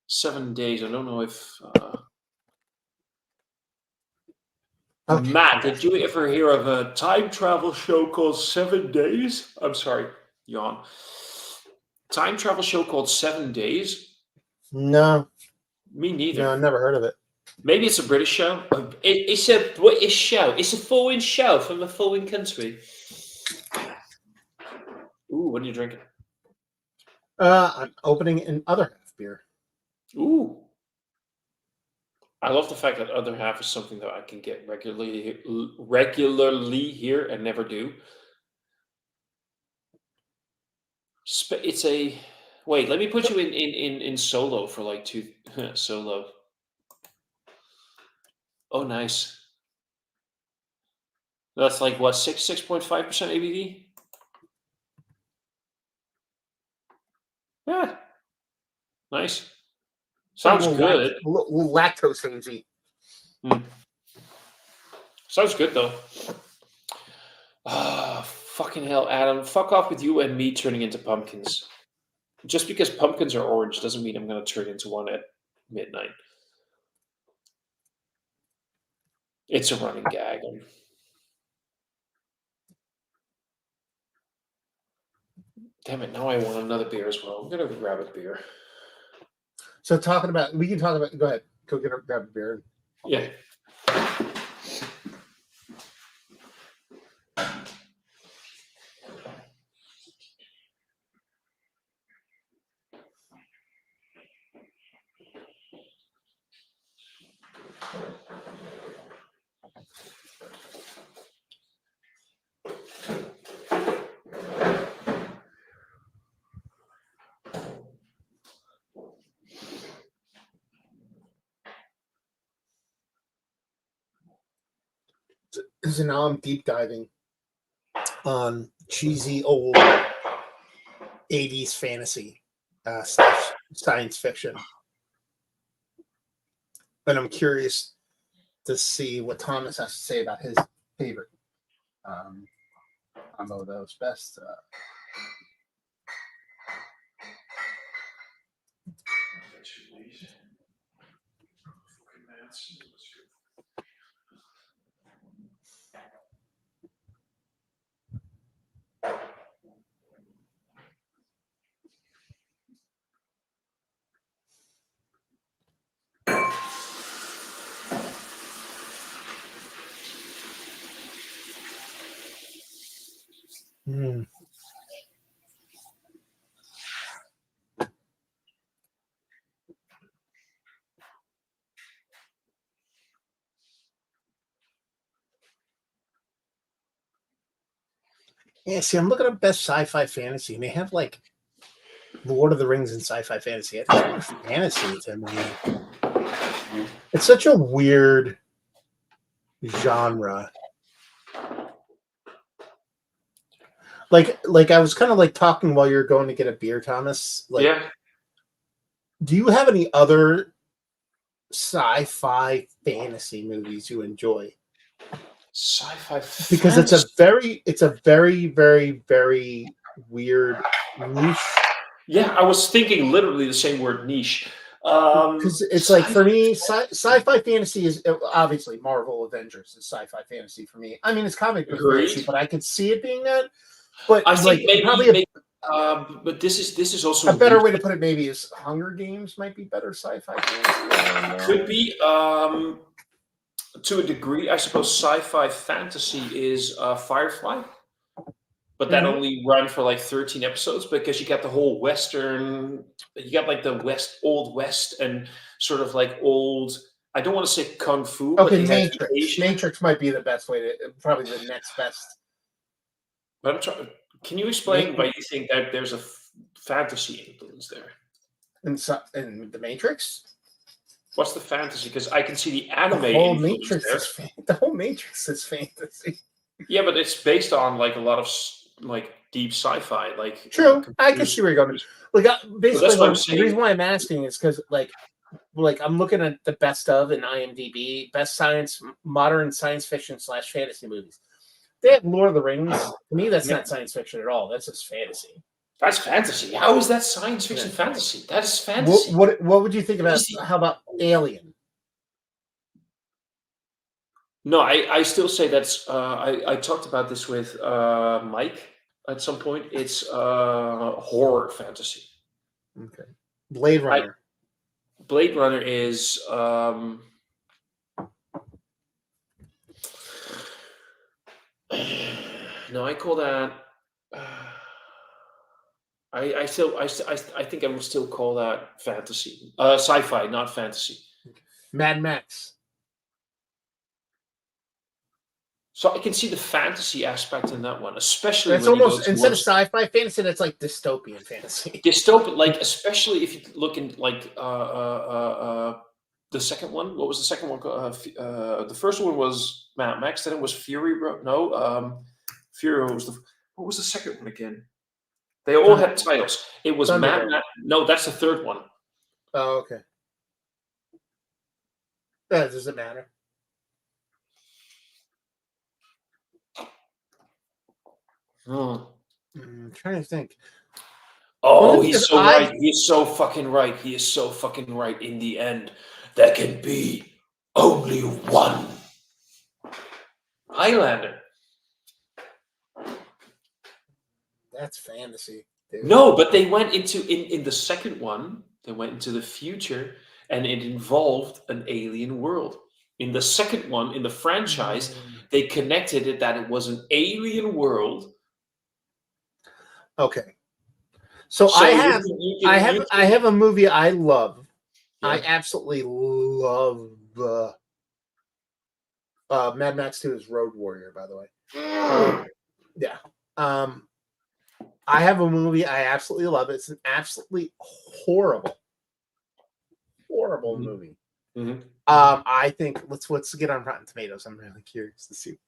7 days. I don't know if Okay. Matt, did you ever hear of a time travel show called 7 Days? I'm sorry, yawn. Time travel show called 7 Days. No, Me neither. no, I never heard of it. Maybe it's a British show. It's a British show. It's a foreign show from a foreign country. Ooh, what are you drinking? I'm opening an other half beer. Ooh. I love the fact that other half is something that I can get regularly here and never do. It's a wait. Let me put you in solo for like two solo. Oh, nice. That's like what 6.5% ABV. Yeah, nice. Sounds good. Lactose hazy. Sounds good though. Ah, fucking hell, Adam. Fuck off with you and me turning into pumpkins. Just because pumpkins are orange doesn't mean I'm going to turn into one at midnight. It's a running gag. Damn it, now I want another beer as well. I'm going to grab a beer. So we can talk about, go ahead, go grab a beer. Yeah. So now I'm deep diving on cheesy old 80s fantasy slash science fiction. And I'm curious to see what Thomas has to say about his favorite combo of those best. Yeah, see, I'm looking at best sci-fi fantasy, and they have like Lord of the Rings and sci-fi fantasy. It's more fantasy to me. It's such a weird genre. Like I was kind of like talking while you're going to get a beer, Thomas. Like, yeah. Do you have any other sci-fi fantasy movies you enjoy? Sci-fi because fantasy. it's a very, very, very weird niche. Yeah, I was thinking literally the same word, niche. Because it's like for me, sci-fi fantasy is obviously Marvel Avengers is sci-fi fantasy for me. I mean, it's comic book fantasy, Agreed. but I could see it being that. But I like think maybe, probably but this is also a better way to loose. put it maybe is Hunger Games might be better sci-fi fantasy. I don't know. Could be to a degree. I suppose sci-fi fantasy is Firefly, but that Mhm. only ran for like 13 episodes because you got the whole Western, you got like the Old West, and sort of like old. I don't want to say kung fu, but Okay, you had the Matrix. Asian. Matrix might be the best way to probably the next best. But I'm trying. Can you explain why you think that there's a fantasy influence there? In the Matrix. What's the fantasy? Because I can see the anime The whole influence Matrix there. is the whole Matrix is fantasy. Yeah, but it's based on like a lot of like deep sci-fi, like True, I can see where you're going. Like basically, that's what I'm the saying. reason why I'm asking is because like I'm looking at the best of in IMDb, best modern science fiction / fantasy movies. They have Lord of the Rings. To me, that's not science fiction at all. That's just fantasy. That's fantasy. How is that science fiction fantasy? That is fantasy. What would you think about? How about Alien? No, I still say that's. I talked about this with Mike at some point. It's horror fantasy. Okay. Blade Runner. Blade Runner is. No, I call that. I think I would still call that fantasy, sci-fi, not fantasy. Mad Max. So I can see the fantasy aspect in that one, especially That's when almost instead of towards sci-fi fantasy, that's like dystopian fantasy. dystopian. Like especially if you look in like the second one. What was the second one? The first one was Mad Max. Then it was Fury Road. No, Fury was the. What was the second one again? They all had titles. It was Mad Max. No, that's the third one. Oh, okay. That doesn't matter. I'm trying to think. Oh, he's so right. He is so fucking right. He is so fucking right. In the end, there can be only one. Highlander. That's fantasy. Dude. No, but they went into in the second one. They went into the future, and it involved an alien world. In the second one, in the franchise, they connected it that it was an alien world. Okay. So I have a movie I love. Yeah. I absolutely love Mad Max 2 is Road Warrior, by the way. Yeah. I have a movie I absolutely love. It's an absolutely horrible movie. Mm-hmm. I think let's get on Rotten Tomatoes. I'm really curious to see.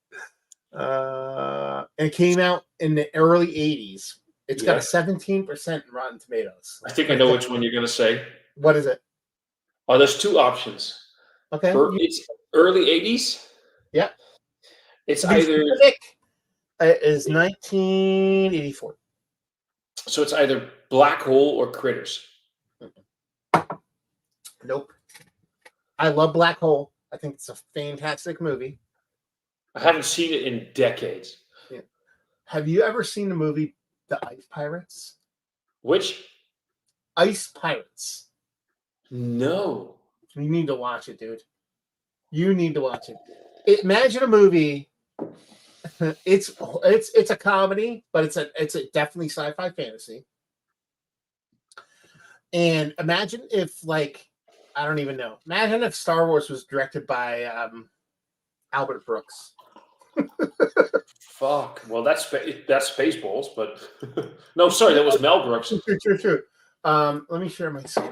And it came out in the early 80s. It's got a 17% Rotten Tomatoes. I think I know which one you're going to say. What is it? Oh, there's two options. Okay. It's early 80s. Yeah. It's either... It is 1984. So it's either Black Hole or Critters. Nope. I love Black Hole. I think it's a fantastic movie. I haven't seen it in decades. Yeah. Have you ever seen the movie The Ice Pirates? Which? Ice Pirates. No. You need to watch it, dude. You need to watch it. Imagine a movie. It's a comedy, but it's a definitely sci-fi fantasy. And imagine if, like, I don't even know. Imagine if Star Wars was directed by Albert Brooks. Fuck. Well, that's Spaceballs, but no, sorry, that was Mel Brooks. True. Let me share my screen.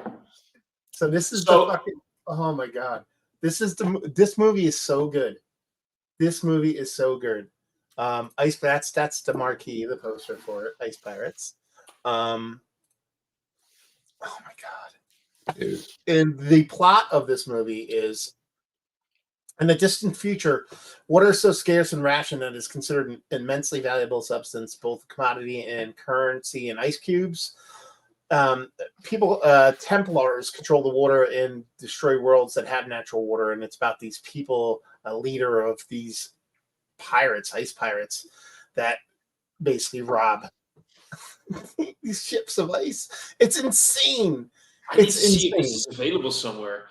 So this is the fucking. Oh my god, this movie is so good. This movie is so good. That's the marquee, the poster for it. Ice Pirates. Oh my god, dude! And the plot of this movie is: in the distant future, water is so scarce and rationed that it is considered an immensely valuable substance, both commodity and currency, and ice cubes people, Templars control the water and destroy worlds that have natural water, and it's about these people, a leader of these pirates, ice pirates, that basically rob these ships of ice. It's insane. I need to It's see if this insane. is available somewhere.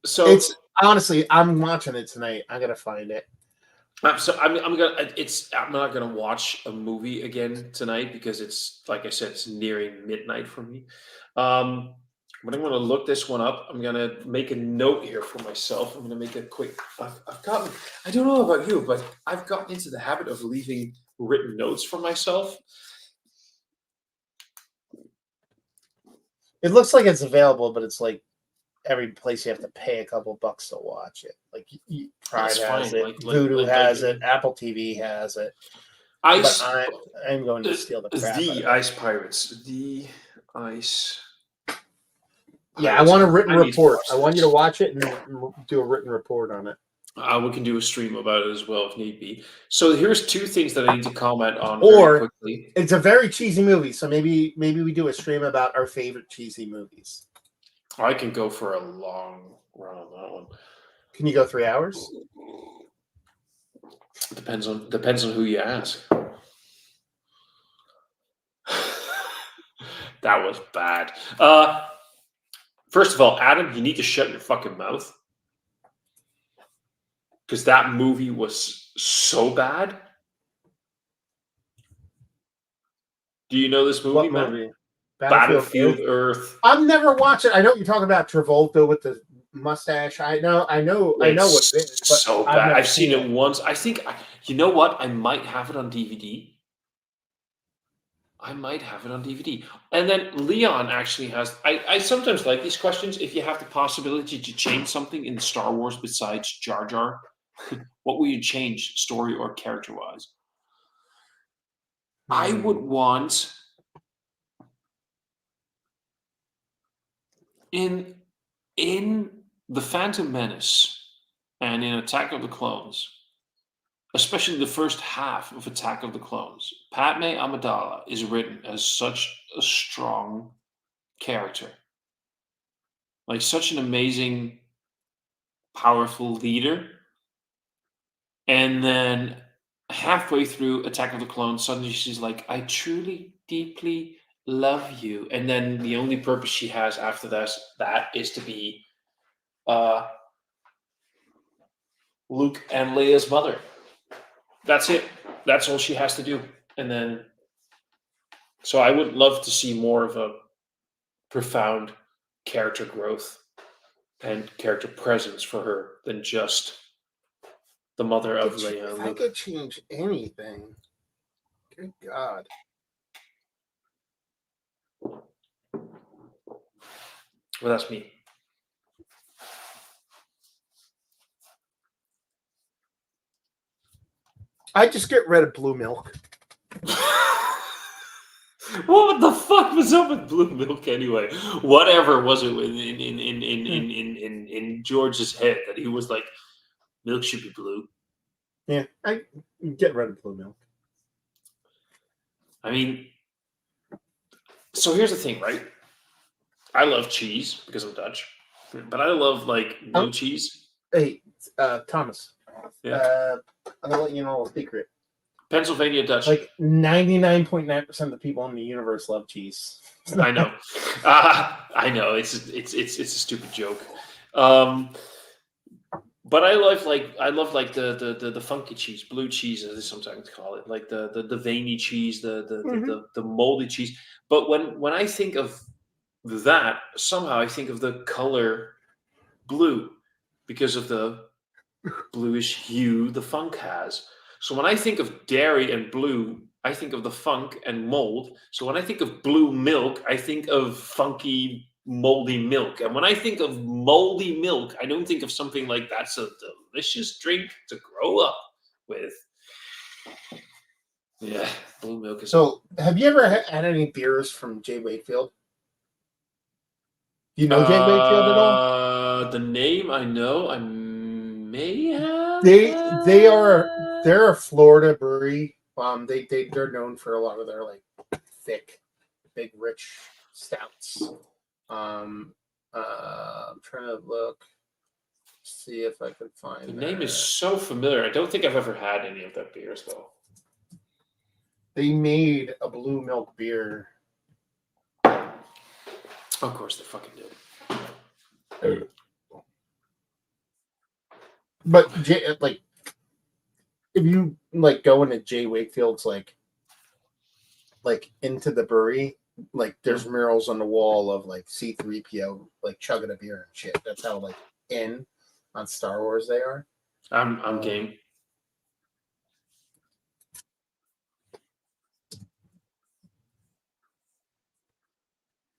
So It's honestly, I'm watching it tonight. I gotta find it. I'm not gonna watch a movie again tonight because it's like I said, it's nearing midnight for me. Um, but I'm gonna look this one up. I'm gonna make a note here for myself. I'm gonna make a quick. I've gotten. I don't know about you, but I've gotten into the habit of leaving written notes for myself. It looks like it's available, but it's like every place you have to pay a couple bucks to watch it. Like Pride That's has fine. it, Voodoo has it, Apple TV has it. But Ice. I'm going to steal the crap out of The it. Ice Pirates. The Ice. Yeah, I Pirates. want a written I need to report. watch I want you this. to watch it and do a written report on it. We can do a stream about it as well if need be. So here's two things that I need to comment on Or very quickly. it's a very cheesy movie, so maybe we do a stream about our favorite cheesy movies. I can go for a long run on that one. Can you go 3 hours? Depends on who you ask. That was bad. First of all, Adam, you need to shut your fucking mouth. Because that movie was so bad. Do you know this movie, What man? movie? Battlefield Earth. I've never watched it. I know what you're talking about, Travolta with the mustache. I know what it is. But So bad. I've seen it once. I think, you know what? I might have it on DVD. And then Leon actually has. I sometimes like these questions. If you have the possibility to change something in Star Wars besides Jar Jar, what will you change, story or character wise? I would want in the Phantom Menace and in Attack of the Clones, especially the first half of Attack of the Clones, Padme Amidala is written as such a strong character, like such an amazing, powerful leader. And then halfway through Attack of the Clones, suddenly she's like, I truly, deeply love you. And then the only purpose she has after that is to be Luke and Leia's mother. That's it. That's all she has to do. And then, so I would love to see more of a profound character growth and character presence for her than just the mother of Leia. If I could change anything, good God. Well, that's me. I just get rid of blue milk. What the fuck was up with blue milk anyway? Whatever was it in George's head that he was like, milk should be blue? Yeah, I get rid of blue milk. I mean, so here's the thing, right? I love cheese because I'm Dutch, but I love like no cheese. Hey, Thomas. Yeah. I'm gonna let you know a secret. Pennsylvania Dutch. Like 99.9% of the people in the universe love cheese. I know. I know. It's a stupid joke. But I love the funky cheese, blue cheese, as they sometimes call it, like the veiny cheese, the moldy cheese. But when I think of that, somehow I think of the color blue because of the bluish hue the funk has. So when I think of dairy and blue, I think of the funk and mold. So when I think of blue milk, I think of funky, moldy milk. And when I think of moldy milk, I don't think of something like that's a delicious drink to grow up with. Yeah, blue milk is. So, have you ever had any beers from J. Wakefield? Do you know J. Wakefield at all? The name I know, I may have. They're a Florida brewery. They're known for a lot of their like thick big rich stouts. I'm trying to look, see if I can find The name that. is so familiar. I don't think I've ever had any of that beers though. They made a blue milk beer. Of course they fucking did. But like, if you like go into Jay Wakefield's like into the brewery, like there's murals on the wall of like C-3PO like chugging a beer and shit. That's how like in on Star Wars they are. I'm game.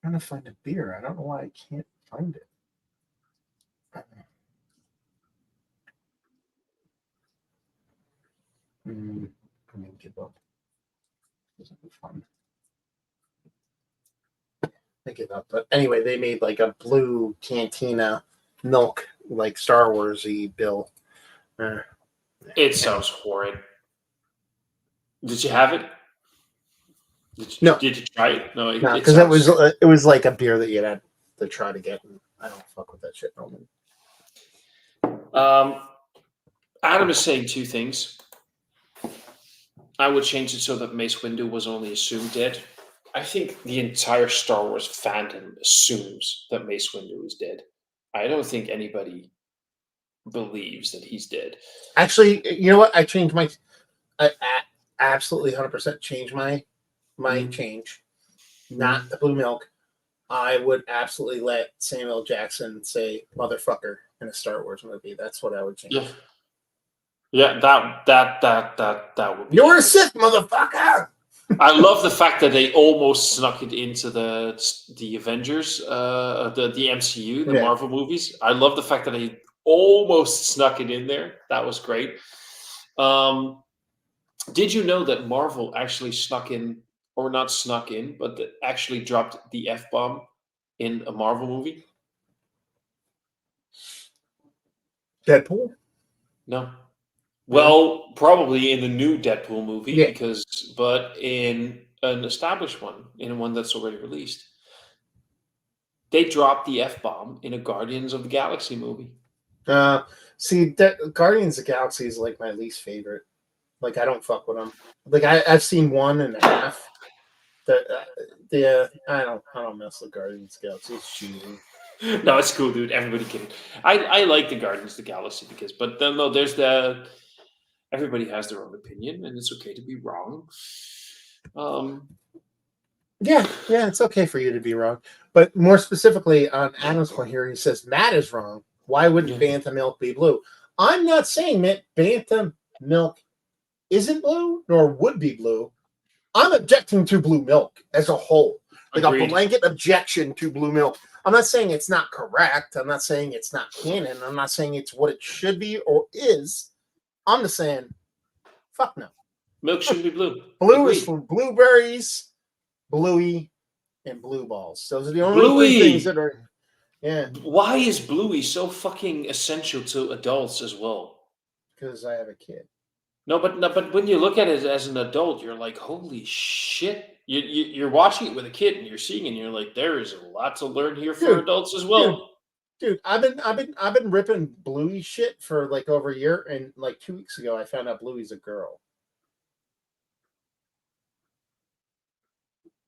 I'm trying to find a beer. I don't know why I can't find it. I mean, give up. Isn't it fun? I give up. But anyway, they made like a blue cantina milk, like Star Wars-y bill. It sounds horrid. Did you have it? No. Did you try it? No, because it was like a beer that you had to try to get. And I don't fuck with that shit normally. Adam is saying two things. I would change it so that Mace Windu was only assumed dead. I think the entire Star Wars fandom assumes that Mace Windu is dead. I don't think anybody believes that he's dead. Actually, you know what? I changed my. I absolutely 100% changed my change. Not the blue milk. I would absolutely let Samuel Jackson say "motherfucker" in a Star Wars movie. That's what I would change. Yeah, that would be. You're a Sith, motherfucker. I love the fact that they almost snuck it into the Avengers, the MCU, the Marvel movies. I love the fact that they almost snuck it in there. That was great. Did you know that Marvel actually snuck in, or not snuck in, but actually dropped the F-bomb in a Marvel movie? Deadpool? No. Well, probably in the new Deadpool movie, yeah. But in an established one, in one that's already released, they dropped the F-bomb in a Guardians of the Galaxy movie. See, Guardians of the Galaxy is like my least favorite. Like, I don't fuck with them. Like, I've seen 1.5. I don't mess with Guardians of the Galaxy. It's cheesy. No, it's cool, dude. Everybody can. I like the Guardians of the Galaxy but then no, there's everybody has their own opinion, and it's okay to be wrong. Yeah, it's okay for you to be wrong. But more specifically, on Adam's point here, he says Matt is wrong. Why wouldn't Bantha milk be blue? I'm not saying that Bantha milk isn't blue nor would be blue. I'm objecting to blue milk as a whole. Like Agreed. A blanket objection to blue milk. I'm not saying it's not correct. I'm not saying it's not canon. I'm not saying it's what it should be or is. I'm just saying, fuck no. Milk should be blue. Blue Agreed. Is for blueberries, Bluey, and blue balls. Those are the only three things that are. Yeah. Why is Bluey so fucking essential to adults as well? Because I have a kid. No, but when you look at it as an adult, you're like, holy shit! You're watching it with a kid, and you're seeing, it and you're like, there is a lot to learn here for adults as well. Dude, I've been ripping Bluey shit for like over a year, and like 2 weeks ago, I found out Bluey's a girl.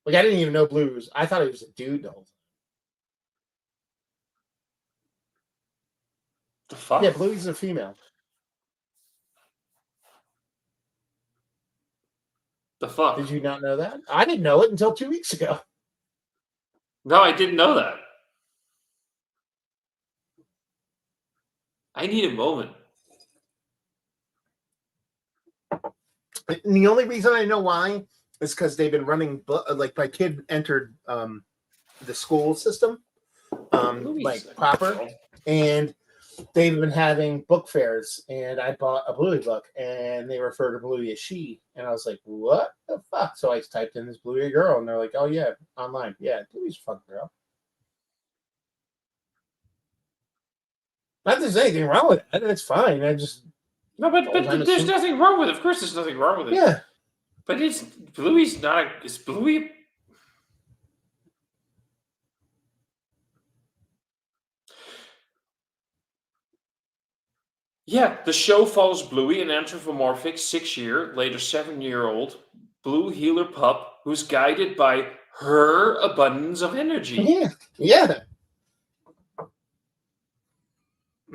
Like I didn't even know Bluey was. I thought he was a dude the whole time. The fuck? Yeah, Bluey's a female. The fuck? Did you not know that? I didn't know it until 2 weeks ago. No, I didn't know that. I need a moment. And the only reason I know why is because they've been running, like my kid entered the school system, like proper, and they've been having book fairs, and I bought a Bluey book, and they refer to Bluey as she, and I was like, what the fuck? So I typed in this Bluey girl, and they're like, oh yeah, online. Yeah, Bluey's a fucking girl. Not that there's anything wrong with it. It's fine. I just... No, but there's nothing wrong with it. Of course there's nothing wrong with it. Yeah. But Bluey's not... Is Bluey... Yeah, the show follows Bluey, an anthropomorphic 6-year, later 7-year-old blue healer pup who's guided by her abundance of energy. Yeah, yeah.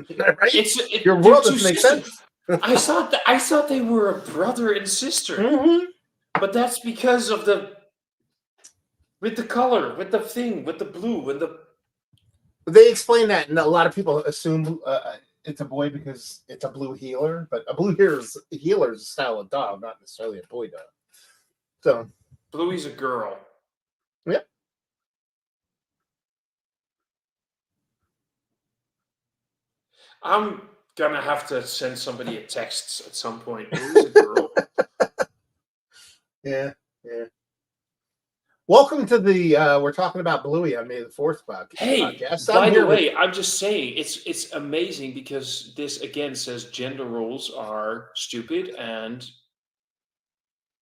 Right? Your They're world two doesn't make sisters. sense. I thought they were a brother and sister, Hmm. but that's because of the with the color, with the thing, with the blue, and the They explain that, and a lot of people assume it's a boy because it's a blue healer, but a blue healer is a style of dog, not necessarily a boy dog. So, Bluey's a girl. yep. I'm gonna have to send somebody a text at some point. Bluey's a girl. Yeah, yeah. Welcome to the we're talking about Bluey on May the 4th Hey, podcast. I'm by the here with way, I'm just saying it's amazing because this again says gender roles are stupid and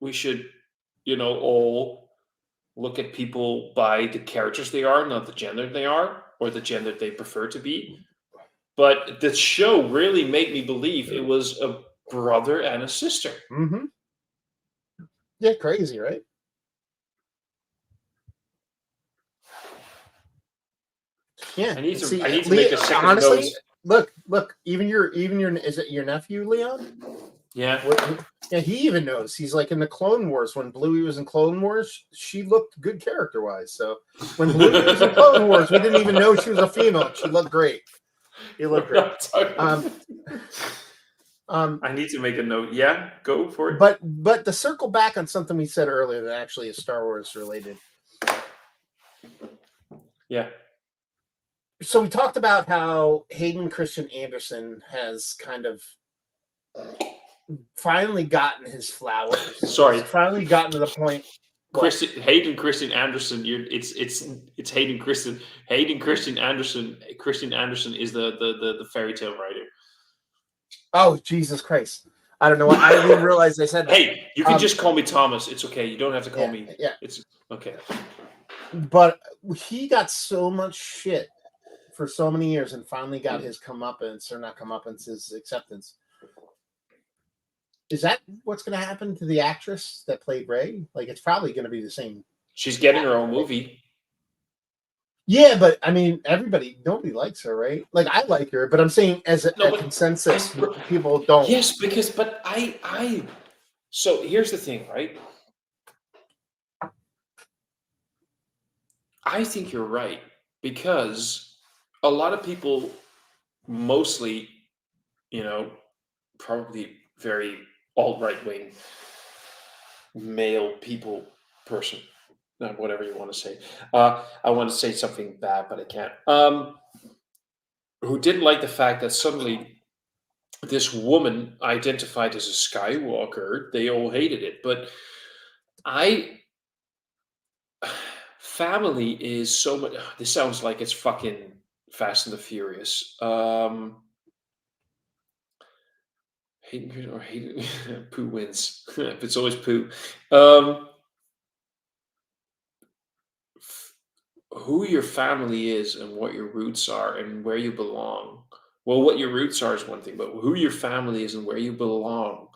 we should, all look at people by the characters they are, not the gender they are or the gender they prefer to be. But the show really made me believe it was a brother and a sister. mm-hmm. Yeah, crazy, right? Yeah. I need to See, I need to make a second note. honestly, look. Even your is it your nephew Leon? Yeah. Yeah, he even knows. He's like in the Clone Wars. When Bluey was in Clone Wars, she looked good character wise. So when Bluey was in Clone Wars, we didn't even know she was a female. She looked great. He looked great. I need to make a note. Yeah, go for it. But to circle back on something we said earlier that actually is Star Wars related. Yeah. So we talked about how Hayden Christian Anderson has kind of finally gotten his flowers. Sorry. He's finally gotten to the point. Hayden Christian Anderson. It's Hayden Christian. Hayden Christian Anderson. Christian Anderson is the fairy tale writer. Oh, Jesus Christ. I don't know what I didn't even realize they said that. Hey, you can just call me Thomas. It's okay. You don't have to call me. Yeah. It's okay. But he got so much shit for so many years and finally got his comeuppance, or not comeuppance, his acceptance. Is that what's going to happen to the actress that played Rey? Like, it's probably going to be the same. She's getting her own movie. Yeah, but I mean, nobody likes her, right? Like, I like her, but I'm saying as a consensus, people don't. Yes, but so here's the thing, right? I think you're right because a lot of people, mostly, probably very alt-right wing male person, whatever you want to say. I want to say something bad, but I can't. Who didn't like the fact that suddenly this woman identified as a Skywalker? They all hated it, but family is so much. This sounds like it's fucking Fast and the Furious. Hayden or Hayden Pooh wins. It's always Pooh. Who your family is and what your roots are and where you belong. Well, what your roots are is one thing, but who your family is and where you belong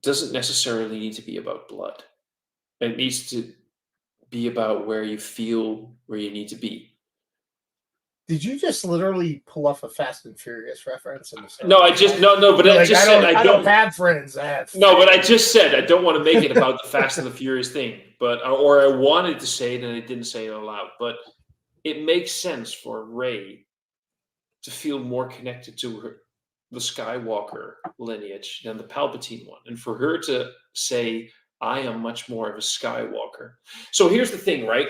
doesn't necessarily need to be about blood. It needs to be about where you feel where you need to be. Did you just literally pull off a Fast and Furious reference? No, I just no, but I just said I don't have friends. No, but I just said I don't want to make it about the Fast and the Furious thing, or I wanted to say it and I didn't say it aloud. But it makes sense for Rey to feel more connected to the Skywalker lineage than the Palpatine one, and for her to say, "I am much more of a Skywalker." So here's the thing, right?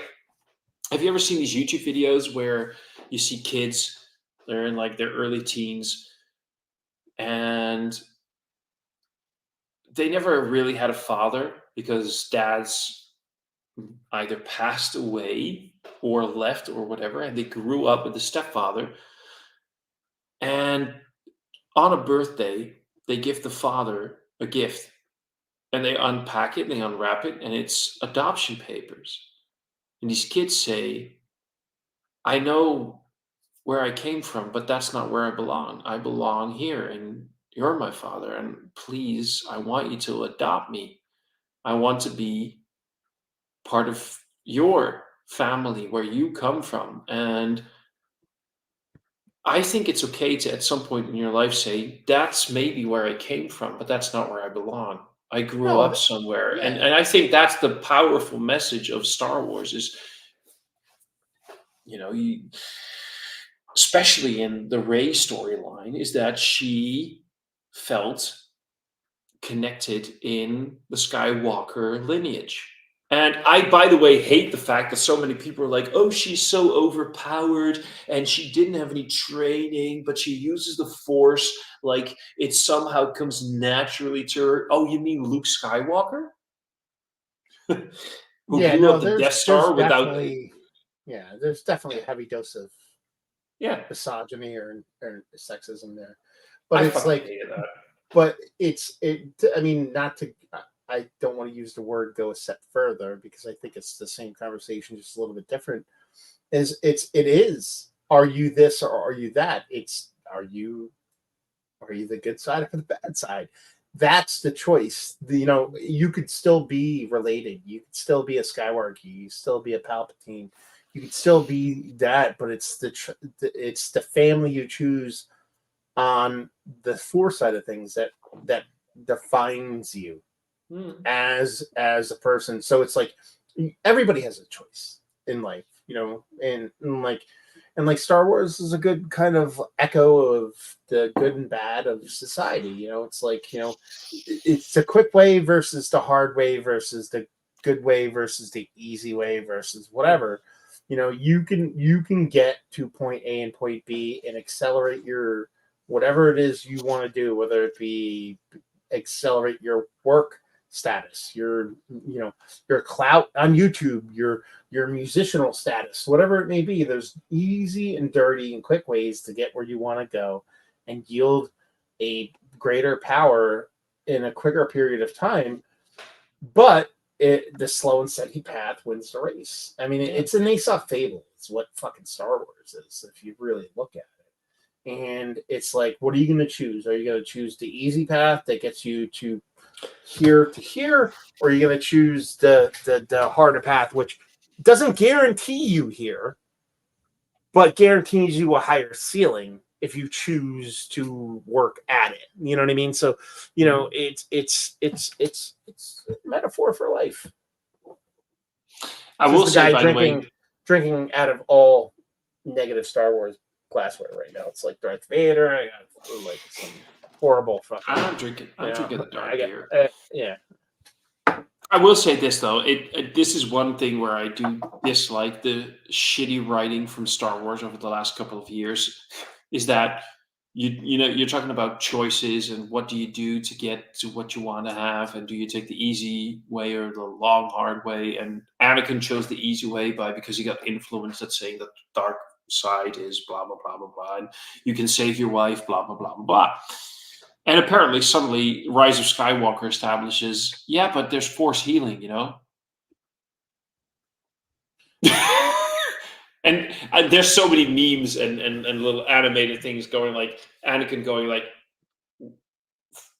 Have you ever seen these YouTube videos where you see kids, they're in like their early teens, and they never really had a father because dads either passed away or left or whatever, and they grew up with the stepfather. And on a birthday, they give the father a gift, and they unpack it, and they unwrap it, and it's adoption papers. And these kids say, I know where I came from, but that's not where I belong. I belong here, and you're my father. And please, I want you to adopt me. I want to be part of your family where you come from. And I think it's okay to, at some point in your life, say, that's maybe where I came from, but that's not where I belong. I grew No, up somewhere. And, yeah, and I think that's the powerful message of Star Wars is, you, especially in the Rey storyline, is that she felt connected in the Skywalker lineage. And I, by the way, hate the fact that so many people are like, oh, she's so overpowered and she didn't have any training, but she uses the Force like it somehow comes naturally to her. Oh, you mean Luke Skywalker? Who yeah. blew No, up the Death there's Star without. definitely, yeah, there's definitely a heavy dose of Yeah, misogyny or sexism there. But I it's fucking like, hated that. but I mean, not to. I don't want to use the word go a step further because I think it's the same conversation, just a little bit different. It is. Are you this or are you that? It's are you the good side or the bad side? That's the choice. You could still be related. You could still be a Skywalker. You could still be a Palpatine. You could still be that, but it's the family you choose on the Force side of things that defines you Hmm. as a person. So it's like everybody has a choice in life, and like Star Wars is a good kind of echo of the good and bad of society. It's like it's the quick way versus the hard way versus the good way versus the easy way versus whatever. You can get to point A and point B and accelerate your whatever it is you want to do, whether it be accelerate your work status, your clout on YouTube, your musicianal status, whatever it may be. There's easy and dirty and quick ways to get where you want to go and yield a greater power in a quicker period of time. But the slow and steady path wins the race. I mean, Yeah. it's an Aesop fable. It's what fucking Star Wars is, if you really look at it. And it's like, what are you going to choose? Are you going to choose the easy path that gets you to here, or are you going to choose the harder path, which doesn't guarantee you here, but guarantees you a higher ceiling if you choose to work at it. You know what I mean? So, it's a metaphor for life. I Says will the say, guy by the way, drinking out of all negative Star Wars glassware right now. It's like Darth Vader. I got like some horrible fucking. I'm drinking. I'm drinking the I dark got beer. yeah. I will say this though, this is one thing where I do dislike the shitty writing from Star Wars over the last couple of years, is that you're talking about choices and what do you do to get to what you want to have, and do you take the easy way or the long hard way? And Anakin chose the easy way because he got influenced at saying that the dark side is blah blah blah blah blah, and you can save your wife, blah blah blah blah blah. And apparently, suddenly, Rise of Skywalker establishes, yeah, but there's force healing, and there's so many memes and little animated things going like Anakin going like,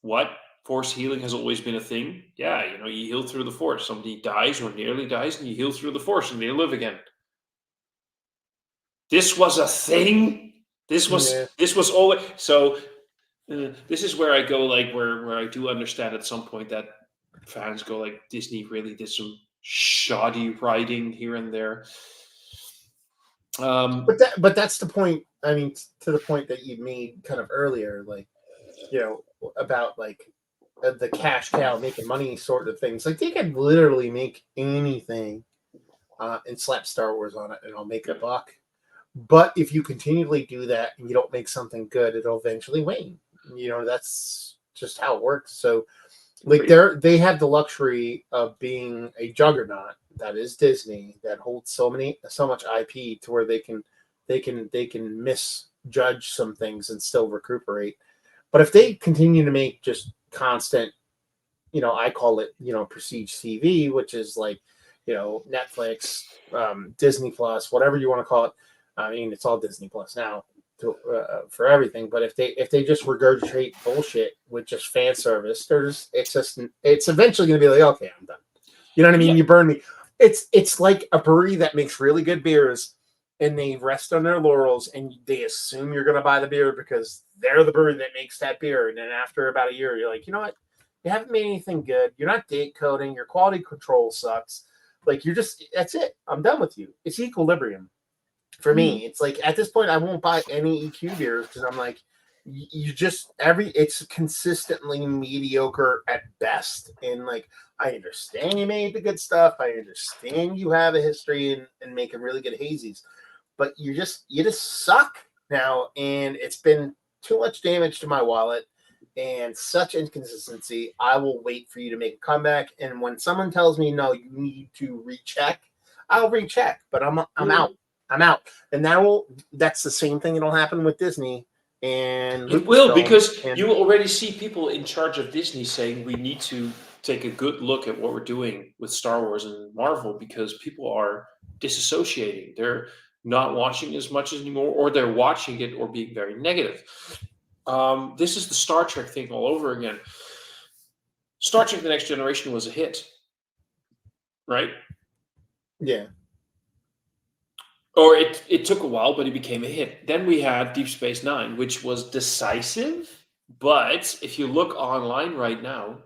what? Force healing has always been a thing. Yeah, you heal through the force. Somebody dies or nearly dies, and you heal through the force, and they live again. This was a thing. This Yeah. was this was always so. This is where I go like where I do understand at some point that fans go like Disney really did some shoddy writing here and there. But that's the point. I mean, to the point that you made kind of earlier, like about like the cash cow making money sort of things. Like they could literally make anything and slap Star Wars on it, and it'll make a Yep. buck. But if you continually do that and you don't make something good, it'll eventually wane. That's just how it works. So like they have the luxury of being a juggernaut that is Disney that holds so much IP to where they can misjudge some things and still recuperate. But if they continue to make just constant, I call it prestige TV, which is like Netflix, Disney Plus, whatever you want to call it, I mean, it's all Disney Plus now for everything. But if they just regurgitate bullshit with just fan service, it's eventually going to be like, okay, I'm done. You know what I mean? Yeah. You burn me. It's like a brewery that makes really good beers, and they rest on their laurels, and they assume you're going to buy the beer because they're the brewery that makes that beer. And then after about a year, you're like, you know what? You haven't made anything good. You're not date coding. Your quality control sucks. Like that's it. I'm done with you. It's equilibrium. For me, it's like at this point, I won't buy any EQ beers because I'm like, you just it's consistently mediocre at best. And like, I understand you made the good stuff. I understand you have a history in making really good hazies, but you just suck now, and it's been too much damage to my wallet and such inconsistency. I will wait for you to make a comeback, and when someone tells me no, you need to recheck, I'll recheck. But I'm out. I'm out. And that's the same thing that'll happen with Disney and It will, Lucasfilm. because And you will already see people in charge of Disney saying we need to take a good look at what we're doing with Star Wars and Marvel, because people are disassociating. They're not watching as much anymore, or they're watching it or being very negative. This is the Star Trek thing all over again. Star Trek: The Next Generation was a hit, right? yeah. Or it took a while, but it became a hit. Then we had Deep Space Nine, which was decisive. But if you look online right now,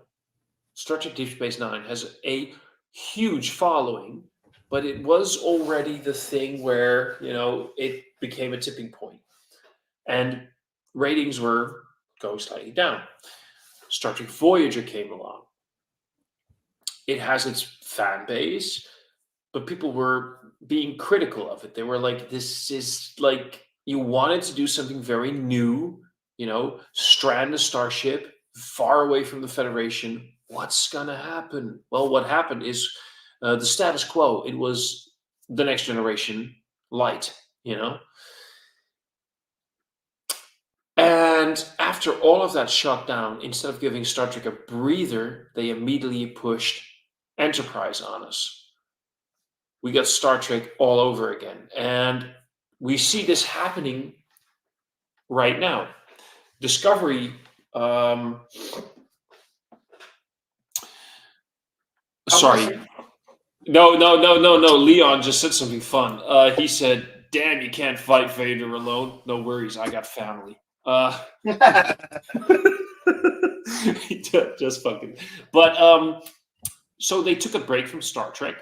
Star Trek Deep Space Nine has a huge following, but it was already the thing where, it became a tipping point. And ratings were going slightly down. Star Trek Voyager came along. It has its fan base, but people were being critical of it. They were like, this is like, you wanted to do something very new, strand a starship far away from the Federation. What's going to happen? Well, what happened is the status quo. It was The Next Generation light, And after all of that shut down, instead of giving Star Trek a breather, they immediately pushed Enterprise on us. We got Star Trek all over again. And we see this happening right now. Discovery. Sorry. No. Leon just said something fun. He said, damn, you can't fight Vader alone. No worries, I got family. Just fucking. But so they took a break from Star Trek.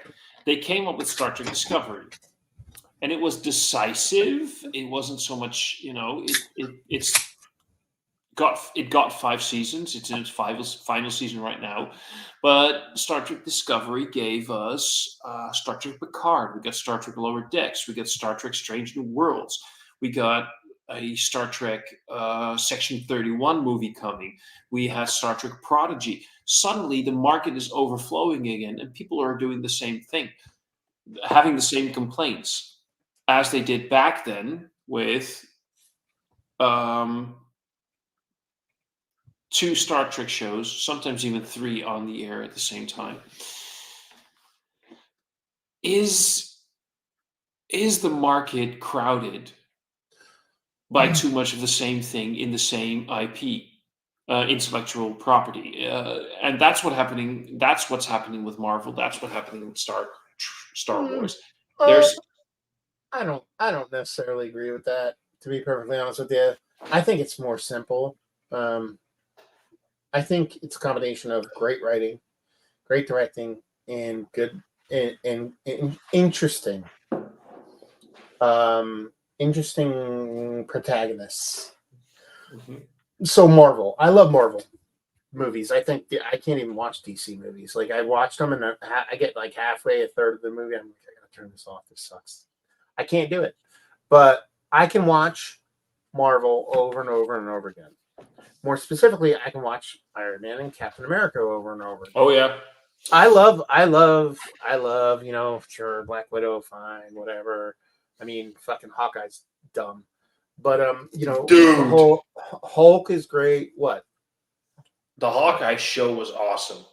They came up with Star Trek Discovery, and it was decisive. It wasn't so much, it got 5 seasons. It's in its final season right now. But Star Trek Discovery gave us Star Trek Picard. We got Star Trek Lower Decks. We got Star Trek Strange New Worlds. We got a Star Trek Section 31 movie coming. We had Star Trek Prodigy. Suddenly, the market is overflowing again, and people are doing the same thing, having the same complaints as they did back then with 2 Star Trek shows, sometimes even 3 on the air at the same time. Is the market crowded by too much of the same thing in the same IP, intellectual property? And that's what's happening with Marvel. That's what's happening with Star Wars. I don't necessarily agree with that, to be perfectly honest with you. I think it's more simple. I think it's a combination of great writing, great directing, and good and interesting interesting protagonists. Mm-hmm. So Marvel, I love Marvel movies. I think I can't even watch DC movies. Like, I watched them and I get like halfway, a third of the movie, I'm like, I gotta turn this off. This sucks. I can't do it. But I can watch Marvel over and over and over again. More specifically, I can watch Iron Man and Captain America over and over again. Oh yeah. I love, sure, Black Widow, fine, whatever. I mean, fucking Hawkeye's dumb. But the whole Hulk is great. What? The Hawkeye show was awesome.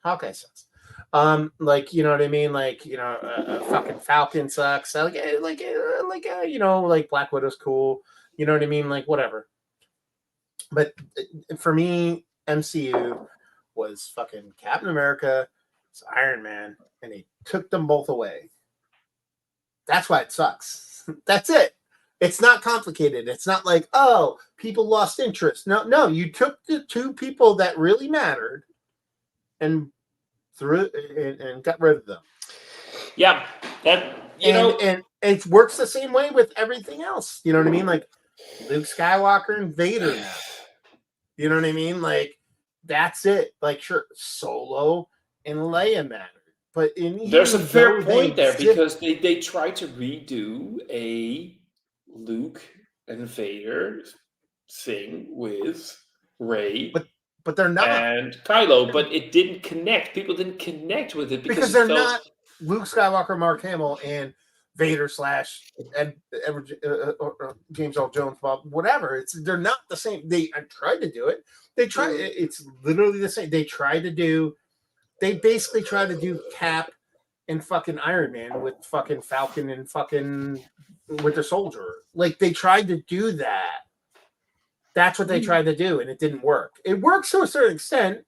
Hawkeye sucks. Like, you know what I mean? Like, fucking Falcon sucks. Like Black Widow's cool. You know what I mean? Like, whatever. But for me, MCU was fucking Captain America, it's Iron Man, and they took them both away. That's why it sucks. That's it. It's not complicated. It's not like, oh, people lost interest. No, you took the two people that really mattered and threw and got rid of them. Yeah, and it works the same way with everything else. You know what I mean? Like Luke Skywalker and Vader now. You know what I mean? Like that's it. Like sure, Solo and Leia mattered, but there's a fair point there because they tried to redo a Luke and Vader thing with Rey, but they're not, and Kylo, but it didn't connect. People didn't connect with it because they're not Luke Skywalker, Mark Hamill, and Vader / James Earl Jones, Bob, whatever. They're not the same. They tried to do it. It's literally the same. They basically tried to do Cap and fucking Iron Man with fucking Falcon and fucking Winter Soldier. Like they tried to do that. That's what they tried to do, and it didn't work. It works to a certain extent,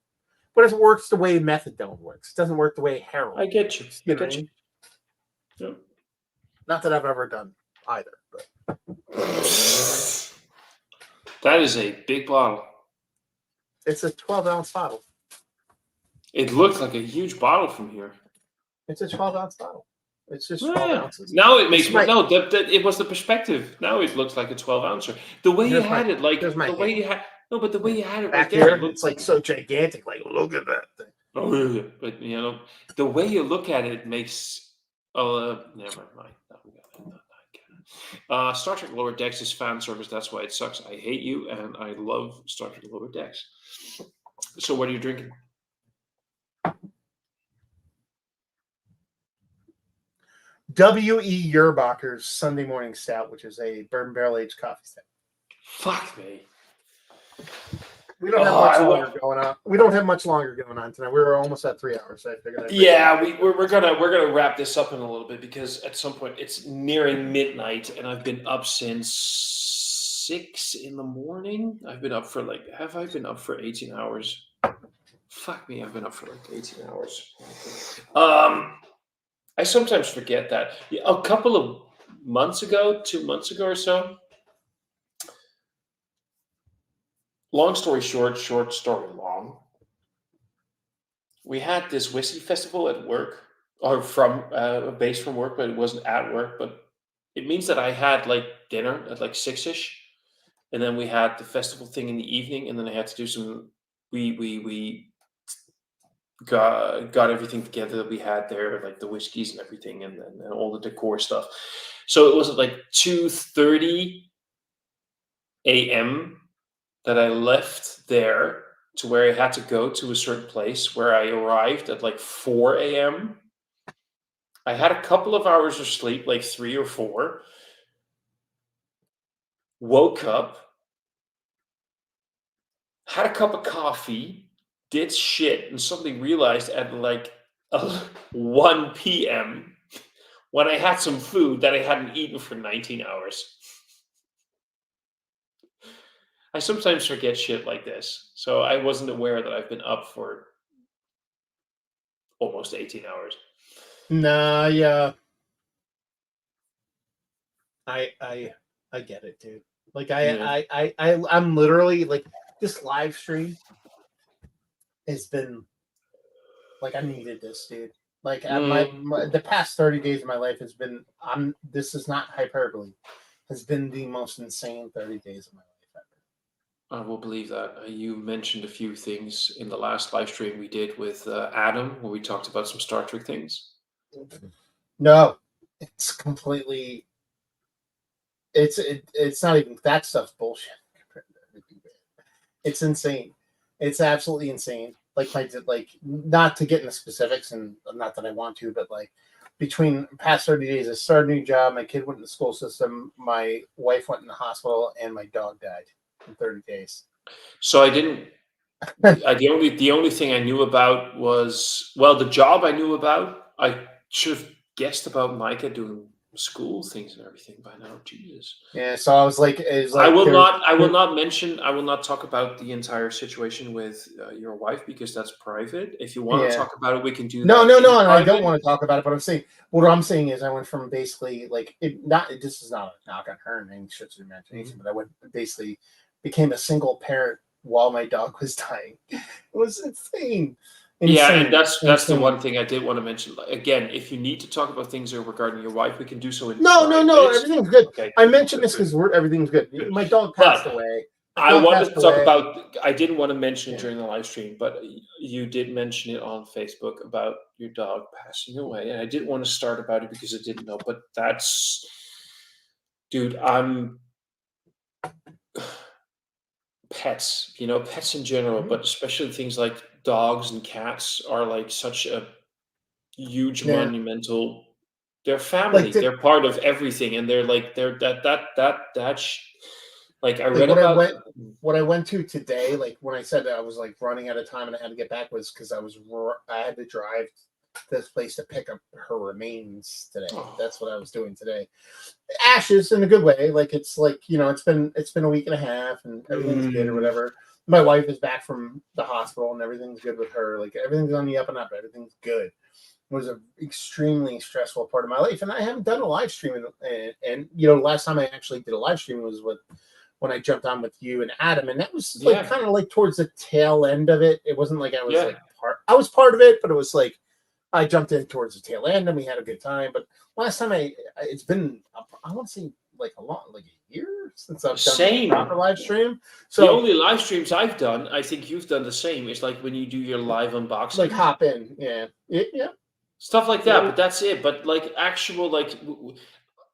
but it works the way Methadone works. It doesn't work the way heroin. I get you. I get you. Yeah. Not that I've ever done either. But. That is a big bottle. It's a 12-ounce bottle. It looked like a huge bottle from here. It's a 12-ounce bottle. It's just 12 ounces. Now it makes it was the perspective. Now it looks like a 12-ouncer. The way you had it, like the way you had but the way you had it back here, it's like so gigantic. Like look at that thing. Oh yeah, but the way you look at it makes. Never mind. Star Trek Lower Decks is fan service. That's why it sucks. I hate you, and I love Star Trek Lower Decks. So, what are you drinking? W.E. Yerbacher's Sunday Morning Stout, which is a bourbon barrel aged coffee stout. Fuck me. We don't have much longer going on. We don't have much longer going on tonight. We're almost at 3 hours. So I figured. We're gonna wrap this up in a little bit because at some point it's nearing midnight and I've been up since 6 a.m. I've been up for have I been up for 18 hours? Fuck me, I've been up for 18 hours. I sometimes forget that. A couple of months ago, 2 months ago or so. Long story short story long. We had this whiskey festival at work, or from based from work, but it wasn't at work. But it means that I had dinner at 6ish, and then we had the festival thing in the evening, and then I had to do some. We got everything together that we had there, like the whiskeys and everything, and all the decor stuff. So it was at 2:30 a.m. that I left there to where I had to go to a certain place, where I arrived at 4 a.m. I had a couple of hours of sleep, 3 or 4. Woke up, had a cup of coffee, did shit, and suddenly realized at 1 p.m. when I had some food that I hadn't eaten for 19 hours. I sometimes forget shit like this. So I wasn't aware that I've been up for almost 18 hours. Nah, yeah. I get it, dude. I'm literally this live stream has been I needed this, dude. The past 30 days of my life has been this is not hyperbole, has been the most insane 30 days of my life ever. I will believe that. You mentioned a few things in the last live stream we did with Adam, where we talked about some Star Trek things. No, it's completely. It's not even that stuff's bullshit. It's insane. It's absolutely insane. Not to get into specifics, and not that I want to, but between past 30 days, I started a new job. My kid went in the school system. My wife went in the hospital, and my dog died in 30 days. So I didn't The only thing I knew about was, well, the job I knew about. I should have guessed about Micah doing school things and everything by now. Jesus. Yeah, so I was like, it's like I will not mention. I will not talk about the entire situation with your wife because that's private. If you want to yeah. talk about it, we can do No, that no, in no, and I don't private. want to talk about it. But what I'm saying is, I went from basically like This is not a knock on her and any stretch of imagination, but I went basically became a single parent while my dog was dying. It was insane, Yeah, and insane, that's the insane. one thing I did want to mention. Like, again, if you need to talk about things regarding your wife, we can do so in No, no, no. private. Everything's good. Okay, I good, mentioned good, this good, because everything's good. good. My dog passed But away. My I dog wanted passed to talk away. about. I didn't want to mention it Yeah. during the live stream, but you did mention it on Facebook about your dog passing away, and I didn't want to start about it because I didn't know. But that's, dude, I'm pets. Pets in general, Mhm. but especially things like dogs and cats are like such a huge Yeah. monumental. They're Like family. the They're part of everything, and they're like they're like I like read about. what I went to today, like when I said that I was like running out of time and I had to get back, was because I had to drive to this place to pick up her remains today. Oh, That's what I was doing today. Ashes in a good way. Like it's like, it's been a week and a half and everything's good or mm, whatever. My wife is back from the hospital and everything's good with her. Like everything's on the up and up. Everything's good. It was an extremely stressful part of my life, and I haven't done a live stream. Last time I actually did a live stream was when I jumped on with you and Adam, and that was like yeah, kind of like towards the tail end of it. It wasn't like I was yeah. like I was part of it, but it was like I jumped in towards the tail end and we had a good time. But last time it's been, I want to say like a year since I've done like a Same. proper live stream. The So only live streams I've done, I think you've done the same. It's like when you do your live like unboxings, hop in, yeah, yeah, stuff like that. yeah. But that's it. But like actual, like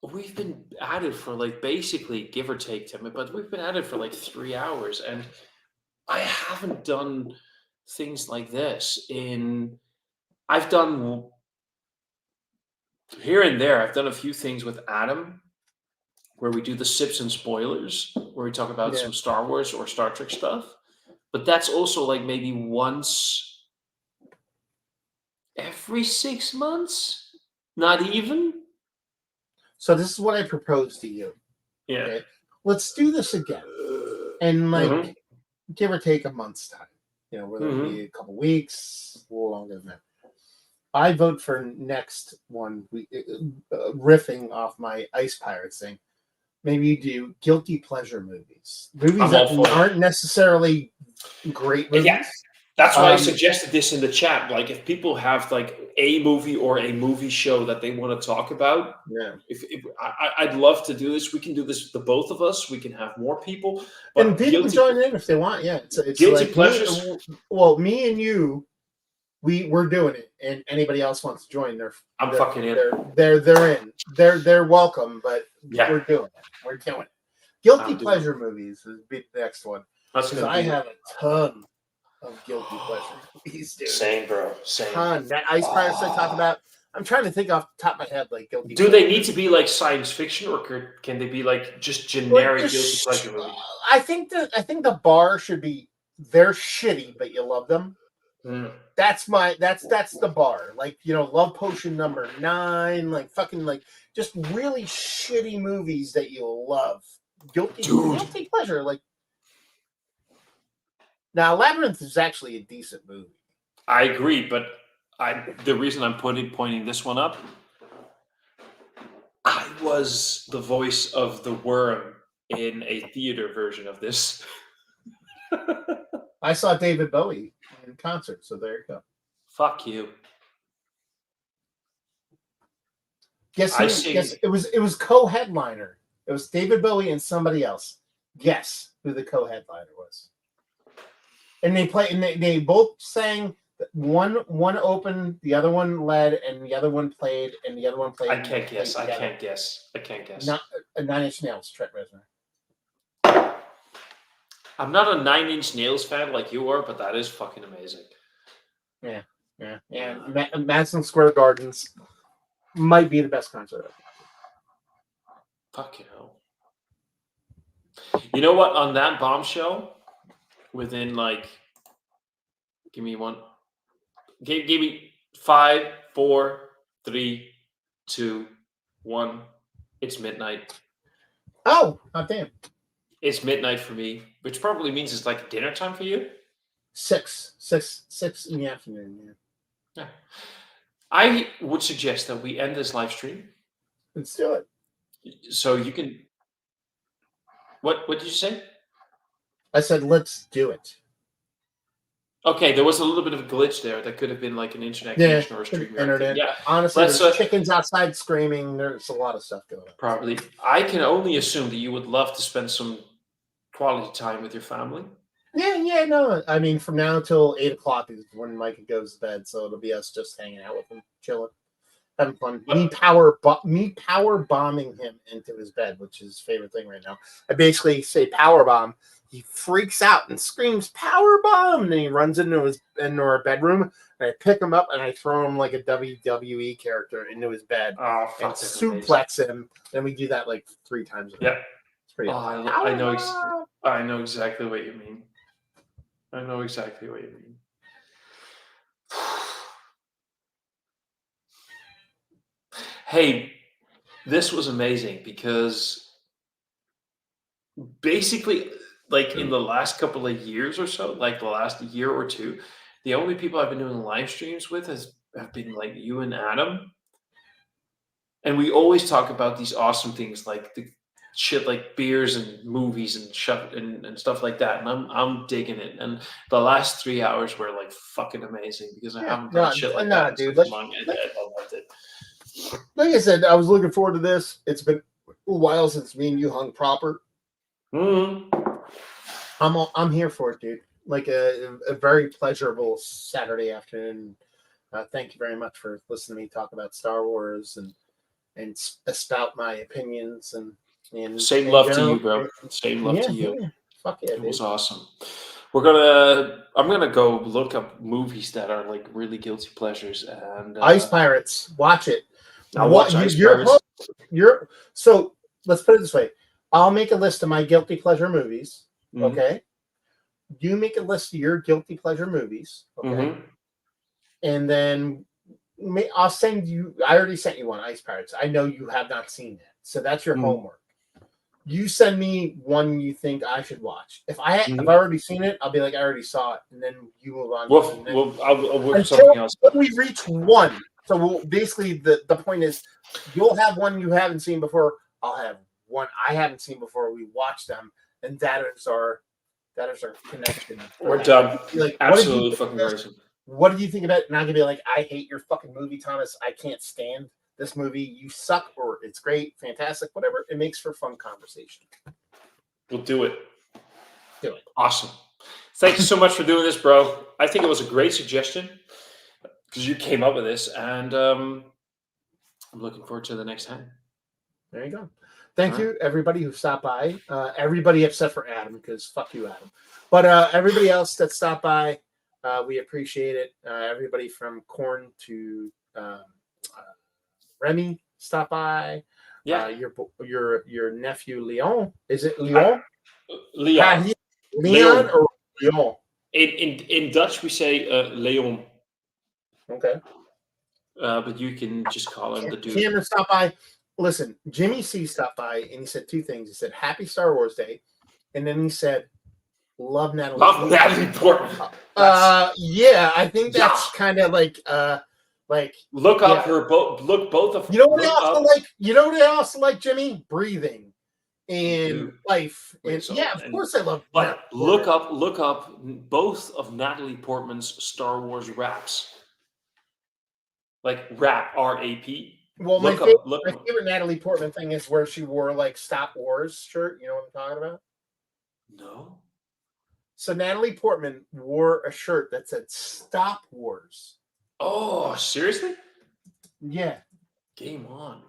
we've been at it for like basically give or take 10 minutes, but we've been at it for like 3 hours, and I haven't done things like this in. I've done here and there. I've done a few things with Adam where we do the sips and spoilers, where we talk about Yeah. some Star Wars or Star Trek stuff. But that's also like maybe once every 6 months, not even. So this is what I propose to you. Yeah. Okay, let's do this again, and Mm-hmm. like give or take a month's time. Whether it Mm-hmm. be a couple weeks, a little longer than that. I vote for next one. Riffing off my Ice Pirates thing. Maybe you do guilty pleasure movies I'm all that for it. aren't necessarily great Yeah, movies. that's why I Um, suggested this in the chat. Like, if people have like a movie or a movie show that they want to talk about, yeah, if I'd love to do this. We can do this, the both of us. We can have more people, and but people can join in if they want. Yeah, it's guilty like me. pleasures. Well, me and you, we're doing it, and anybody else wants to join, I'm they're fucking in. they're in. They're welcome, but Yeah, we're doing it. We're doing it. Guilty I'm doing it. pleasure movies would be the next one That's because gonna I be have a ton of guilty pleasure movies, dude. same, bro. Same. Ton. That Ice Pirates I talked about. I'm trying to think off the top of my head, like guilty Do pleasure. they need to be like science fiction, or can they be like just Like generic guilty pleasure movies? I think the bar should be they're shitty, but you love them. Mm. That's the bar. Like, Love Potion #9, like fucking like just really shitty movies that you love. Guilty Dude. guilty pleasure. Like now Labyrinth is actually a decent movie. I agree, but the reason I'm pointing this one up, I was the voice of the worm in a theater version of this. I saw David Bowie in concert, so there you go. Fuck you. Guess I who? sing. Guess it was co-headliner. It was David Bowie and somebody else. Guess who the co-headliner was? And they both sang. One opened, the other one led, and the other one played, and the other one played. I can't guess. played I together. can't guess. I can't guess. Not Nine Inch Nails, Trent Reznor. I'm not a Nine Inch Nails fan like you are, but that is fucking amazing. Yeah. Madison Square Gardens might be the best concert ever. Fucking hell. You know what? On that bombshell, within like Give me one. Give me 5, 4, 3, 2, 1. It's midnight. Oh, damn. It's midnight for me, which probably means it's like dinner time for you. 6 in the afternoon. Yeah. Yeah. I would suggest that we end this live stream Let's do it. so you can. What did you say? I said, let's do it. Okay, there was a little bit of a glitch there. That could have been like an internet Yeah, connection or a stream. internet. Yeah, Honestly, Let's, there's chickens outside screaming. There's a lot of stuff going on. probably. I can only assume that you would love to spend some quality time with your family. Yeah, no. I mean, from now till 8 o'clock is when Micah goes to bed, so it'll be us just hanging out with him, chilling, having fun. Me power bombing him into his bed, which is his favorite thing right now. I basically say power bomb. He freaks out and screams power bomb, and then he runs into our bedroom. And I pick him up and I throw him like a WWE character into his bed Oh, and fuck, that's suplex him. And we do that like 3 times a day. Yeah. It's pretty Oh, awesome. I know exactly what you mean. I know exactly what you mean. Hey, this was amazing because basically, like in the last couple of years or so, like the last year or two, the only people I've been doing live streams with have been like you and Adam. And we always talk about these awesome things like the shit like beers and movies and stuff like that. And I'm digging it. And the last 3 hours were like fucking amazing because I haven't done shit like that in dude, so long. I loved it. Like I said, I was looking forward to this. It's been a while since me and you hung proper. Mm-hmm. I'm here for it, dude. Like a very pleasurable Saturday afternoon. Thank you very much for listening to me talk about Star Wars and spout my opinions and Same love to you, bro. Same love to you. Yeah. Fuck yeah, it dude. was awesome. I'm gonna go look up movies that are like really guilty pleasures and Ice Pirates. Watch it. I'll watch Ice Pirates. So let's put it this way. I'll make a list of my guilty pleasure movies. Mhm. Okay. You make a list of your guilty pleasure movies. Okay. Mhm. And then I'll send you. I already sent you one, Ice Pirates. I know you have not seen that, so that's your homework. You send me one you think I should watch. If I've already seen it, I'll be like, I already saw it, and then you move on. I'll work something else. When we reach one, so we'll basically the point is, you'll have one you haven't seen before. I'll have one I haven't seen before. We watch them, and that is our connection. We're done. Like, absolutely fucking crazy. What do you think about it? And I can be like, I hate your fucking movie, Thomas. I can't stand this movie. You suck, or it's great, fantastic, whatever. It makes for fun conversation. We'll do it. Do it. Awesome. Thank you so much for doing this, bro. I think it was a great suggestion because you came up with this, and I'm looking forward to the next time. There you go. Thank you, everybody who stopped by. Everybody except for Adam, because fuck you, Adam. But everybody else that stopped by, we appreciate it. Everybody from Corn to Remy stopped by. Yeah. Your nephew Leon. Is it Leon? Leon. Leon or Leon? In Dutch we say Leon. Okay. But you can just call him the dude. Cameron stopped by. Listen, Jimmy C stopped by and he said 2 things. He said, "Happy Star Wars Day," and then he said, "Love Natalie." Love Natalie Portman. Yeah, I think that's kind of like look up her both of. You know what I also like? You know what I also like, Jimmy? Breathing and life. And of course I love. But look up both of Natalie Portman's Star Wars raps. Like rap, R-A-P. Well, my favorite Natalie Portman thing is where she wore like Stop Wars shirt. You know what I'm talking about? No. So Natalie Portman wore a shirt that said Stop Wars. Oh, seriously? Yeah. Game on.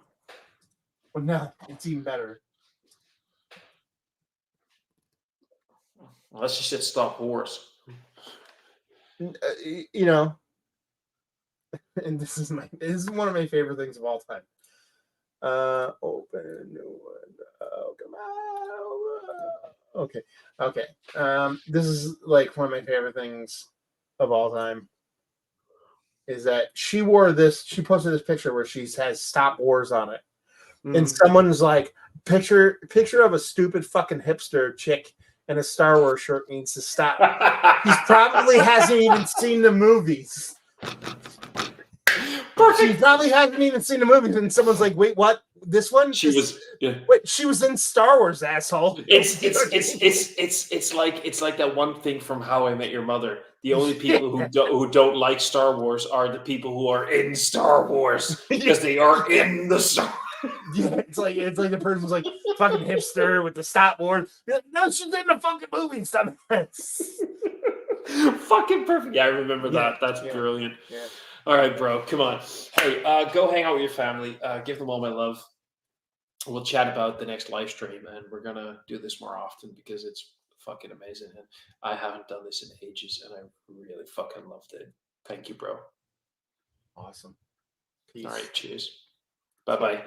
Well, no, it's even better. Unless she said Stop Wars. You know. And this is one of my favorite things of all time. Open new one. Oh, come on. Okay. This is like one of my favorite things of all time is that she posted this picture where she has "Stop Wars" on it. And someone's like, picture of a stupid fucking hipster chick in a Star Wars shirt needs to stop. He probably hasn't even seen the movies. Perfect. She probably hasn't even seen the movies, and someone's like, "Wait, what? This one? She was. Yeah. Wait, she was in Star Wars, asshole." It's like that one thing from How I Met Your Mother. The only people who don't like Star Wars are the people who are in Star Wars because they are in the Star. Yeah, it's like the person's like fucking hipster with the Stop Wars. No, she's in the fucking movie. Stop it. Fucking perfect. Yeah, I remember that. That's brilliant. Yeah. All right, bro. Come on. Hey, go hang out with your family. Give them all my love. We'll chat about the next live stream, and we're gonna do this more often because it's fucking amazing. And I haven't done this in ages, and I really fucking loved it. Thank you, bro. Awesome. Peace. All right, cheers. Bye bye.